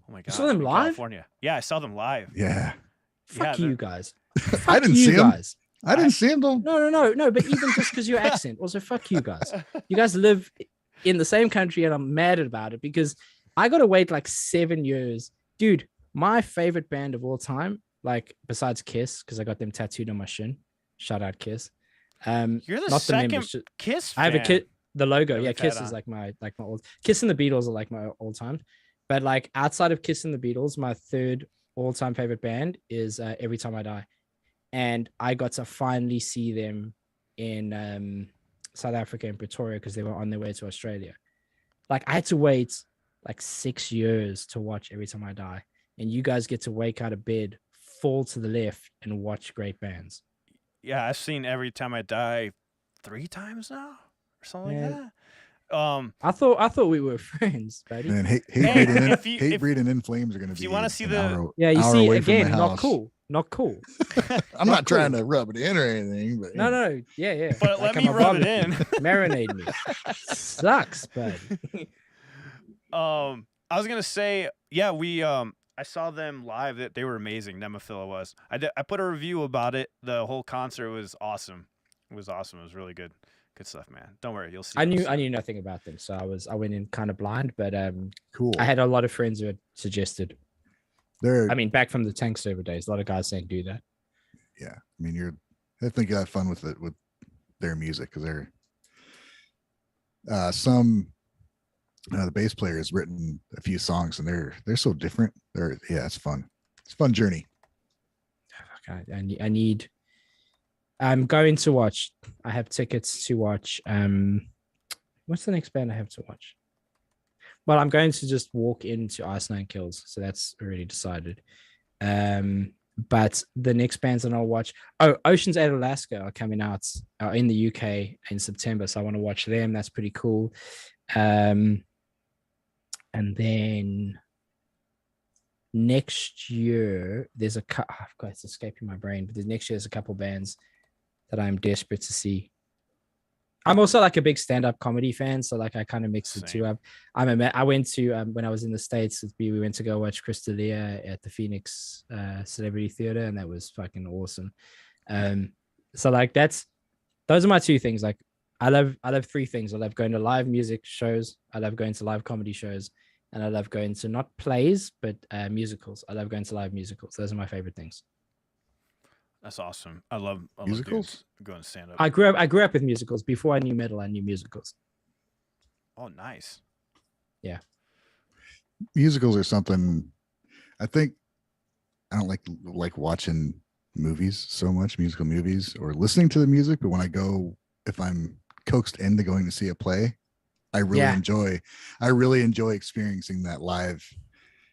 my god, saw them in live? California. Yeah, I saw them live. Yeah. Fuck Yeah, you guys. I didn't you see him. guys. I didn't see him though. No. But even just because your accent, also fuck you guys. You guys live in the same country, and I'm mad about it because I gotta wait like 7 years, dude. My favorite band of all time, like besides Kiss, because I got them tattooed on my shin. Shout out Kiss. You're the not second the members. Kiss I have a fan. Kiss. The logo, that yeah. we've Kiss had is on. like my old. Kiss and the Beatles are like my all time. But like outside of Kiss and the Beatles, my third all time favorite band is Every Time I Die, and I got to finally see them in South Africa in Pretoria because they were on their way to Australia. Like I had to wait like 6 years to watch Every Time I Die, and you guys get to wake out of bed, fall to the left, and watch great bands. Yeah, I've seen Every Time I Die 3 times now, or something like Man. that. I thought we were friends, buddy. And hate Hey, breeding, if hate breeding in flames are going to if be. you wanna see an the- hour, Yeah, you hour see away from again, my not house. cool, not cool. I'm Not not trying cool. to rub it in or anything, but No, yeah. But Like let me I'm a rub it barbecue. in. Marinate me. Sucks, bud. I was gonna say, yeah, I saw them live. That they were amazing. Nemophila was. I put a review about it. The whole concert was awesome. It was awesome. It was really good. Good stuff, man. Don't worry, you'll see. I them soon. knew nothing about them, so I went in kind of blind, but cool. I had a lot of friends who had suggested. They're, I mean, back from the Tank server days, a lot of guys saying do that. yeah. I mean, I think you have fun with it with their music because they're the bass player has written a few songs and they're so different. It's fun. It's a fun journey. I need. I'm going to watch. I have tickets to watch. What's the next band I have to watch? Well, I'm going to just walk into Ice Nine Kills, so that's already decided. But the next bands that I'll watch, Ocean's 8 Alaska are coming out in the UK in September, so I want to watch them. That's pretty cool. And then next year, there's a I've got it's escaping my brain, but next year there's a couple bands that I'm desperate to see. I'm also like a big stand-up comedy fan, so like I kind of mix the two up. I went to when I was in the States with B, we went to go watch Chris D'Elia at the Phoenix Celebrity Theater, and that was fucking awesome. So like those are my two things. Like I love three things. I love going to live music shows, I love going to live comedy shows, and I love going to not plays but musicals. I love going to live musicals. Those are my favorite things. That's awesome. I love Musicals? Going stand up. I grew up with musicals. Before I knew metal, I knew musicals. Oh, nice. Yeah. Musicals are something I think I don't like watching movies so much, musical movies or listening to the music, but when I go, if I'm coaxed into going to see a play, I really enjoy experiencing that live,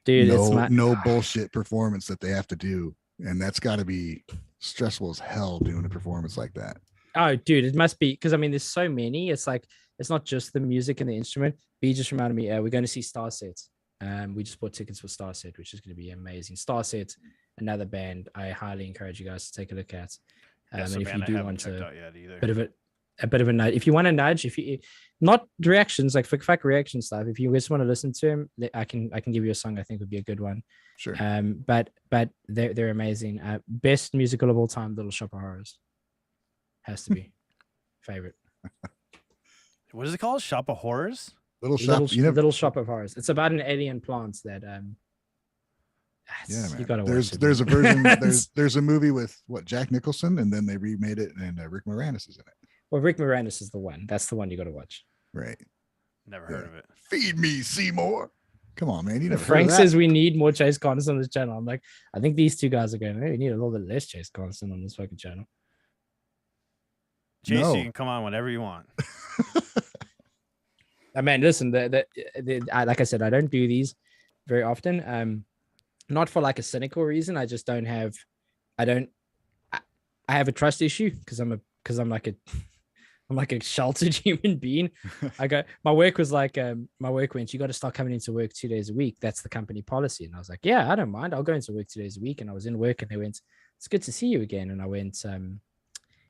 dude. No bullshit performance that they have to do. And that's got to be stressful as hell doing a performance like that. Oh, dude, it must be because I mean, there's so many. It's like it's not just the music and the instrument. B just reminded me, we're going to see Starset. We just bought tickets for Starset, which is going to be amazing. Starset, another band I highly encourage you guys to take a look at. That's and a if band you I do haven't want checked to, out yet either. a bit of a nudge. If you want to nudge, if you not reactions like fuck reaction stuff, if you just want to listen to him, I can give you a song I think would be a good one. Sure. But they're amazing. Best musical of all time, Little Shop of Horrors. Has to be favorite. What is it called? Shop of Horrors? Little Shop. Little Shop of Horrors. It's about an alien plant that yeah, man. you gotta there's watch it, there's a version. there's a movie with Jack Nicholson, and then they remade it, and Rick Moranis is in it. Well, Rick Moranis is the one. That's the one you got to watch. Right. Never heard of it. Feed me, Seymour. Come on, man. You never Frank heard of says we need more Chase Carneson on this channel. I'm like, I think these two guys are going, hey, we need a little bit less Chase Carneson on this fucking channel. Chase, No. you can come on whenever you want. Man, listen, like I said, I don't do these very often. Not for like a cynical reason. I just don't have, I have a trust issue because I'm like a sheltered human being. My work went, you got to start coming into work 2 days a week. That's the company policy. And I was like, yeah, I don't mind. I'll go into work 2 days a week. And I was in work and they went, it's good to see you again. And I went,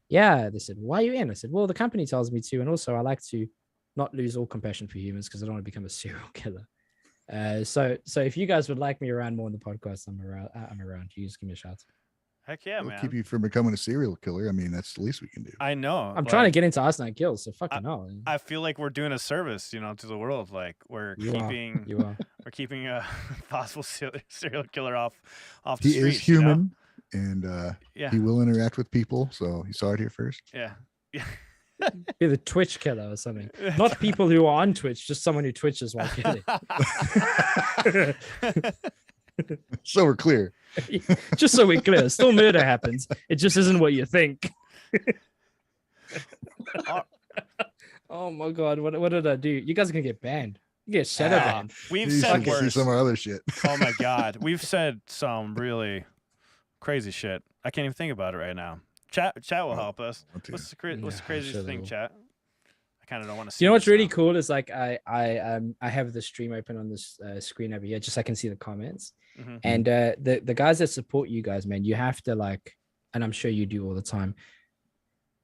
yeah, they said, why are you in? I said, well, the company tells me to. And also I like to not lose all compassion for humans because I don't want to become a serial killer. So if you guys would like me around more on the podcast, I'm around. You just give me a shout. Heck yeah, We'll man. keep you from becoming a serial killer. I mean, that's the least we can do. I know. I'm trying to get into Arsenal Kills, so fucking hell. I feel like we're doing a service, to the world. Like we're You are. we're keeping a possible serial killer off the He streets. is human, and Yeah. he will interact with people. So you saw it here first. Yeah. Be the Twitch killer or something. Not people who are on Twitch, just someone who twitches while killing. So we're clear. Just so we're clear, still murder happens. It just isn't what you think. Oh my god, what did I do? You guys are gonna get banned. You get shadow banned. We've You said should see worse. some other shit. Oh my god, we've said some really crazy shit. I can't even think about it right now. Chat will help us. What's the craziest sure thing, will. chat? I kind of don't want to see. You know what's this really now. cool is like I have the stream open on this screen over here, just so I can see the comments. Mhm. And the guys that support you guys, man, you have to like, and I'm sure you do all the time.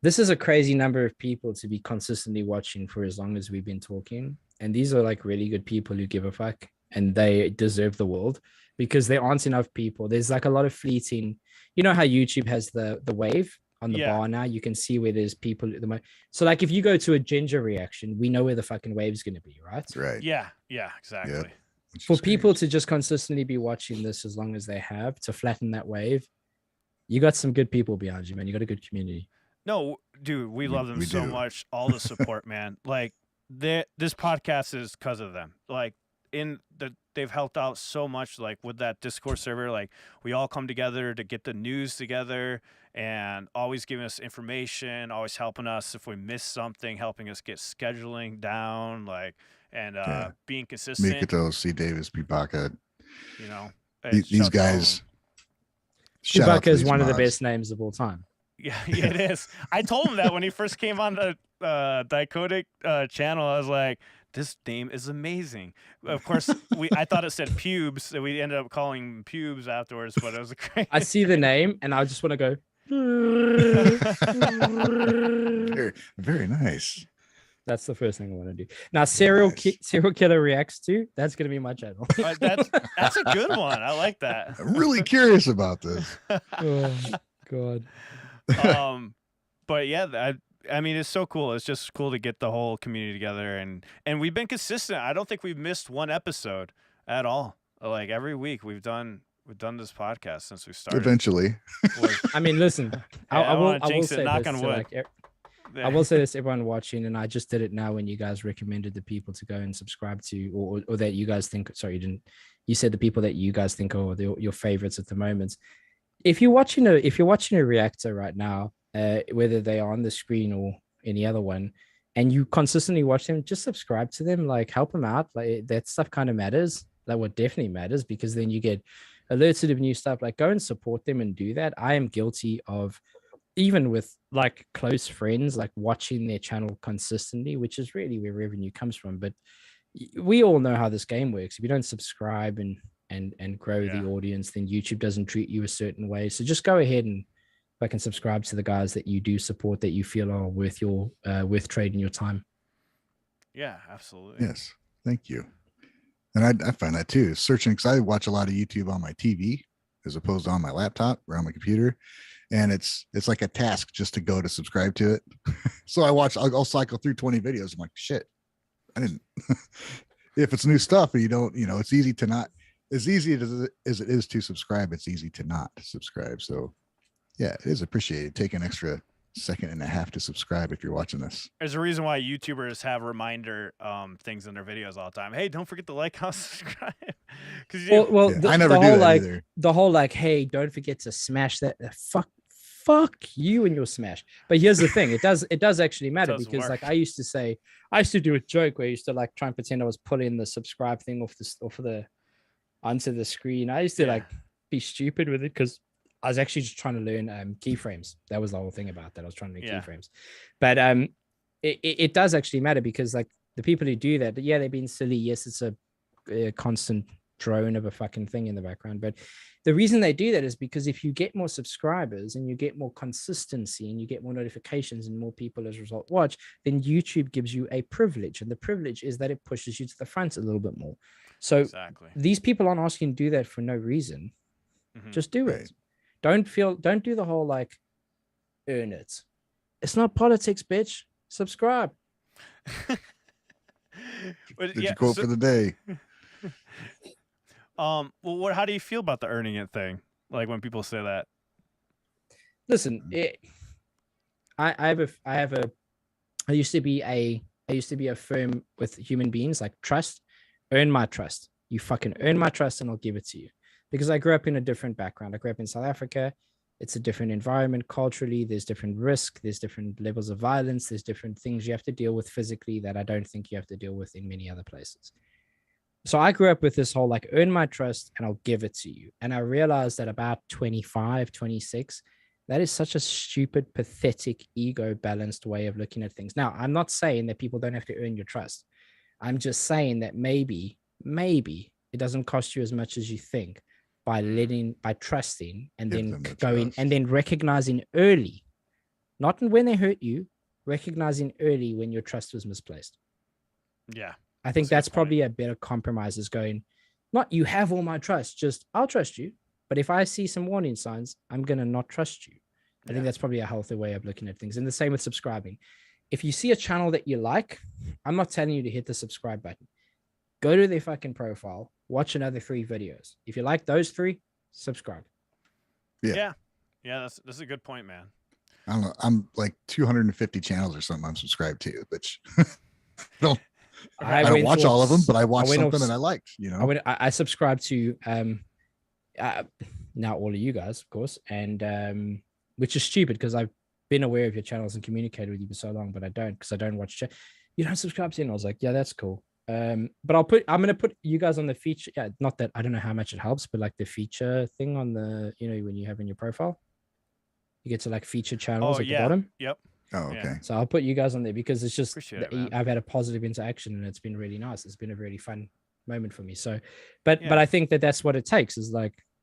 This is a crazy number of people to be consistently watching for as long as we've been talking. And these are like really good people who give a fuck and they deserve the world because there aren't enough people. There's like a lot of fleeting, you know how YouTube has the wave on the bar now, you can see where there's people at the moment. So like if you go to a Ginger reaction, we know where the fucking wave's going to be, right? Right. Yeah, exactly. Yep. Which For is people crazy. to just consistently be watching this as long as they have to flatten that wave, you got some good people behind you, man. You got a good community. No, dude, we love them we so do. much. All the support, man. Like this podcast is because of them. Like they've helped out so much. Like with that Discord server, like we all come together to get the news together, and always giving us information, always helping us if we miss something, helping us get scheduling down, like and being consistent. Mikoto, C. Davis, Pipaka. Hey, These shout guys. shout out Chewbacca to is these one of the mods. best names of all time. Yeah, it is. I told him that when he first came on the Dichotic channel. I was like, this name is amazing. Of course, I thought it said pubes, so we ended up calling him pubes afterwards, but it was a great. I see the name and I just want to go. Very, very nice. That's the first thing I want to do. Now, serial killer reacts to. That's gonna be my channel. That's a good one. I like that. I'm really curious about this. Oh god. But yeah, I mean, it's so cool. It's just cool to get the whole community together, and we've been consistent. I don't think we've missed one episode at all. Like every week we've done this podcast since we started. Eventually. I mean, listen. I will jinx it, say knock this. on So, wood. like, I will say this, everyone watching, and I just did it now when you guys recommended the people to go and subscribe to, or that you guys think. Sorry, you didn't. You said the people that you guys think are your favorites at the moment. If you're watching a reactor right now, whether they are on the screen or any other one, and you consistently watch them, just subscribe to them. Like help them out. Like that stuff kind of matters. That what definitely matters because then you get alerted of new stuff. Like go and support them and do that. I am guilty of. Even with like close friends, like watching their channel consistently, which is really where revenue comes from. But we all know how this game works. If you don't subscribe and grow the audience, then YouTube doesn't treat you a certain way. So just go ahead and I can subscribe to the guys that you do support, that you feel are worth trading your time. Yeah, absolutely. Yes, thank you. And I find that too, searching, because I watch a lot of YouTube on my TV as opposed to on my laptop or on my computer, and it's like a task just to go to subscribe to it. So I'll cycle through 20 videos. I'm like, shit, I didn't. If it's new stuff and you don't, it's easy to not, as easy as it is to subscribe, it's easy to not subscribe. So yeah, it is appreciated. Take an extra second and a half to subscribe if you're watching this. There's a reason why YouTubers have reminder things in their videos all the time. Hey, don't forget to like, comment, subscribe. Because I never do that either. The whole hey, don't forget to smash that. Fuck you and your smash. But here's the thing: it does actually matter, because work. I used to do a joke where I used to try and pretend I was pulling the subscribe thing onto the screen. I used to be stupid with it, because I was actually just trying to learn keyframes. That was the whole thing about that. I was trying to learn keyframes. But it does actually matter, because the people who do that, they're being silly. Yes, it's a constant drone of a fucking thing in the background. But the reason they do that is because if you get more subscribers and you get more consistency and you get more notifications and more people as a result watch, then YouTube gives you a privilege. And the privilege is that it pushes you to the front a little bit more. So these people aren't asking you to do that for no reason. Just do it. Don't do the whole earn it. It's not politics, bitch. Subscribe. Did you quote for the day? Well, how do you feel about the earning it thing? Like when people say that? Listen, I used to be a firm with human beings, like trust. Earn my trust. You fucking earn my trust and I'll give it to you. Because I grew up in a different background. I grew up in South Africa. It's a different environment culturally. There's different risk. There's different levels of violence. There's different things you have to deal with physically that I don't think you have to deal with in many other places. So I grew up with this whole earn my trust and I'll give it to you. And I realized that about 25, 26, that is such a stupid, pathetic, ego balanced way of looking at things. Now, I'm not saying that people don't have to earn your trust. I'm just saying that maybe it doesn't cost you as much as you think by trusting and then going and then recognizing early, not when they hurt you, recognizing early when your trust was misplaced. Yeah. I think that's probably a better compromise, is going, not you have all my trust, just I'll trust you. But if I see some warning signs, I'm going to not trust you. I think that's probably a healthy way of looking at things. And the same with subscribing. If you see a channel that you like, I'm not telling you to hit the subscribe button. Go to their fucking profile, watch another 3 videos. If you like those 3, subscribe. Yeah. That's a good point, man. I don't know. I'm like 250 channels or something I'm subscribed to, which I don't watch all of them, but I watched something that I liked, I subscribe to now all of you guys, of course, and which is stupid because I've been aware of your channels and communicated with you for so long, but I don't, because I don't watch. You don't subscribe to it. And I was like, yeah, that's cool. But I'm gonna put you guys on the feature. Yeah, not that I don't know how much it helps, but like the feature thing on the, when you have in your profile, you get to feature channels at the bottom. Yep. Oh, okay. Yeah. So I'll put you guys on there because it's just I've had a positive interaction and it's been really nice. It's been a really fun moment for me. So, but I think that's what it takes, is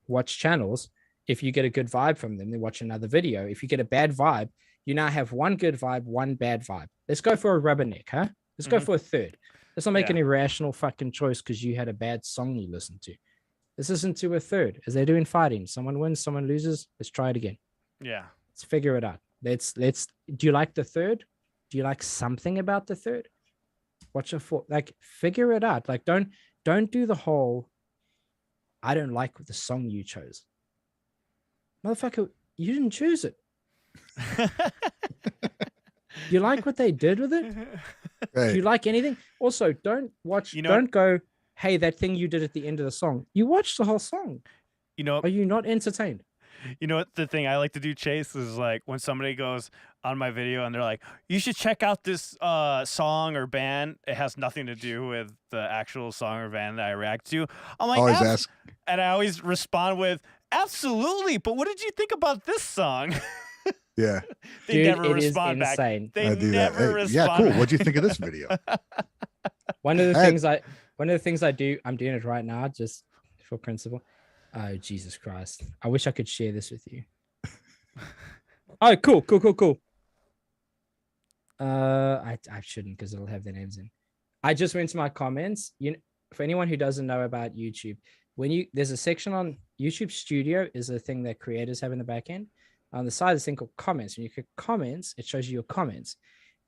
watch channels. If you get a good vibe from them, then watch another video. If you get a bad vibe, you now have one good vibe, one bad vibe. Let's go for a rubberneck, huh? Let's go for a third. Let's not make an irrational fucking choice because you had a bad song you listened to. Let's listen to a third, as they do in fighting. Someone wins, someone loses. Let's try it again. Yeah. Let's figure it out. Let's do you like the third? Do you like something about the third? Watch a fourth. Figure it out. Don't do the whole I don't like the song you chose. Motherfucker, you didn't choose it. You like what they did with it? Right. Do you like anything? Also, don't watch, don't go, hey, that thing you did at the end of the song. You watched the whole song. Are you not entertained? You know what the thing I like to do, Chase, is when somebody goes on my video and they're like, you should check out this song or band. It has nothing to do with the actual song or band that I react to. I'm like, always ask. And I always respond with, absolutely, but what did you think about this song? Yeah. They never respond back. They never respond. Yeah, cool. What'd you think of this video? One of the things I do, I'm doing it right now just for principle. Oh, Jesus Christ. I wish I could share this with you. Oh, cool. I shouldn't because it'll have their names in. I just went to my comments. For anyone who doesn't know about YouTube, there's a section on YouTube Studio is a thing that creators have in the back end. On the side, there's a thing called comments. When you click comments, it shows you your comments.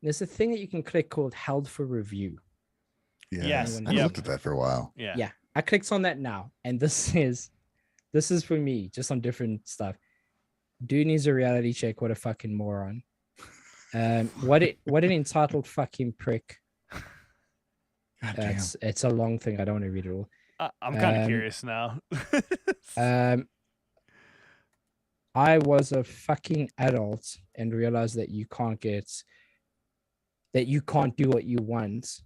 And there's a thing that you can click called held for review. Yeah, Yes. I looked at that for a while. Yeah. I clicked on that now, and this is for me, just on different stuff. Dude needs a reality check. What a fucking moron. What an entitled fucking prick. It's a long thing. I don't want to read it all. I'm kind of curious now. I was a fucking adult and realized that you can't do what you want.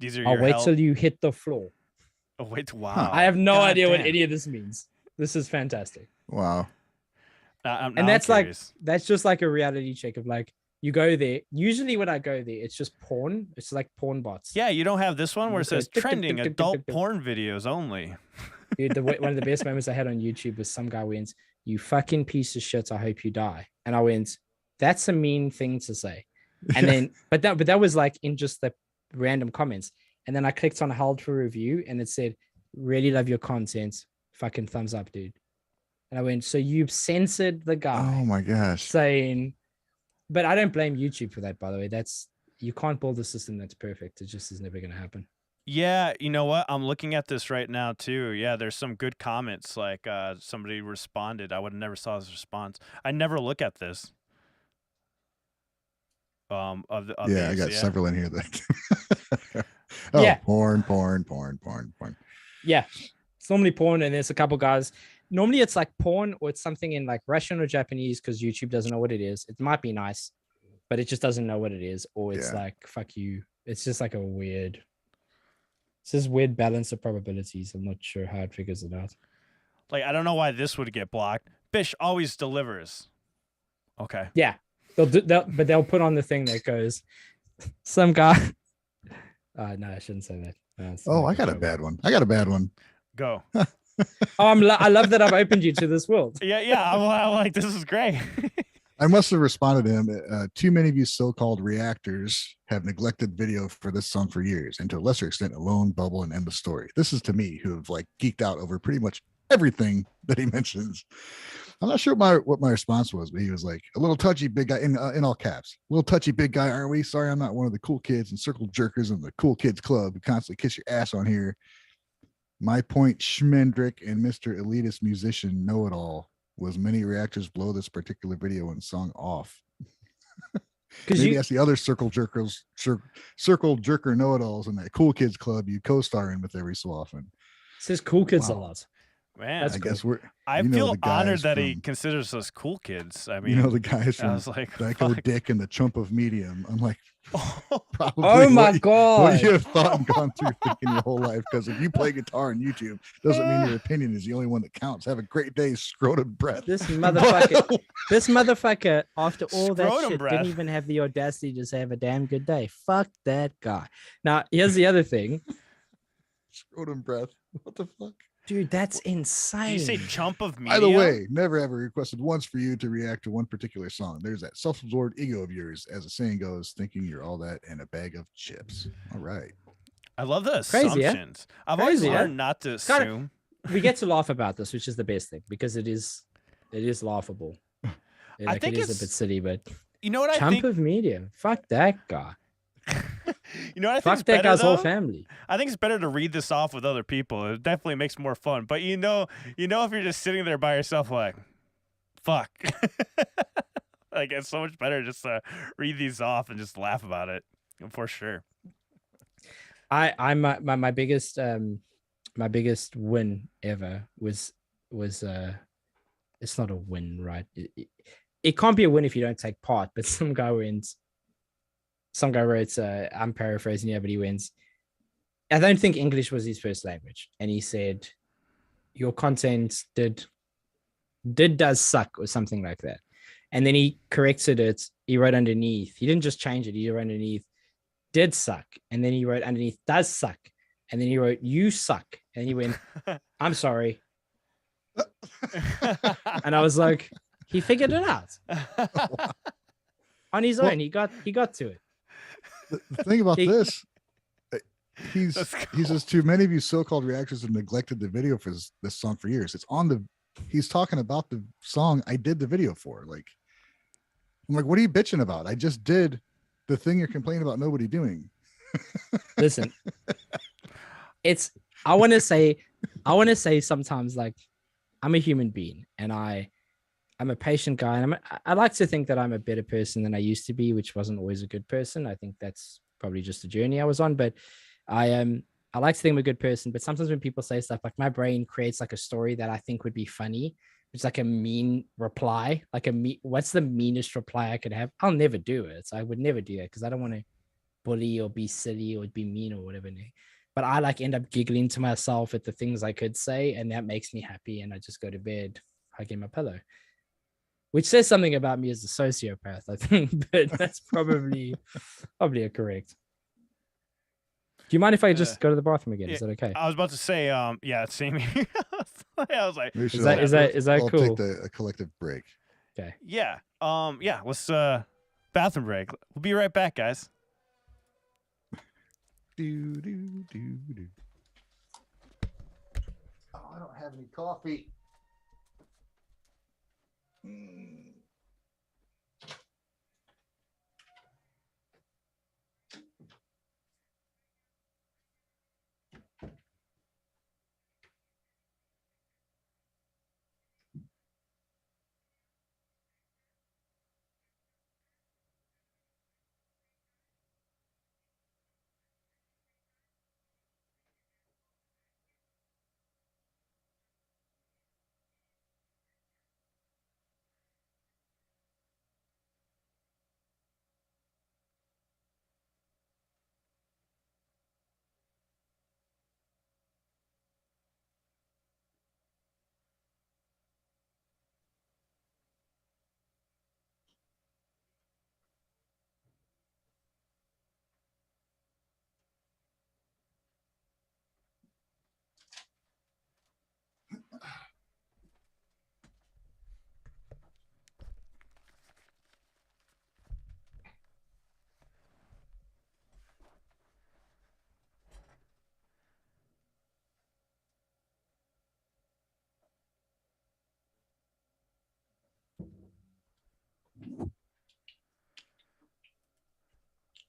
These are I'll your wait help. till you hit the floor. Oh, wait, wow. I have no God idea what damn. any of this means. This is fantastic. Wow. And that's just like a reality check of like, you go there. Usually when I go there, it's just porn. It's like porn bots. Yeah, you don't have this one where it says Tick, tick, trending tick, tick, adult tick, tick. porn videos only. Dude, one of the best moments I had on YouTube was some guy went, "You fucking piece of shit, I hope you die." And I went, "That's a mean thing to say." And then, but that was like in just the random comments. And then I clicked on hold for review and it said, "Really love your content. Fucking thumbs up, dude." And I went, "So you've censored the guy." Oh my gosh. Saying, but I don't blame YouTube for that, by the way. You can't build a system that's perfect. It just is never going to happen. Yeah, you know what? I'm looking at this right now too. Yeah, there's some good comments. Like somebody responded. I would have never saw his response. I never look at this. Of I got several in here that. Yeah. Porn. Yeah, it's normally porn, and there's a couple guys. Normally it's like porn, or it's something in like Russian or Japanese because YouTube doesn't know what it is. It might be nice, but it just doesn't know what it is, or it's like fuck you. It's just like it's this weird balance of probabilities. I'm not sure how it figures it out. Like, I don't know why this would get blocked. Bish always delivers. Okay. Yeah, they'll put on the thing that goes, some guy. No, I shouldn't say that. I got a bad one. Go. I love that I've opened you to this world. Yeah. I'm like, this is great. I must have responded to him. Too many of you so-called reactors have neglected video for this song for years, and to a lesser extent, Alone, Bubble, and End of Story. This is to me, who have like geeked out over pretty much everything that he mentions. I'm not sure what my response was, but he was like, "A little touchy big guy," in all caps. "A little touchy big guy, aren't we? Sorry, I'm not one of the cool kids and circle jerkers in the cool kids club who constantly kiss your ass on here. My point, Schmendrick and Mr. Elitist Musician Know-It-All was many reactors blow this particular video and song off." Maybe that's the other circle jerker know-it-alls in that cool kids club you co-star in with every so often. It says cool kids a lot. Man, That's I cool. guess I feel honored that he considers us cool kids. I mean, the guys from I was like, Psycho Dick and the Chump of Medium. I'm like, probably. Oh my God. What you have thought and gone through thinking your whole life? Because if you play guitar on YouTube, doesn't mean your opinion is the only one that counts. Have a great day, scrotum breath. This motherfucker, after all that Scrotum shit, breath. didn't even have the audacity to say have a damn good day. Fuck that guy. Now, here's the other thing. Scrotum breath. What the fuck? Dude, that's insane. Did you say chump of media? By the way, never ever requested once for you to react to one particular song. There's that self-absorbed ego of yours, as the saying goes, thinking you're all that and a bag of chips. All right. I love the Crazy, assumptions. I've Crazy, always learned not to assume. We get to laugh about this, which is the best thing, because it is laughable. I think it is it's a bit silly, but you know what I chump think. of medium. Fuck that guy. You know what I think. Fuck that guy's whole family. I think it's better to read this off with other people. It definitely makes more fun. But you know, if you're just sitting there by yourself, like, fuck, like it's so much better just to read these off and just laugh about it for sure. My biggest win ever was it's not a win, right? It can't be a win if you don't take part. But some guy wins. Some guy wrote, I'm paraphrasing here, but he wins. I don't think English was his first language. And he said, your content does suck or something like that. And then he corrected it. He wrote underneath. He didn't just change it. He wrote underneath, did suck. And then he wrote underneath, does suck. And then he wrote, you suck. And he went, I'm sorry. And I was like, he figured it out on his own. He got to it. The thing about this, he That's says too many of you so-called reactors have neglected the video for this song for years. It's on the. He's talking about the song I did the video for. Like, I'm like, what are you bitching about? I just did the thing you're complaining about nobody doing. Listen, I want to say sometimes, like, I'm a human being and I'm a patient guy, and I like to think that I'm a better person than I used to be, which wasn't always a good person. I think that's probably just a journey I was on, but I like to think I'm a good person. But sometimes when people say stuff, like, my brain creates like a story that I think would be funny. It's like a mean reply, like what's the meanest reply I could have? I'll never do it. So I would never do that because I don't want to bully or be silly or be mean or whatever. But I like end up giggling to myself at the things I could say, and that makes me happy. And I just go to bed hugging my pillow, which says something about me as a sociopath, I think. But that's probably a correct. Do you mind if I just go to the bathroom again? Is that okay? I was about to say, yeah, same here. I was like, is that I'll cool? take a collective break. Okay. Yeah. Yeah. Let's bathroom break. We'll be right back, guys. Do, do, do, do. Oh, I don't have any coffee.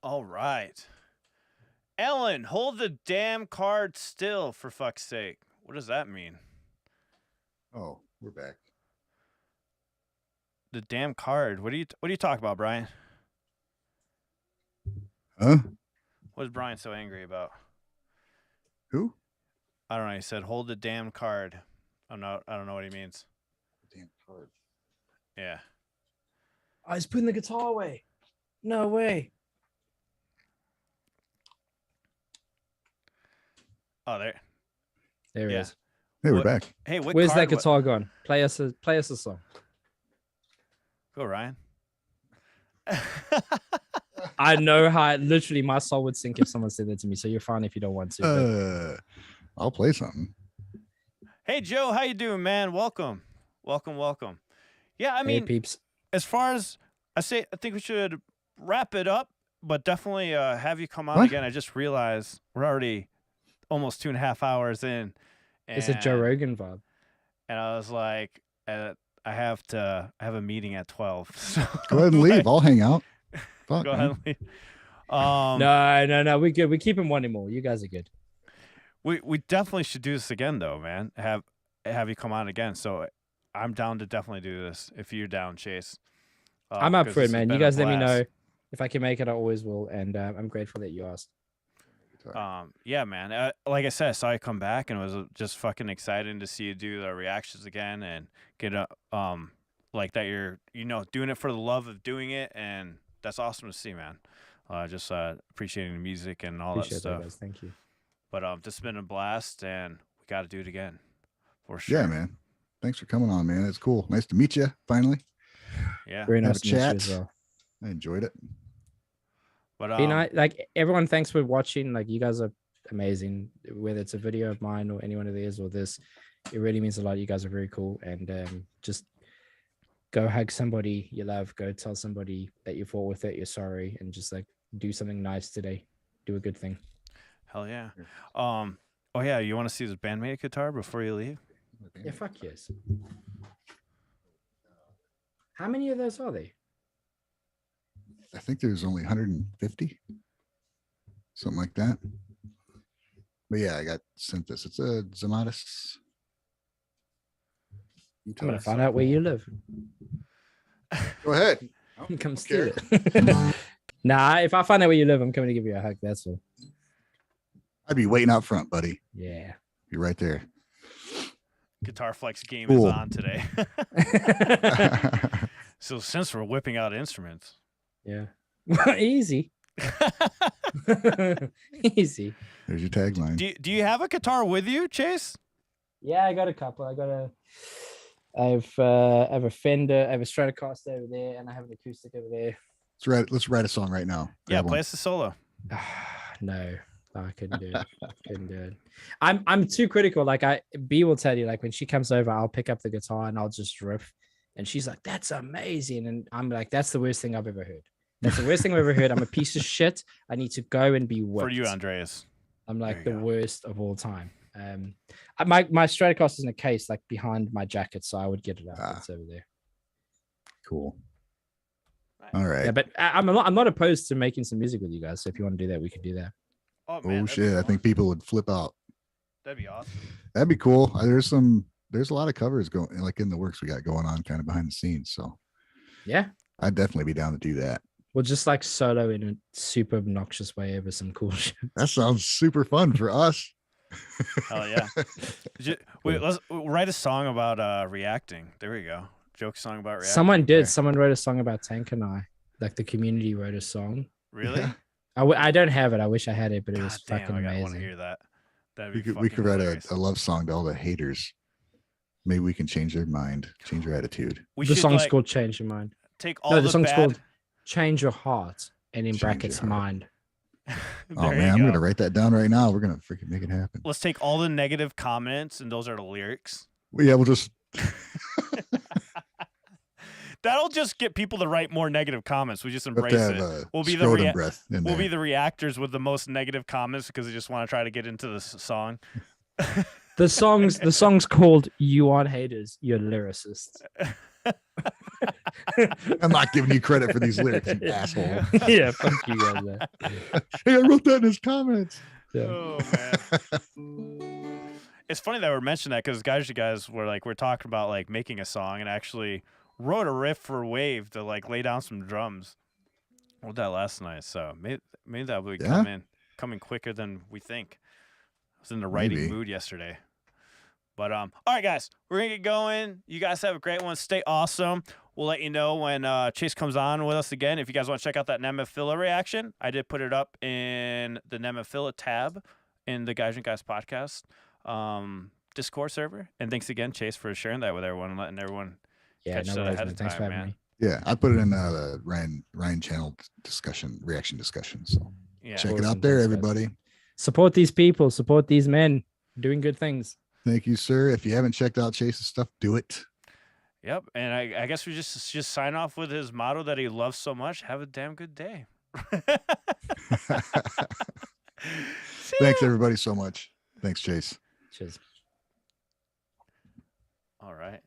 All right. Ellen, hold the damn card still, for fuck's sake. What does that mean? Oh, we're back. The damn card. What are you talking about, Brian? Huh? What is Brian so angry about? Who? I don't know. He said, "Hold the damn card." I don't know what he means. Damn card. Yeah. I was putting the guitar away. No way. Oh, there. There it is. Hey, we're back. Hey, what Where's card that guitar gone? Play us a song. Go, Ryan. I know how literally my soul would sink if someone said that to me. So you're fine if you don't want to. I'll play something. Hey, Joe, how you doing, man? Welcome. Yeah, I mean, hey, peeps. As far as I think we should wrap it up, but definitely have you come on again. I just realized we're already almost 2.5 hours in. It's a Joe Rogan vibe. And I was like, I have a meeting at 12. So go ahead and leave. I'll hang out. Fuck, go ahead and leave. No, we're good. We keep him wanting more. You guys are good. We definitely should do this again, though, man. Have you come on again. So I'm down to definitely do this if you're down, Chase. I'm up for it, man. You guys let me know if I can make it. I always will, and I'm grateful that you asked. Yeah, man. Like I said, I saw you come back, and it was just fucking exciting to see you do the reactions again and get like that you're doing it for the love of doing it, and that's awesome to see, man. Just appreciating the music and all that stuff. Guys. Thank you. But this has been a blast, and we got to do it again for sure. Yeah, man. Thanks for coming on, man. It's cool. Nice to meet you finally. Yeah, very nice to chat. meet you as well. I enjoyed it. But like everyone, thanks for watching. Like, you guys are amazing. Whether it's a video of mine or any one of theirs or this, It really means a lot. You guys are very cool, and just go hug somebody you love. Go tell somebody that you fought with it, you're sorry, and just like do something nice today. Do a good thing. Hell yeah. Oh yeah, you want to see this Band-Maid guitar before you leave? Yeah, fuck yes. How many of those are there? I think there's only 150, something like that. But yeah, I got sent this. It's a Zamatis. I'm gonna find out where you live. Go ahead. Come steal it. Nah, if I find out where you live, I'm coming to give you a hug. That's all. I'd be waiting out front, buddy. Yeah. You're right there. Guitar Flex game Cool. is on today. So since we're whipping out instruments. Yeah. Easy. Easy. There's your tagline. Do you have a guitar with you, Chase? Yeah, I got a couple. I have a Fender, I have a Stratocaster over there, and I have an acoustic over there. Let's write a song right now. Yeah, Grab play one. us a solo. No, I couldn't do it. Couldn't do it. I'm too critical. Like B will tell you, like when she comes over, I'll pick up the guitar and I'll just riff. And she's like, that's amazing. And I'm like, that's the worst thing I've ever heard. That's the worst thing I've ever heard. I'm a piece of shit. I need to go and be whipped. For you, Andreas. I'm like There the you go. worst of all time. My Stratocaster is in a case like behind my jacket, so I would get it out. It's over there. Cool. All right. Yeah, but I'm not opposed to making some music with you guys. So if you want to do that, we could do that. Oh, man, Oh that'd be shit! I fun. think people would flip out. That'd be awesome. That'd be cool. There's a lot of covers going like in the works we got going on kind of behind the scenes. So Yeah, I'd definitely be down to do that. we'll just like solo in a super obnoxious way over some cool shit. That sounds super fun for us. Hell yeah. Wait, let's write a song about reacting. There we go. Joke song about reacting. Someone did. Someone wrote a song about Tank and I. Like the community wrote a song. Really? Yeah. I don't have it. I wish I had it, but it was God fucking damn, I want to amazing. hear that. That'd be We could write hilarious. a love song to all the haters. Maybe we can change their mind, change their attitude. We The should, song's like, called Change Your Mind. take all No, the the song's bad... called Change Your Heart, and in Change brackets, Your Heart. mind. Oh There man, I'm you gonna go. write that down right now. We're gonna freaking make it happen. Let's take all the negative comments, and those are the lyrics. Well, yeah, we'll just That'll just get people to write more negative comments. We just have embrace to have it. a We'll be the scrotum breath in We'll there. be the reactors with the most negative comments because they just want to try to get into the song. The song's called You Aren't Haters, You're Lyricists. I'm not giving you credit for these lyrics, you asshole. Yeah, fuck you guys. Man. Hey, I wrote that in his comments. Yeah. Oh man. It's funny that we're mentioning that because guys were like, we're talking about like making a song and actually wrote a riff for Wave to like lay down some drums. Wrote that last night, so maybe that will be coming quicker than we think. I was in the writing Maybe. mood yesterday. But all right, guys, we're gonna get going. You guys have a great one. Stay awesome. We'll let you know when Chase comes on with us again. If you guys want to check out that Nemophila reaction, I did put it up in the Nemophila tab in the Gaijin Guys podcast Discord server. And thanks again, Chase, for sharing that with everyone and letting everyone Yeah, catch no that worries, ahead man. of Thanks for time, having man. me. Yeah, I put it in the Ryan channel reaction discussion. So Yeah. check it Awesome. out there, Thanks, guys. everybody. Support these people. Support these men doing good things. Thank you, sir. If you haven't checked out Chase's stuff, do it. Yep. And I guess we just sign off with his motto that he loves so much. Have a damn good day. See Thanks, ya. everybody, so much. Thanks, Chase. Cheers. All right.